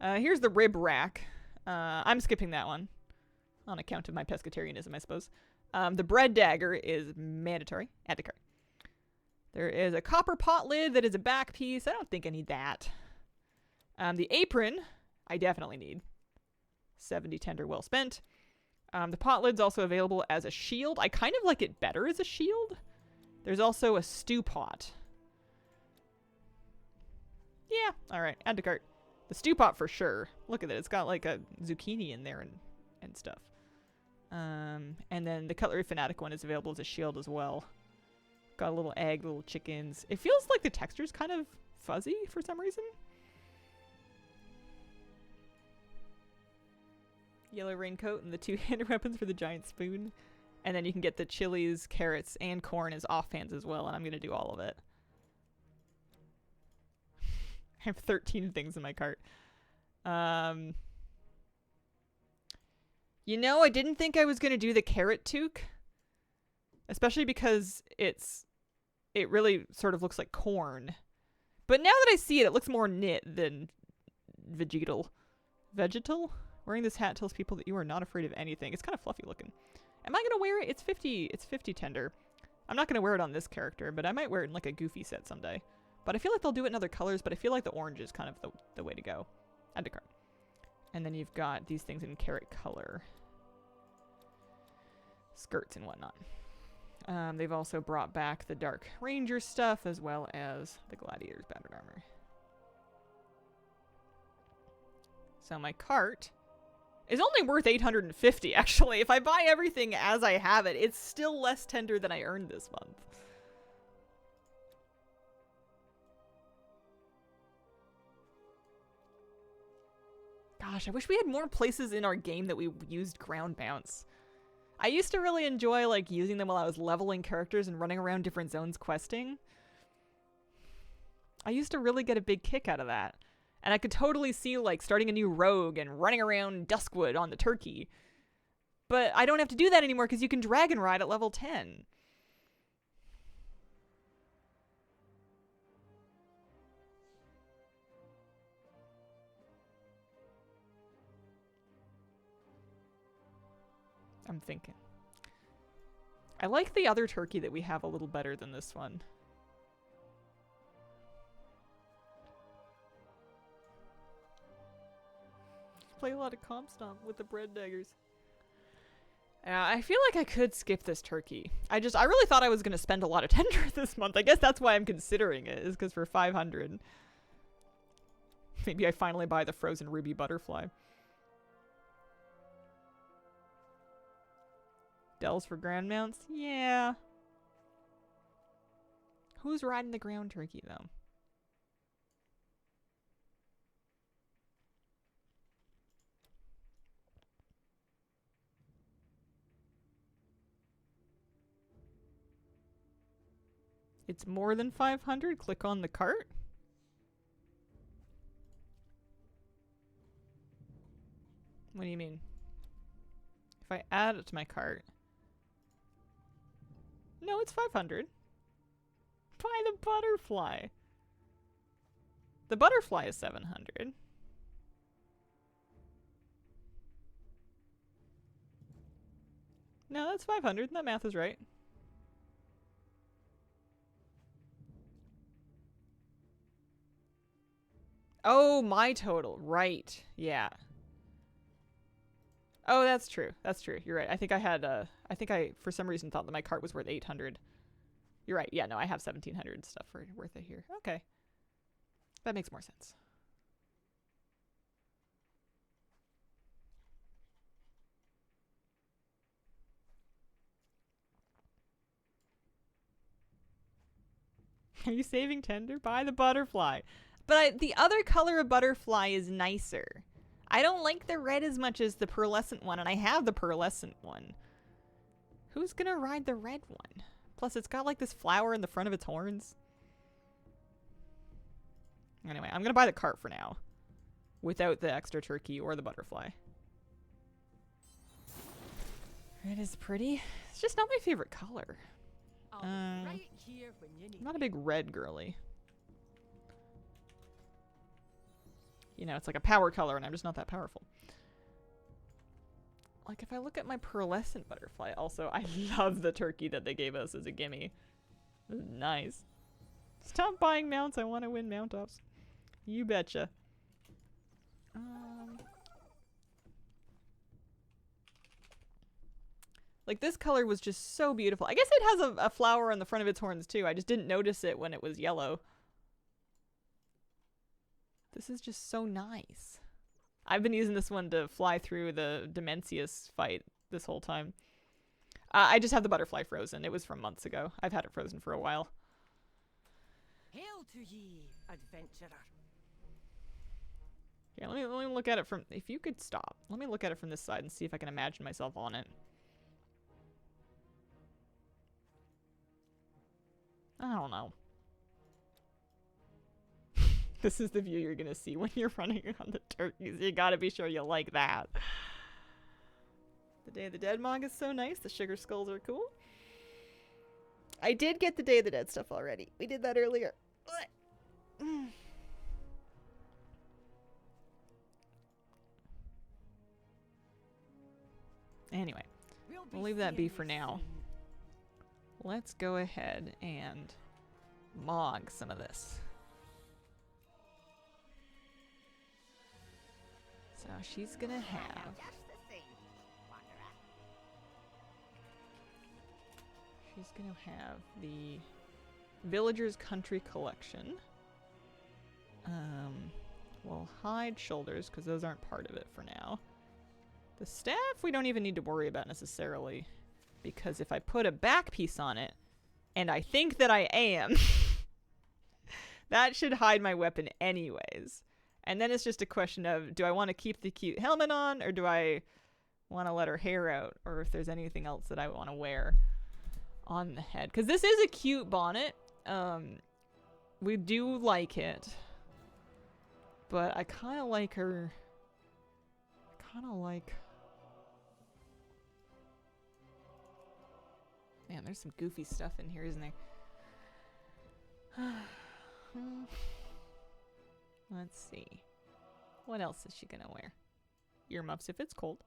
Here's the rib rack. I'm skipping that one on account of my pescatarianism, I suppose. The bread dagger is mandatory. Add to cart. There is a copper pot lid that is a back piece. I don't think I need that. The apron, I definitely need. 70 tender, well spent. The pot lid's also available as a shield. I kind of like it better as a shield. There's also a stew pot. Yeah, alright, add to cart. The stew pot for sure. Look at it, it's got like a zucchini in there and stuff. And then the Cutlery Fanatic one is available as a shield as well. Got a little egg, little chickens. It feels like the texture's kind of fuzzy for some reason. Yellow raincoat and the two-handed weapons for the giant spoon. And then you can get the chilies, carrots, and corn as offhands as well, and I'm going to do all of it. I have 13 things in my cart. You know, I didn't think I was going to do the carrot toque. Especially because it really sort of looks like corn. But now that I see it, it looks more knit than vegetal. Vegetal? Wearing this hat tells people that you are not afraid of anything. It's kind of fluffy looking. Am I gonna wear it? It's 50 tender. I'm not gonna wear it on this character, but I might wear it in like a Goofy set someday. But I feel like they'll do it in other colors, but I feel like the orange is kind of the way to go. Add to cart. And then you've got these things in carrot color. Skirts and whatnot. They've also brought back the Dark Ranger stuff as well as the Gladiator's battered armor. So my cart is only worth 850 actually. If I buy everything as I have it, it's still less tender than I earned this month. Gosh, I wish we had more places in our game that we used ground bounce. I used to really enjoy like using them while I was leveling characters and running around different zones questing. I used to really get a big kick out of that. And I could totally see like starting a new rogue and running around Duskwood on the turkey. But I don't have to do that anymore because you can dragon ride at level 10. I'm thinking. I like the other turkey that we have a little better than this one. Play a lot of comp stomp with the bread daggers. I feel like I could skip this turkey. I really thought I was going to spend a lot of tender this month. I guess that's why I'm considering it, is because for 500. Maybe I finally buy the frozen ruby butterfly. Dells for ground mounts? Yeah. Who's riding the ground turkey, though? It's more than 500? Click on the cart? What do you mean? If I add it to my cart... No, it's 500. Buy the butterfly. The butterfly is 700. No, that's 500. That math is right. Oh, my total. Right. Yeah. Oh, that's true. That's true. You're right. I think I for some reason thought that my cart was worth 800. You're right. Yeah, no, I have 1700 stuff worth it here. Okay. That makes more sense. Are you saving tender? Buy the butterfly. But the other color of butterfly is nicer. I don't like the red as much as the pearlescent one, and I have the pearlescent one. Who's gonna ride the red one? Plus, it's got like this flower in the front of its horns. Anyway, I'm gonna buy the cart for now. Without the extra turkey or the butterfly. Red is pretty. It's just not my favorite color. I'm not a big red girly. You know, it's like a power color, and I'm just not that powerful. Like, if I look at my pearlescent butterfly, also, I love the turkey that they gave us as a gimme. This is nice. Stop buying mounts. I want to win mount offs. You betcha. Like, this color was just so beautiful. I guess it has a flower on the front of its horns, too. I just didn't notice it when it was yellow. This is just so nice. I've been using this one to fly through the Dimensius fight this whole time. I just have the butterfly frozen. It was from months ago. I've had it frozen for a while. Hail to ye, adventurer. Yeah, let me look at it from... If you could stop. Let me look at it from this side and see if I can imagine myself on it. I don't know. This is the view you're gonna see when you're running on the turkeys. You gotta be sure you like that. The Day of the Dead manga is so nice. The sugar skulls are cool. I did get the Day of the Dead stuff already. We did that earlier. Anyway, we'll leave that be for now. Let's go ahead and mog some of this. So she's gonna have... She's gonna have the Villager's Country Collection. We'll hide shoulders because those aren't part of it for now. The staff we don't even need to worry about necessarily, because if I put a back piece on it, and I think that I am, that should hide my weapon anyways. And then it's just a question of, do I want to keep the cute helmet on, or do I want to let her hair out, or if there's anything else that I want to wear on the head. Because this is a cute bonnet. We do like it. But I kind of like her... Man, there's some goofy stuff in here, isn't there? Let's see. What else is she gonna wear? Earmuffs if it's cold.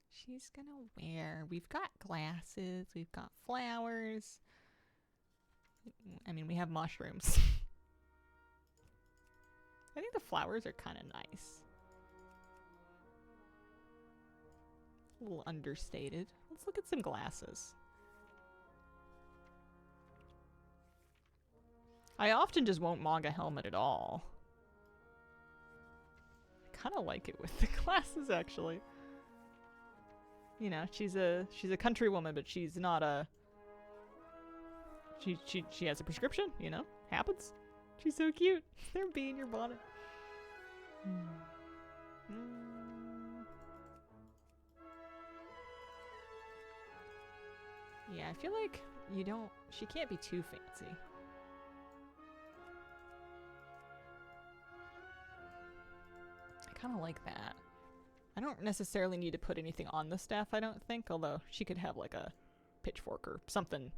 She's gonna wear... We've got glasses. We've got flowers. I mean, we have mushrooms. I think the flowers are kind of nice. A little understated. Let's look at some glasses. I often just won't mog a helmet at all. I kind of like it with the glasses, actually. You know, she's a country woman, but she's not a... She has a prescription, you know? Happens. She's so cute. There bee in your bonnet. Yeah, I feel like you don't... She can't be too fancy. I kind of like that. I don't necessarily need to put anything on the staff, I don't think, although she could have like a pitchfork or something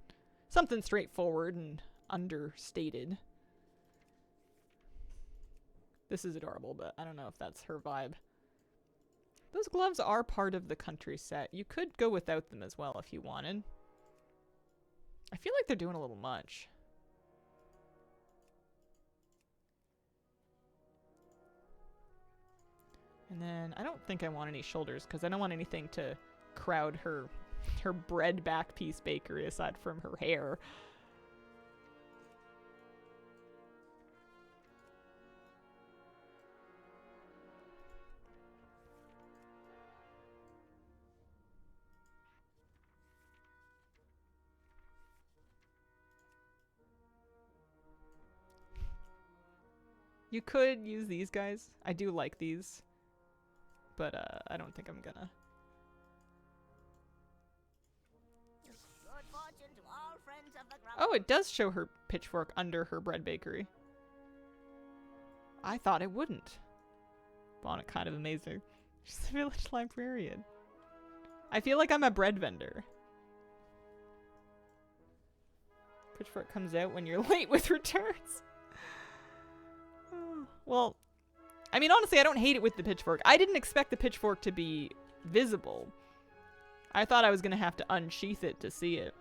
straightforward and understated. This is adorable, but I don't know if that's her vibe. Those gloves are part of the country set. You could go without them as well if you wanted. I feel like they're doing a little much. And then I don't think I want any shoulders because I don't want anything to crowd her bread back piece bakery aside from her hair. You could use these guys. I do like these. But I don't think I'm gonna. Good fortune to all friends of the Oh, it does show her pitchfork under her bread bakery. I thought it wouldn't. Bonnet kind of amazing. She's a village librarian. I feel like I'm a bread vendor. Pitchfork comes out when you're late with returns. Well, I mean, honestly, I don't hate it with the pitchfork. I didn't expect the pitchfork to be visible. I thought I was going to have to unsheath it to see it.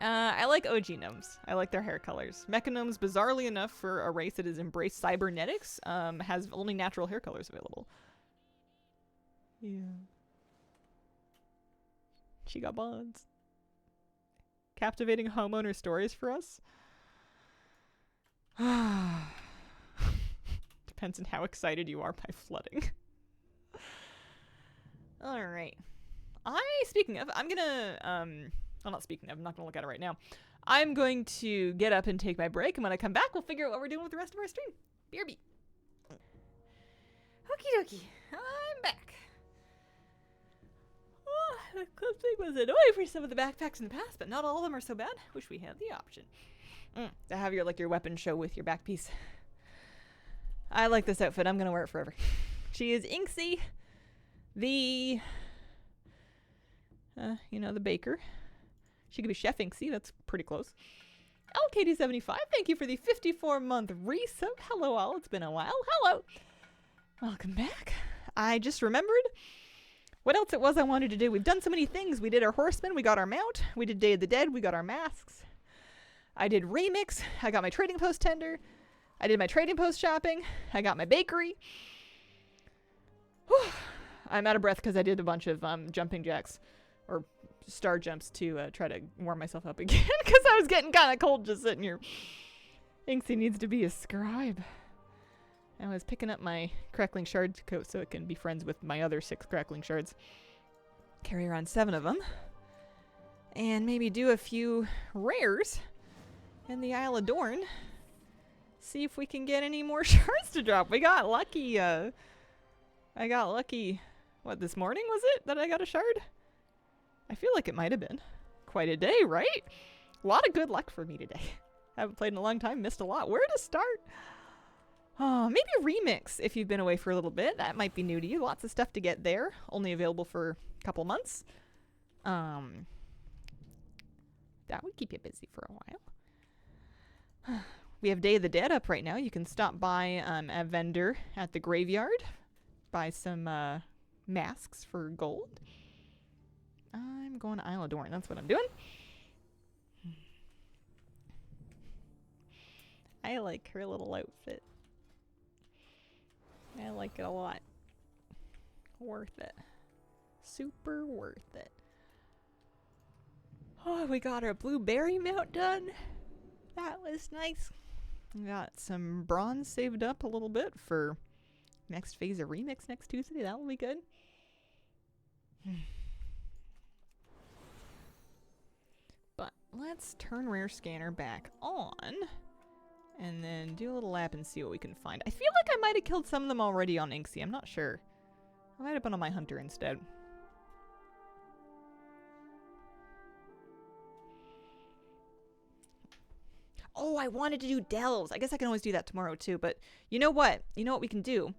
I like OG gnomes. I like their hair colors. Mechagnomes, bizarrely enough, for a race that has embraced cybernetics, has only natural hair colors available. Yeah. She got bonds. Captivating homeowner stories for us? Depends on how excited you are by flooding. Alright. Speaking of, I'm gonna, well, not speaking of, I'm not gonna look at it right now. I'm going to get up and take my break, and when I come back, we'll figure out what we're doing with the rest of our stream. BRB. Okie dokie. I'm back. Oh, the clipping was annoying for some of the backpacks in the past, but not all of them are so bad. Wish we had the option. To have your, like, your weapon show with your back piece. I like this outfit. I'm gonna wear it forever. She is Inksy, the... you know, the baker. She could be Chef Inksy. That's pretty close. LKD75, thank you for the 54-month resub. Hello, all. It's been a while. Hello. Welcome back. I just remembered what else it was I wanted to do. We've done so many things. We did our horseman. We got our mount. We did Day of the Dead. We got our masks. I did remix. I got my trading post tender. I did my trading post shopping. I got my bakery. Whew. I'm out of breath because I did a bunch of jumping jacks. Or star jumps to try to warm myself up again because I was getting kind of cold just sitting here. Inksy needs to be a scribe. I was picking up my crackling shard coat so it can be friends with my other 6 crackling shards. Carry around 7 of them. And maybe do a few rares in the Isle of Dorn. See if we can get any more shards to drop. We got lucky, I got lucky, what, this morning was it that I got a shard? I feel like it might have been. Quite a day, right? A lot of good luck for me today. Haven't played in a long time, missed a lot. Where to start? Oh, maybe Remix if you've been away for a little bit. That might be new to you. Lots of stuff to get there. Only available for a couple months. That would keep you busy for a while. We have Day of the Dead up right now. You can stop by a vendor at the graveyard. Buy some masks for gold. I'm going to Isle of Dorn. That's what I'm doing. I like her little outfit. I like it a lot. Worth it. Super worth it. Oh, we got our blueberry mount done. That was nice. We got some bronze saved up a little bit for next phase of Remix next Tuesday. That will be good. But let's turn Rare Scanner back on and then do a little lap and see what we can find. I feel like I might have killed some of them already on Inksy. I'm not sure. I might have been on my hunter instead. Oh, I wanted to do delves. I guess I can always do that tomorrow too. But you know what? You know what we can do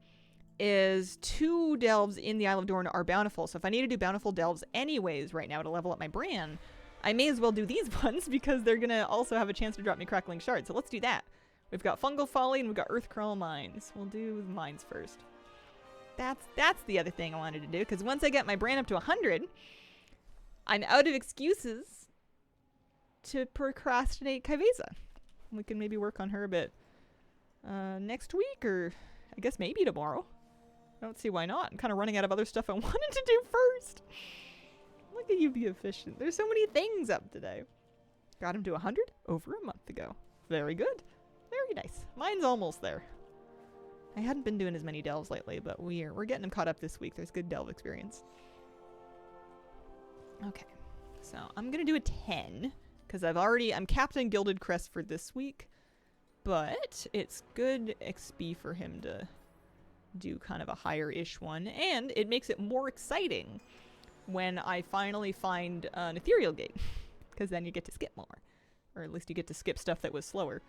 is 2 delves in the Isle of Dorn are bountiful. So if I need to do bountiful delves anyways right now to level up my brand, I may as well do these ones because they're going to also have a chance to drop me crackling shards. So let's do that. We've got Fungal Folly and we've got Earthcrawl Mines. We'll do the mines first. That's the other thing I wanted to do, because once I get my brand up to 100, I'm out of excuses to procrastinate Kaiveza. We can maybe work on her a bit next week, or I guess maybe tomorrow. I don't see why not. I'm kind of running out of other stuff I wanted to do first. Look at you be efficient. There's so many things up today. Got him to 100 over a month ago. Very good. Very nice. Mine's almost there. I hadn't been doing as many delves lately, but we're getting them caught up this week. There's good delve experience. Okay, so I'm gonna do a 10 because I'm capped in Gilded Crest for this week, but it's good XP for him to do kind of a higher-ish one, and it makes it more exciting when I finally find an Ethereal Gate, because then you get to skip more, or at least you get to skip stuff that was slower.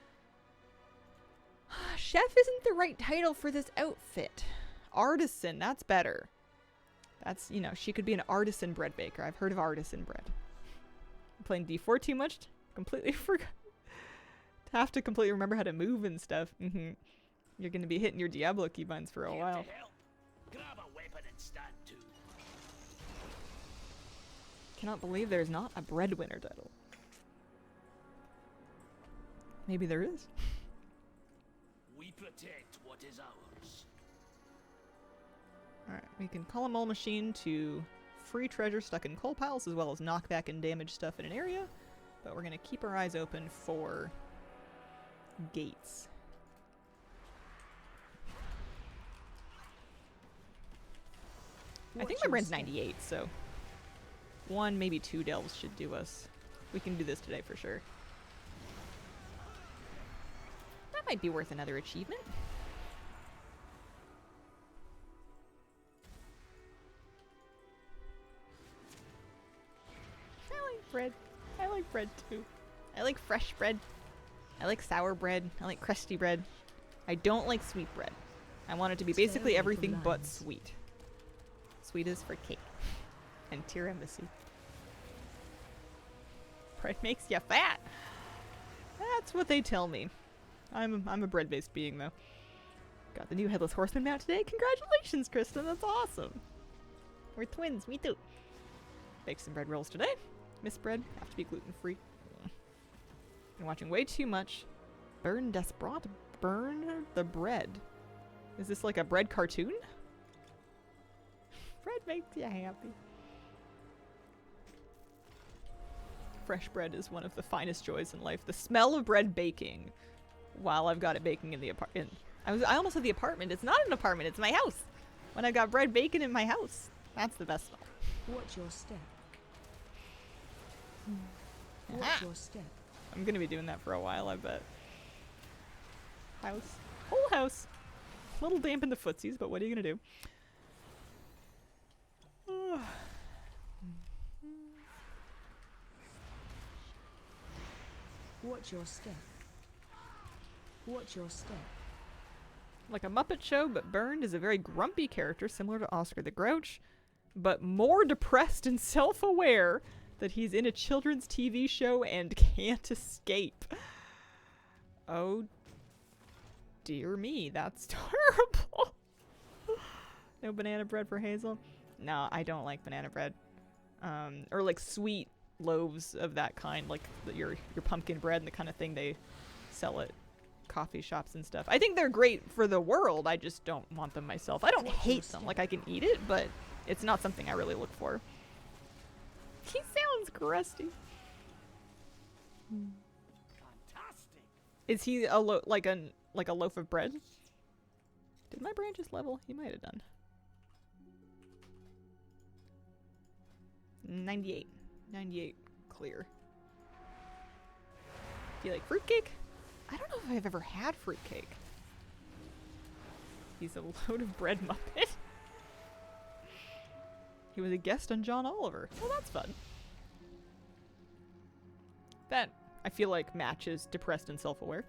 Chef isn't the right title for this outfit. Artisan, that's better. That's, you know, she could be an artisan bread baker. I've heard of artisan bread. I'm playing D4 too much. Completely forgot. Have to completely remember how to move and stuff. You're going to be hitting your Diablo keybinds for a while. Grab a weapon and stand to. Cannot believe there's not a breadwinner title. Maybe there is. We protect what is ours. Alright, we can call a mole machine to free treasure stuck in coal piles, as well as knock back and damage stuff in an area. But we're going to keep our eyes open for gates. I think my brand's 98, so 1, maybe 2 delves should do us. We can do this today for sure. That might be worth another achievement. I like bread. I like bread too. I like fresh bread. I like sour bread. I like crusty bread. I don't like sweet bread. I want it to be basically everything but sweet. Sweet is for cake. And tiramisu. Bread makes you fat. That's what they tell me. I'm a bread-based being though. Got the new Headless Horseman mount today. Congratulations, Kristen. That's awesome. We're twins. Me too. Baked some bread rolls today. Miss bread. Have to be gluten-free. Been watching way too much. Burn Desperate. Burn the bread. Is this like a bread cartoon? Bread makes you happy. Fresh bread is one of the finest joys in life. The smell of bread baking while I've got it baking in the apartment. I almost said the apartment. It's not an apartment. It's my house. When I got bread baking in my house. That's the best smell. Watch your step. Watch your step. I'm gonna be doing that for a while, I bet. House. Whole house. A little damp in the footsies, but what are you gonna do? Watch your step. Watch your step. Like a Muppet Show, but Burned is a very grumpy character similar to Oscar the Grouch, but more depressed and self-aware that he's in a children's TV show and can't escape. Oh dear me, that's terrible. No banana bread for Hazel? No, I don't like banana bread. Or like sweet loaves of that kind, like your pumpkin bread and the kind of thing they sell at coffee shops and stuff. I think they're great for the world, I just don't want them myself. I don't hate them, like I can eat it, but it's not something I really look for. He sounds crusty. Fantastic. Is he a like a loaf of bread? Did my brand just level? He might have done. 98. 98 clear. Do you like fruitcake? I don't know if I've ever had fruitcake. He's a load of bread muppet. He was a guest on John Oliver. Well, that's fun. That, I feel like, matches depressed and self-aware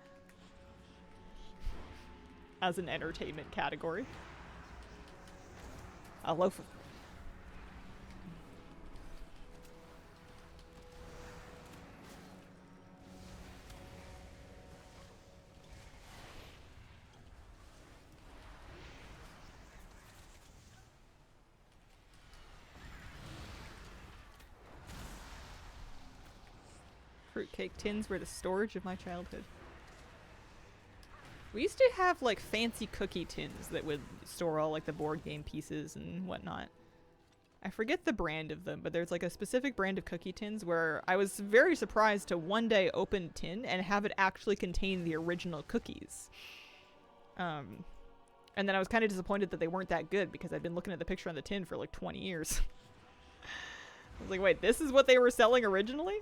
as an entertainment category. A loaf of... Fruitcake tins were the storage of my childhood. We used to have like fancy cookie tins that would store all like the board game pieces and whatnot. I forget the brand of them, but there's like a specific brand of cookie tins where I was very surprised to one day open a tin and have it actually contain the original cookies. And then I was kind of disappointed that they weren't that good because I'd been looking at the picture on the tin for like 20 years. I was like, wait, this is what they were selling originally?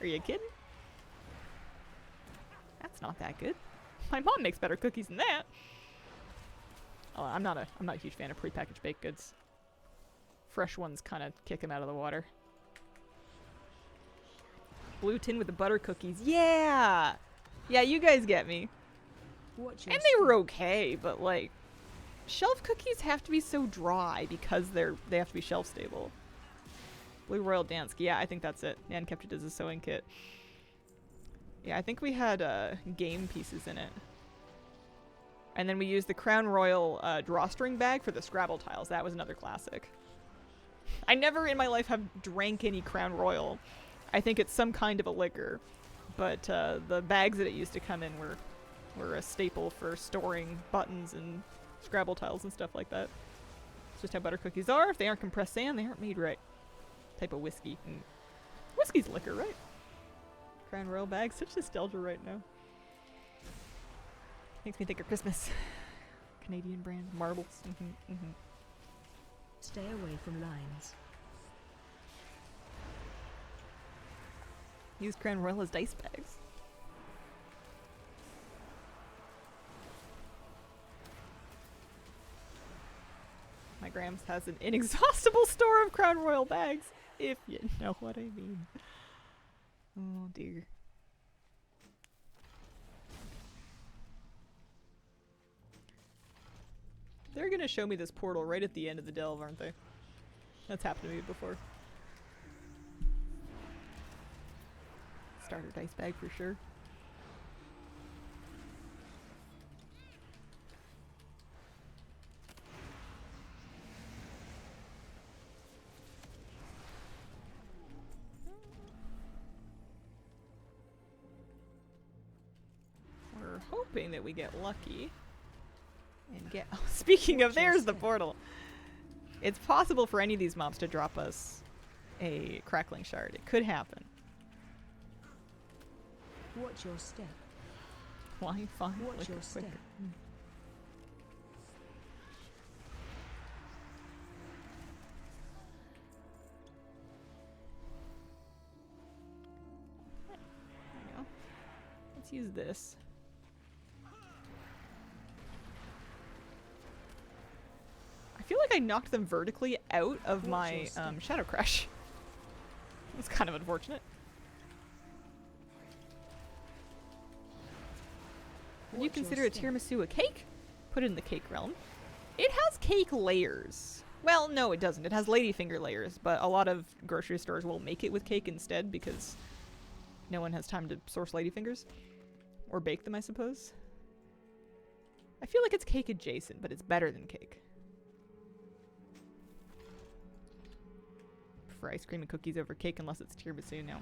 Are you kidding? That's not that good. My mom makes better cookies than that. Oh, I'm not a huge fan of prepackaged baked goods. Fresh ones kind of kick them out of the water. Blue tin with the butter cookies. Yeah! Yeah, you guys get me. And they were okay, but like, shelf cookies have to be so dry because they have to be shelf stable. Blue Royal Dansk. Yeah, I think that's it. Nan kept it as a sewing kit. Yeah, I think we had game pieces in it. And then we used the Crown Royal drawstring bag for the Scrabble tiles. That was another classic. I never in my life have drank any Crown Royal. I think it's some kind of a liquor. but the bags that it used to come in were a staple for storing buttons and Scrabble tiles and stuff like that. It's just how butter cookies are. If they aren't compressed sand, they aren't made right. Type of whiskey. And whiskey's liquor, right? Crown Royal bag, such nostalgia right now. Makes me think of Christmas. Canadian brand. Marbles. Stay away from lines. Use Crown Royal as dice bags. My Grams has an inexhaustible store of Crown Royal bags, if you know what I mean. Oh dear. They're gonna show me this portal right at the end of the delve, aren't they? That's happened to me before. Starter dice bag for sure. We're hoping that we get lucky and get. Oh, speaking of, there's the portal. It's possible for any of these mobs to drop us a crackling shard. It could happen. Watch your step. Why fine? Watch your step. There we go. Let's use this. I feel like I knocked them vertically out of my Shadow Crash. It's kind of unfortunate. Would you consider a tiramisu a cake? Put it in the cake realm. It has cake layers. Well, no, it doesn't. It has ladyfinger layers, but a lot of grocery stores will make it with cake instead because no one has time to source ladyfingers. Or bake them, I suppose. I feel like it's cake adjacent, but it's better than cake. Prefer ice cream and cookies over cake unless it's tiramisu now.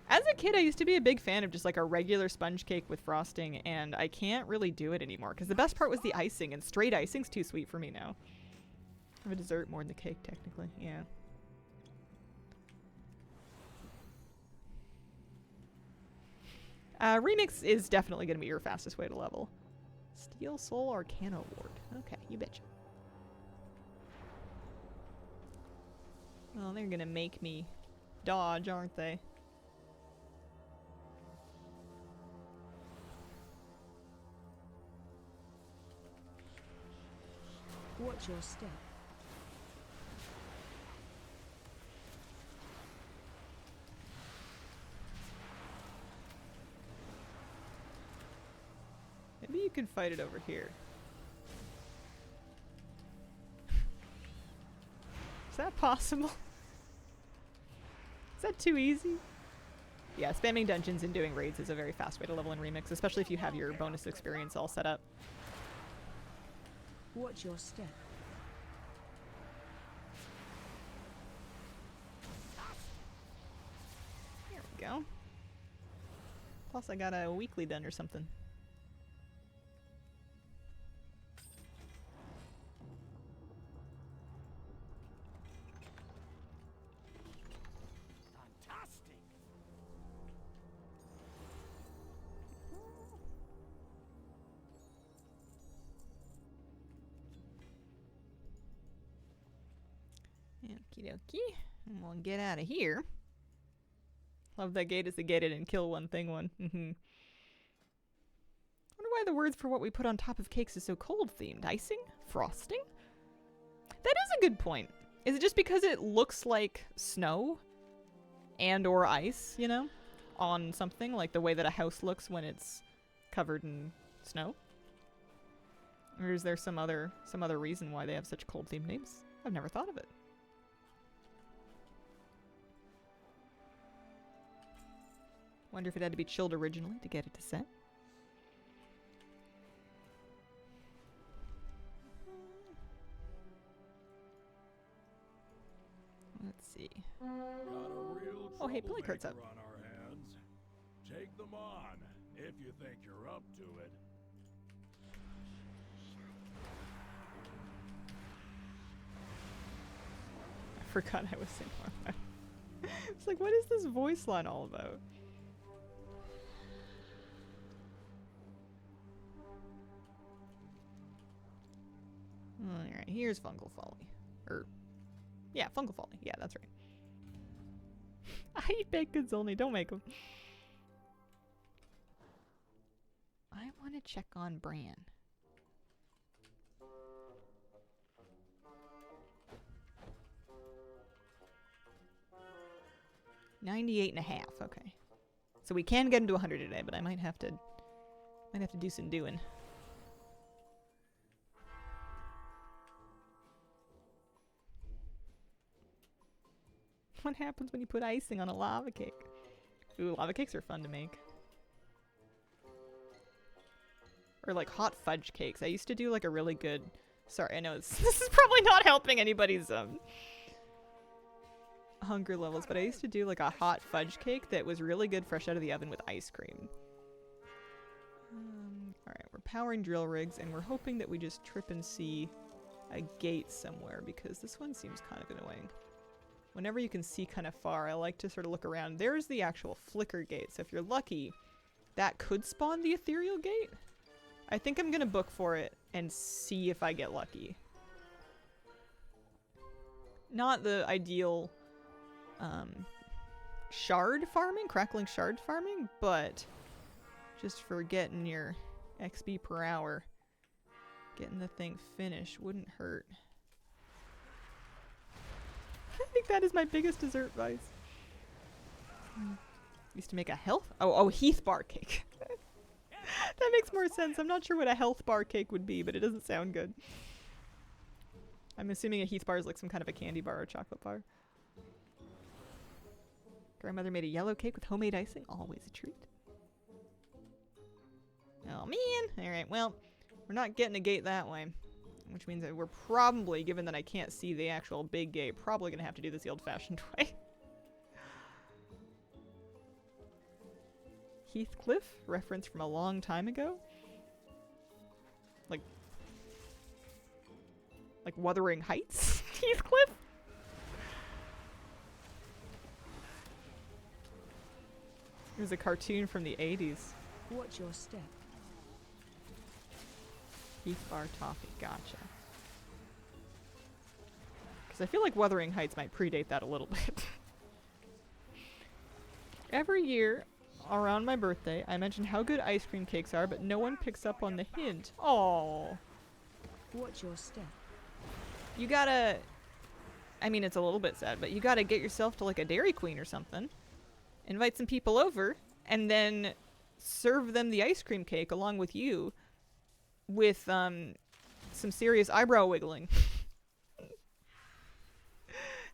As a kid, I used to be a big fan of just like a regular sponge cake with frosting, and I can't really do it anymore because the best part was the icing, and straight icing's too sweet for me now. I have a dessert more than the cake, technically. Yeah. Remix is definitely going to be your fastest way to level. Steel Soul Arcana Ward. Okay, you betcha. Well, they're going to make me dodge, aren't they? Watch your step. Maybe you can fight it over here. Is that possible? Is that too easy? Yeah, spamming dungeons and doing raids is a very fast way to level in Remix, especially if you have your bonus experience all set up. Watch your step. There we go. Plus I got a weekly done or something. Fantastic. Okie dokie. And we'll get out of here. Love that gate is the gated and kill one thing one. Wonder why the words for what we put on top of cakes is so cold themed. Icing? Frosting? That is a good point. Is it just because it looks like snow and or ice, you know, on something, like the way that a house looks when it's covered in snow? Or is there some other reason why they have such cold themed names? I've never thought of it. Wonder if it had to be chilled originally to get it to set. Let's see. Oh, hey, play cards up. Take them on, if you think you're up to it. I forgot I was saying more. It's like, what is this voice line all about? Alright, here's Fungal Folly. Yeah, Fungal Folly. Yeah, that's right. I eat baked goods only, don't make them. I want to check on Bran. $98.5, okay. So we can get him to 100 today, but I might have to do some doing. What happens when you put icing on a lava cake? Ooh, lava cakes are fun to make. Or like hot fudge cakes. I used to do like a really good... Sorry, I know this is probably not helping anybody's hunger levels, but I used to do like a hot fudge cake that was really good fresh out of the oven with ice cream. Alright, we're powering drill rigs, and we're hoping that we just trip and see a gate somewhere, because this one seems kind of annoying. Whenever you can see kind of far, I like to sort of look around. There's the actual flicker gate, so if you're lucky, that could spawn the ethereal gate. I think I'm gonna book for it and see if I get lucky. Not the ideal shard farming, crackling shard farming, but just for getting your XP per hour, getting the thing finished wouldn't hurt. I think that is my biggest dessert vice. Used to make a health... Oh, Heath bar cake. That makes more sense. I'm not sure what a health bar cake would be, but it doesn't sound good. I'm assuming a Heath bar is like some kind of a candy bar or chocolate bar. Grandmother made a yellow cake with homemade icing. Always a treat. Oh man! Alright, well, we're not getting a gate that way. Which means that we're probably, given that I can't see the actual big gate, probably gonna have to do this the old-fashioned way. Heathcliff, reference from a long time ago? Like Wuthering Heights? Heathcliff? It was a cartoon from the 80s. Watch your step. Heath bar toffee, gotcha. Because I feel like Wuthering Heights might predate that a little bit. Every year, around my birthday, I mention how good ice cream cakes are, but no one picks up on the hint. Aww. Watch your step. You gotta... I mean, it's a little bit sad, but you gotta get yourself to like a Dairy Queen or something. Invite some people over, and then serve them the ice cream cake along with you. With some serious eyebrow wiggling.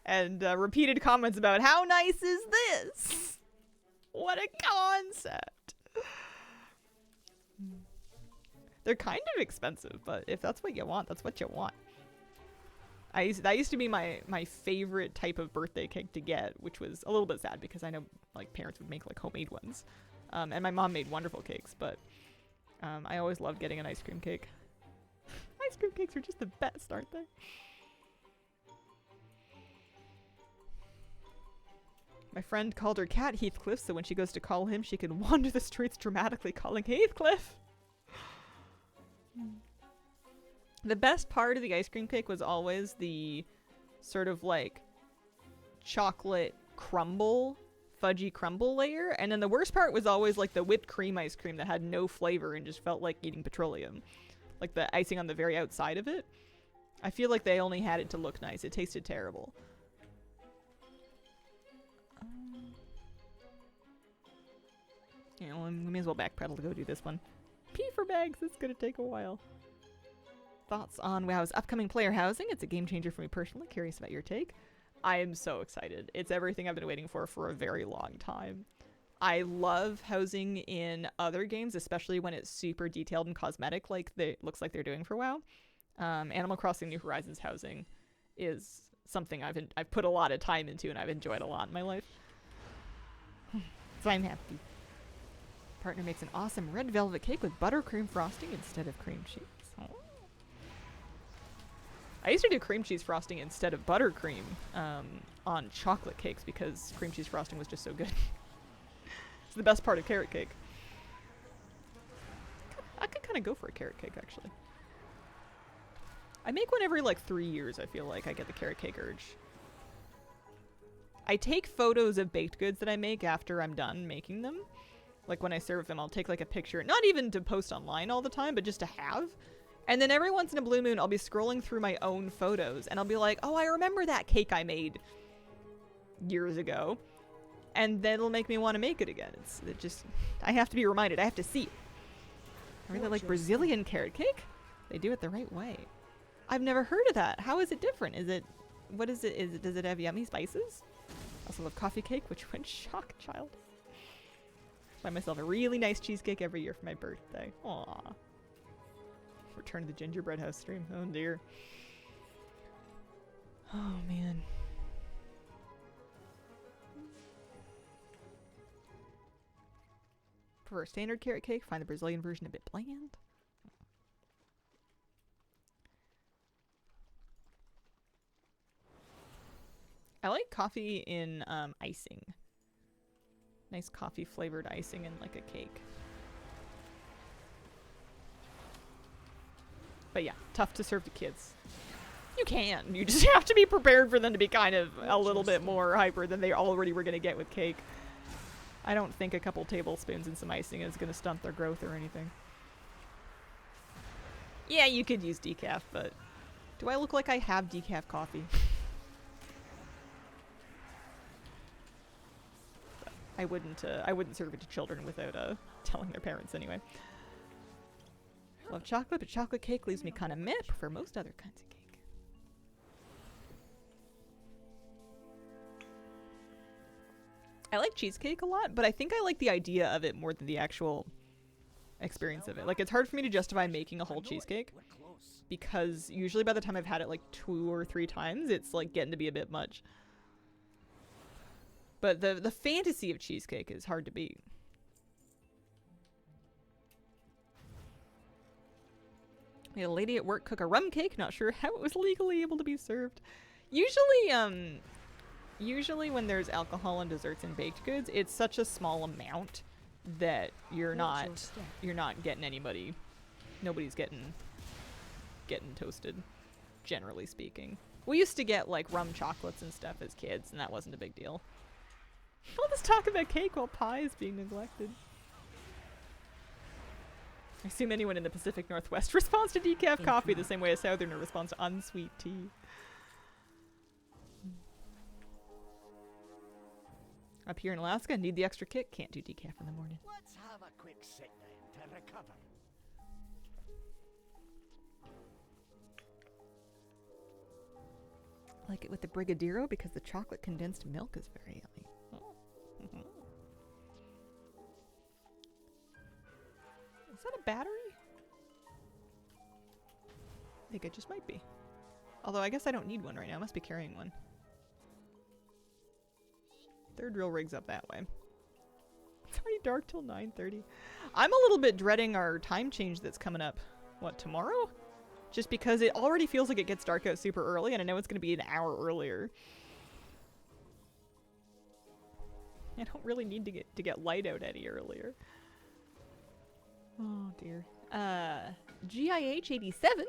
And repeated comments about how nice is this? What a concept. They're kind of expensive, but if that's what you want, that's what you want. That used to be my favorite type of birthday cake to get, which was a little bit sad because I know like parents would make like homemade ones. And my mom made wonderful cakes, but I always loved getting an ice cream cake. Ice cream cakes are just the best, aren't they? My friend called her cat Heathcliff, so when she goes to call him, she can wander the streets dramatically calling Heathcliff. The best part of the ice cream cake was always the sort of like chocolate crumble, fudgy crumble layer, and then the worst part was always like the whipped cream ice cream that had no flavor and just felt like eating petroleum. Like the icing on the very outside of it. I feel like they only had it to look nice. It tasted terrible. Yeah, well, we may as well backpedal to go do this one. P for bags, it's gonna take a while. Thoughts on WoW's upcoming player housing? It's a game changer for me personally. Curious about your take. I am so excited. It's everything I've been waiting for a very long time. I love housing in other games, especially when it's super detailed and cosmetic like it looks like they're doing for WoW. Animal Crossing New Horizons housing is something I've put a lot of time into and I've enjoyed a lot in my life. So I'm happy. Partner makes an awesome red velvet cake with buttercream frosting instead of cream cheese. Oh. I used to do cream cheese frosting instead of buttercream on chocolate cakes because cream cheese frosting was just so good. It's the best part of carrot cake. I could kind of go for a carrot cake, actually. I make one every like 3 years, I feel like. I get the carrot cake urge. I take photos of baked goods that I make after I'm done making them. Like when I serve them, I'll take like a picture, not even to post online all the time, but just to have. And then every once in a blue moon, I'll be scrolling through my own photos and I'll be like, oh, I remember that cake I made years ago. And then it'll make me want to make it again. I have to be reminded. I have to see it. I really like Brazilian carrot cake. They do it the right way. I've never heard of that. How is it different? What is it? Does it have yummy spices? I also love coffee cake, which would shock a child. Buy myself a really nice cheesecake every year for my birthday. Aww. Return to the gingerbread house stream. Oh dear. Oh man. For a standard carrot cake, find the Brazilian version a bit bland. I like coffee in icing. Nice coffee flavored icing in like a cake. But yeah, tough to serve to kids. You can. You just have to be prepared for them to be kind of a little bit more hyper than they already were going to get with cake. I don't think a couple tablespoons and some icing is going to stunt their growth or anything. Yeah, you could use decaf, but do I look like I have decaf coffee? I wouldn't serve it to children without telling their parents anyway. Love chocolate, but chocolate cake leaves me kind of meh. Prefer most other kinds of cake. I like cheesecake a lot, but I think I like the idea of it more than the actual experience of it. Like, it's hard for me to justify making a whole cheesecake because usually by the time I've had it like 2 or 3 times, it's like getting to be a bit much. But the fantasy of cheesecake is hard to beat. We had a lady at work cook a rum cake, not sure how it was legally able to be served. Usually when there's alcohol and desserts and baked goods, it's such a small amount that you're not getting anybody. Nobody's getting toasted, generally speaking. We used to get like rum chocolates and stuff as kids, and that wasn't a big deal. All this talk about cake while pie is being neglected. I assume anyone in the Pacific Northwest responds to decaf coffee the same way a Southerner responds to unsweet tea. Up here in Alaska, need the extra kick. Can't do decaf in the morning. Let's have a quick sit down to recover. I like it with the Brigadeiro because the chocolate condensed milk is very yummy. Oh. Is that a battery? I think it just might be. Although I guess I don't need one right now. I must be carrying one. Third drill rig's up that way. It's already dark till 9:30. I'm a little bit dreading our time change that's coming up. What, tomorrow? Just because it already feels like it gets dark out super early, and I know it's going to be an hour earlier. I don't really need to get light out any earlier. Oh dear. GIH87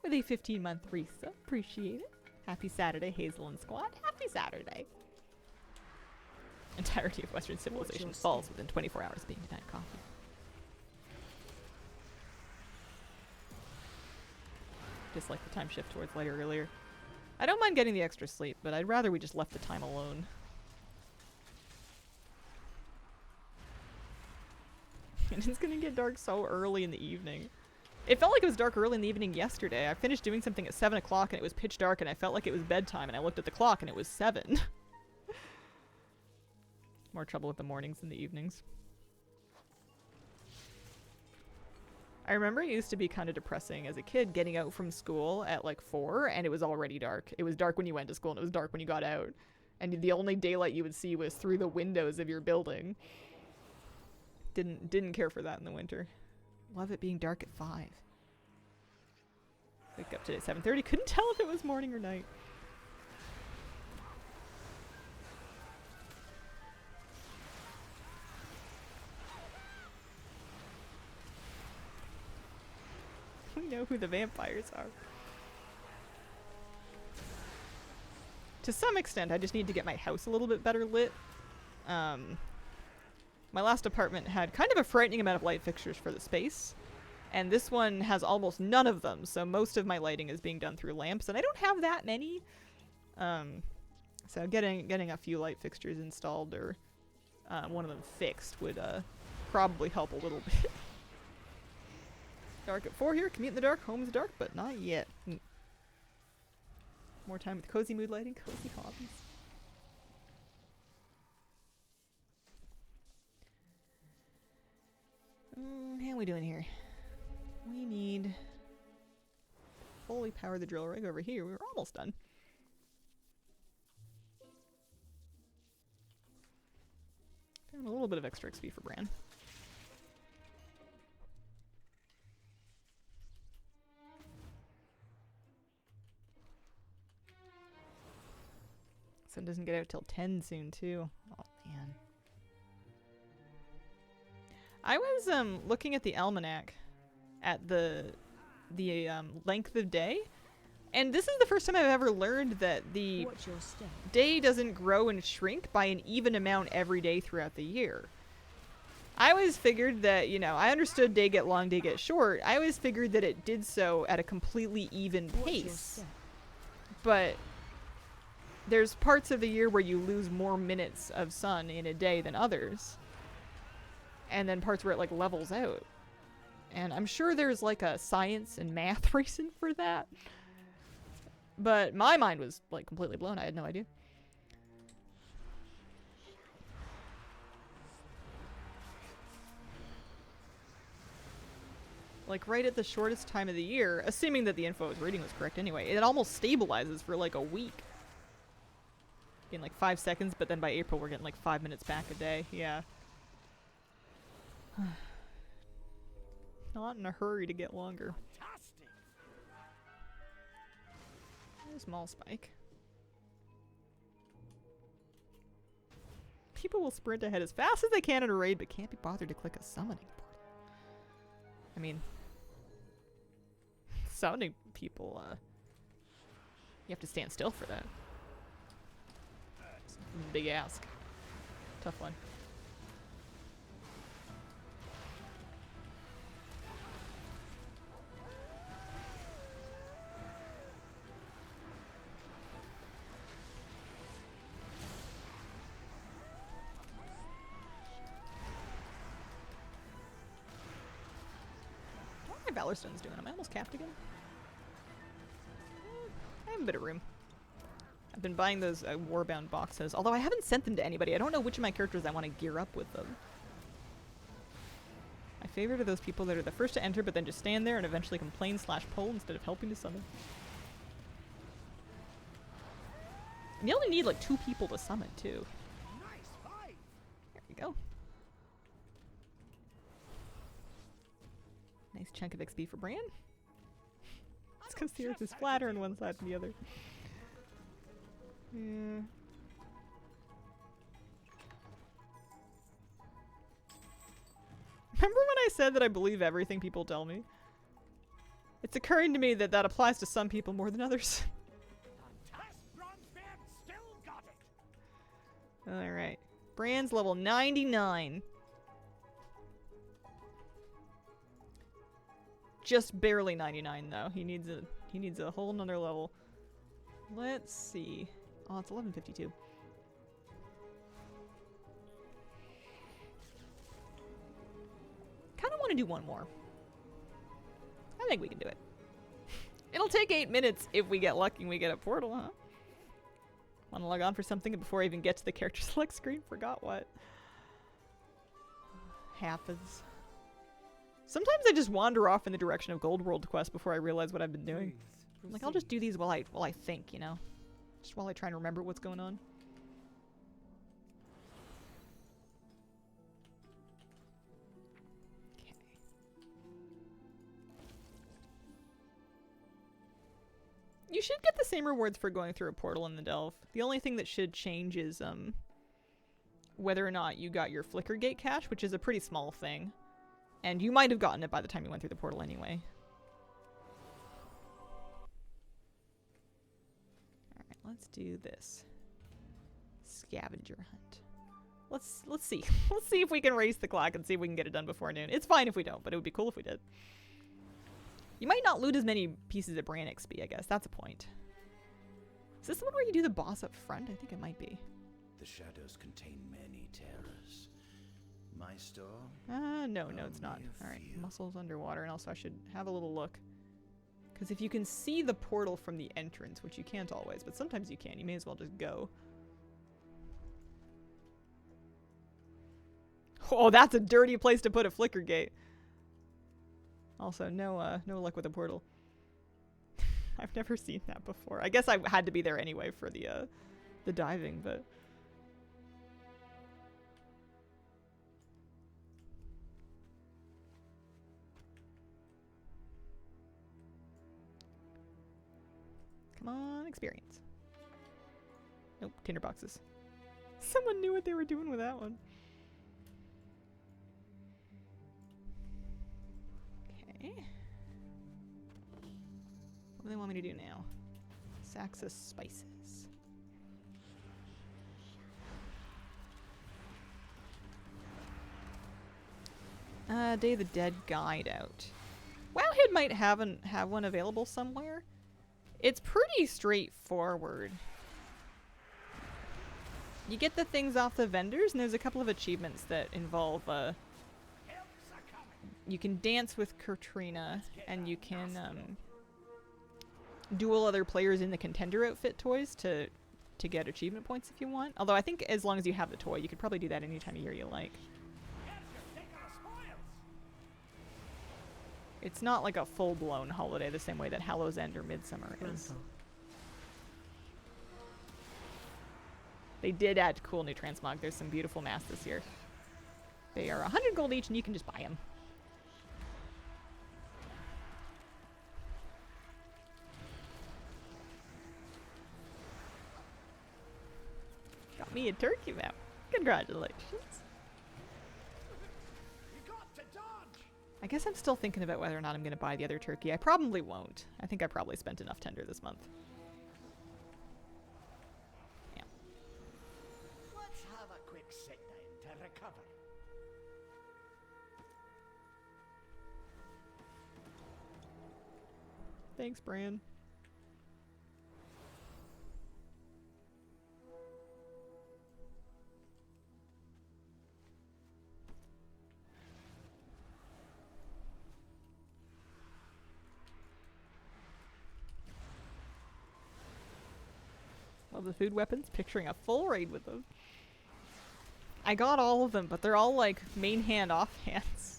with a 15-month resub. Appreciate it. Happy Saturday, Hazel and Squad. Happy Saturday. Entirety of Western civilization falls within 24 hours of being denied coffee. Just like the time shift towards lighter earlier. I don't mind getting the extra sleep, but I'd rather we just left the time alone. And it's gonna get dark so early in the evening. It felt like it was dark early in the evening yesterday. I finished doing something at 7 o'clock and it was pitch dark and I felt like it was bedtime and I looked at the clock and it was 7. More trouble with the mornings than the evenings. I remember it used to be kind of depressing as a kid getting out from school at like 4 and it was already dark. It was dark when you went to school and it was dark when you got out. And the only daylight you would see was through the windows of your building. Didn't care for that in the winter. Love it being dark at 5. Wake up today at 7:30. Couldn't tell if it was morning or night. We know who the vampires are. To some extent, I just need to get my house a little bit better lit. My last apartment had kind of a frightening amount of light fixtures for the space, and this one has almost none of them, so most of my lighting is being done through lamps, and I don't have that many. So getting a few light fixtures installed or one of them fixed would probably help a little bit. Dark at 4 here. Commute in the dark. Home's dark, but not yet. More time with cozy mood lighting, cozy hobbies. How are we doing here? We need fully power the drill rig over here. We're almost done. Found a little bit of extra XP for Bran. Sun doesn't get out till 10 soon too. Oh man. I was looking at the almanac at the length of day, and this is the first time I've ever learned that the day doesn't grow and shrink by an even amount every day throughout the year. I always figured that, you know, I understood day get long, day get short. I always figured that it did so at a completely even pace. But there's parts of the year where you lose more minutes of sun in a day than others. And then parts where it like levels out. And I'm sure there's like a science and math reason for that. But my mind was like completely blown. I had no idea. Like right at the shortest time of the year, assuming that the info I was reading was correct anyway, it almost stabilizes for like a week. In like 5 seconds, but then by April we're getting like 5 minutes back a day. Yeah. Not in a hurry to get longer. There's Maulspike. People will sprint ahead as fast as they can in a raid, but can't be bothered to click a summoning portal. I mean, summoning people, you have to stand still for that. Big ask. Tough one. What my Valor Stone's doing? Am I almost capped again? I have a bit of room. I've been buying those Warbound boxes, although I haven't sent them to anybody. I don't know which of my characters I want to gear up with them. My favorite are those people that are the first to enter but then just stand there and eventually complain/pull instead of helping to summon. And you only need like 2 people to summon too. There we go. Nice chunk of XP for Bran. It's because the earth is flatter on one side than the other. Yeah. Remember when I said that I believe everything people tell me? It's occurring to me that that applies to some people more than others. Alright. Bran's level 99. Just barely 99 though. He needs a whole nother level. Let's see. Oh, it's 11:52. Kind of want to do one more. I think we can do it. It'll take 8 minutes if we get lucky and we get a portal, huh? Want to log on for something before I even get to the character select screen? Forgot what. Happens. Sometimes I just wander off in the direction of Gold World quest before I realize what I've been doing. I'm like, I'll just do these while I think, you know? Just while I try and remember what's going on. You should get the same rewards for going through a portal in the Delve. The only thing that should change is whether or not you got your Flickergate cache, which is a pretty small thing. And you might have gotten it by the time you went through the portal anyway. Alright, let's do this. Scavenger hunt. Let's see. Let's see if we can race the clock and see if we can get it done before noon. It's fine if we don't, but it would be cool if we did. You might not loot as many pieces of Bran XP, I guess. That's a point. Is this the one where you do the boss up front? I think it might be. The shadows contain many terrors. My store? No, it's not. Alright, muscles underwater, and also I should have a little look. Because if you can see the portal from the entrance, which you can't always, but sometimes you can, you may as well just go. Oh, that's a dirty place to put a Flickergate. Also, no luck with the portal. I've never seen that before. I guess I had to be there anyway for the diving, but... Come on, experience. Nope, tinderboxes. Someone knew what they were doing with that one. Okay. What do they want me to do now? Saxus spices. Day of the Dead guide out. Wowhead might have one available somewhere. It's pretty straightforward. You get the things off the vendors, and there's a couple of achievements that involve, you can dance with Katrina, and you can, duel other players in the contender outfit toys to get achievement points if you want. Although I think as long as you have the toy, you could probably do that any time of year you like. It's not like a full-blown holiday the same way that Hallow's End or Midsummer is. They did add cool new transmog. There's some beautiful masks this year. They are 100 gold each, and you can just buy them. Got me a turkey map. Congratulations. I guess I'm still thinking about whether or not I'm going to buy the other turkey. I probably won't. I think I probably spent enough tender this month. Yeah. Let's have a quick sit down to recover. Thanks, Bran. Love the food weapons. Picturing a full raid with them. I got all of them, but they're all like main hand, off hands.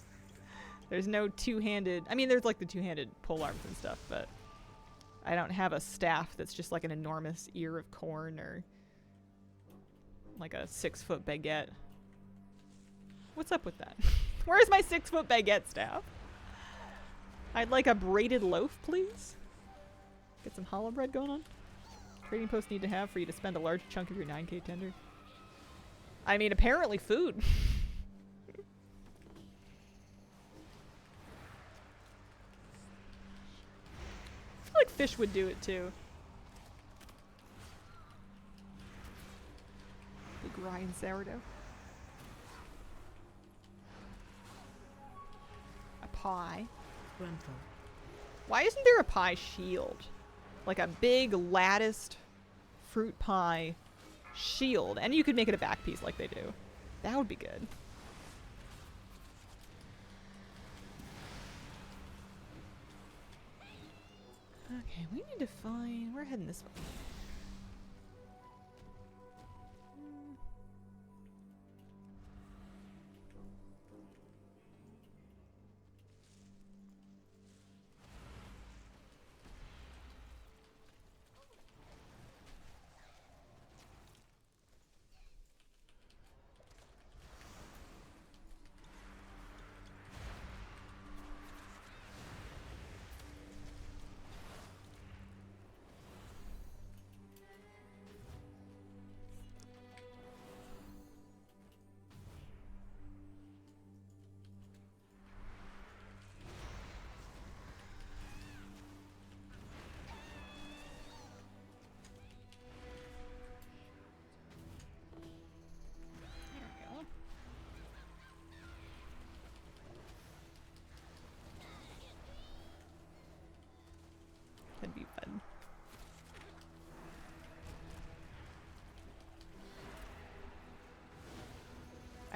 There's no two-handed. I mean, there's like the two-handed pole arms and stuff, but I don't have a staff that's just like an enormous ear of corn or like a 6-foot baguette. What's up with that? Where's my 6-foot baguette staff? I'd like a braided loaf, please. Get some hollow bread going on. Trading posts need to have for you to spend a large chunk of your 9k tender. I mean, apparently food. I feel like fish would do it too. The grind sourdough. A pie. Rental. Why isn't there a pie shield? Like a big latticed fruit pie shield. And you could make it a back piece like they do. That would be good. Okay, we need to find... We're heading this way.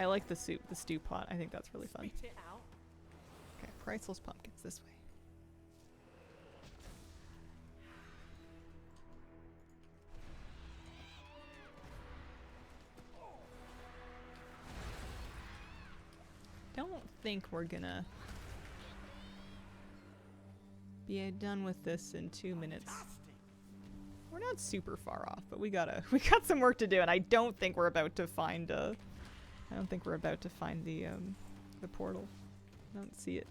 I like the soup, the stew pot. I think that's really fun. Spit it out. Okay, priceless pumpkins this way. Don't think we're gonna be done with this in 2 minutes. We're not super far off, but we got some work to do, and I don't think we're about to find the portal. I don't see it.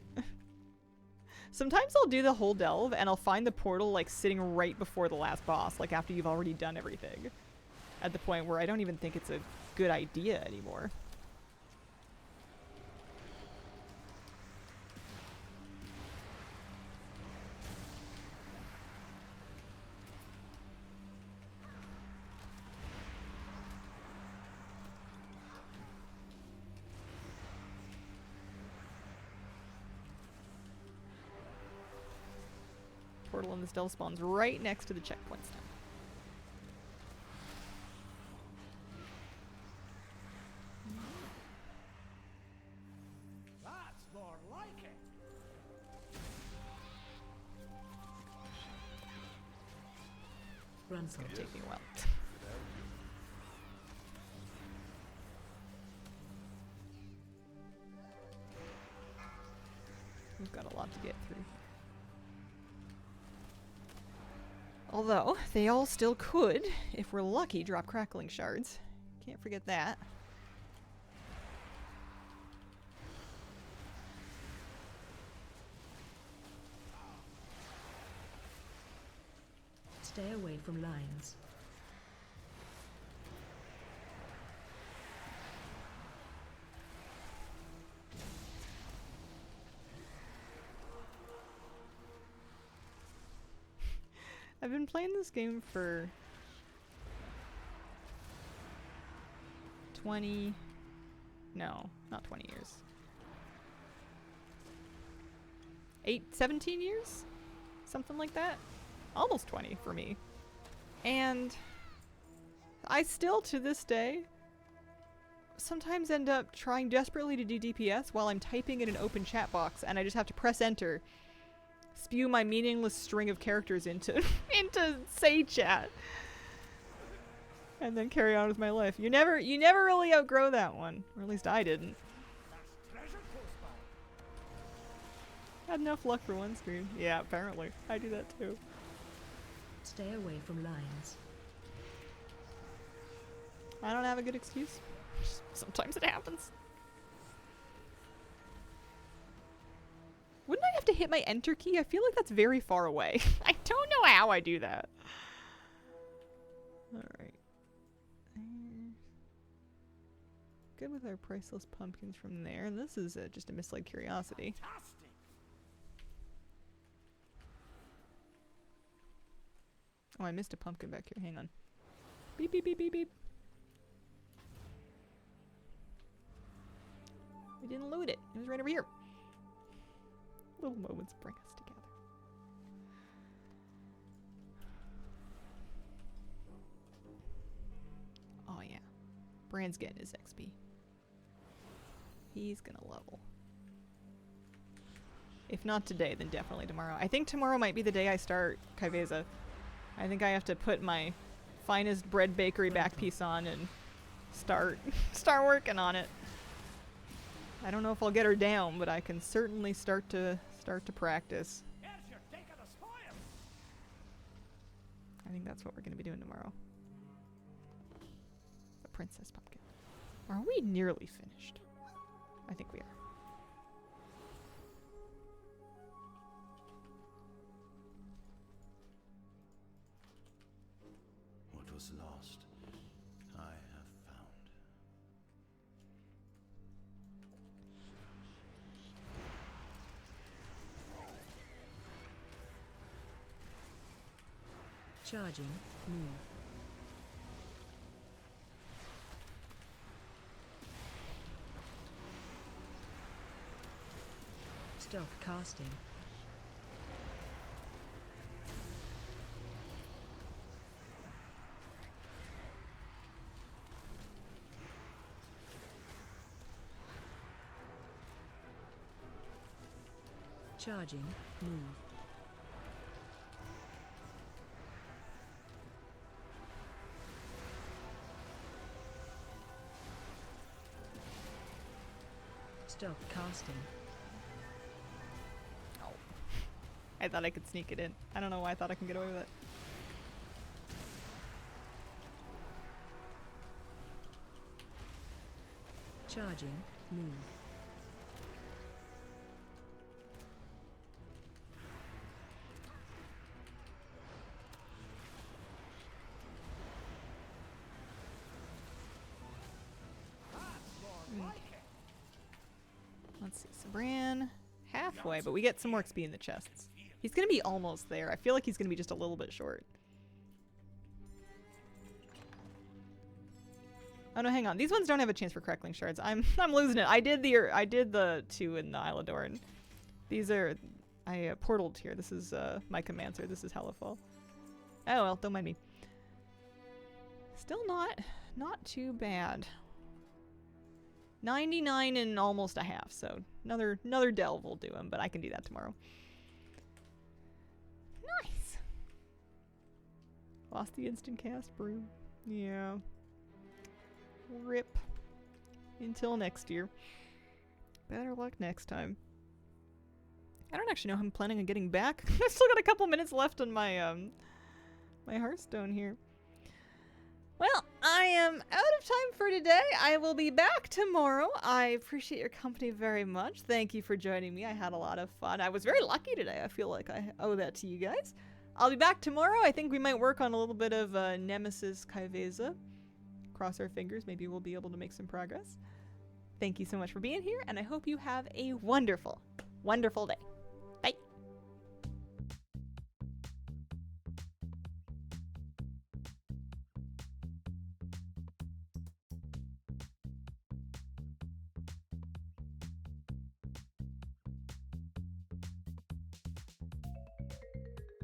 Sometimes I'll do the whole delve and I'll find the portal like sitting right before the last boss, like after you've already done everything. At the point where I don't even think it's a good idea anymore. Portal in this delve spawns right next to the checkpoints now. That's more like it. Run It's gonna take me a while. We've got a lot to get through. Although, they all still could, if we're lucky, drop crackling shards. Can't forget that. Stay away from lines. I've been playing this game for 20... No, not 20 years. 17 years? Something like that? Almost 20 for me. And I still, to this day, sometimes end up trying desperately to do DPS while I'm typing in an open chat box and I just have to press enter, spew my meaningless string of characters into say chat, and then carry on with my life. You never really outgrow that one, or at least I didn't. Had enough luck for one stream. Yeah, apparently I do that too. Stay away from lines. I don't have a good excuse. Sometimes it happens. Wouldn't I have to hit my enter key? I feel like that's very far away. I don't know how I do that. Alright. Good with our priceless pumpkins from there. And this is just a misled curiosity. Oh, I missed a pumpkin back here. Hang on. Beep, beep, beep, beep, beep. We didn't loot it. It was right over here. Little moments bring us together. Oh yeah. Brand's getting his XP. He's gonna level. If not today, then definitely tomorrow. I think tomorrow might be the day I start Kaiveza. I think I have to put my finest bread bakery back piece on and start working on it. I don't know if I'll get her down, but I can certainly start to practice. Here's your take of the spoils. I think that's what we're going to be doing tomorrow. The princess pumpkin. Are we nearly finished? I think we are. What was lost, I have found. Charging. Move. Stealth casting. Charging. Move. Stop casting. Oh. I thought I could sneak it in. I don't know why I thought I can get away with it. Charging. Move. Let's see, Sabran, halfway, but we get some more XP in the chests. He's gonna be almost there. I feel like he's gonna be just a little bit short. Oh no, hang on. These ones don't have a chance for crackling shards. I'm losing it. I did the 2 in the Isle of Dorn. These are I portaled here. This is my Commancer. This is Hellafall. Oh well, don't mind me. Still not too bad. 99 and almost a half, so another delve will do him, but I can do that tomorrow. Nice. Lost the instant cast brew. Yeah. Rip. Until next year. Better luck next time. I don't actually know how I'm planning on getting back. I've still got a couple minutes left on my my Hearthstone here. Well, I am out of time for today. I will be back tomorrow. I appreciate your company very much. Thank you for joining me. I had a lot of fun. I was very lucky today. I feel like I owe that to you guys. I'll be back tomorrow. I think we might work on a little bit of Nemesis Kaiveza. Cross our fingers. Maybe we'll be able to make some progress. Thank you so much for being here, and I hope you have a wonderful, wonderful day.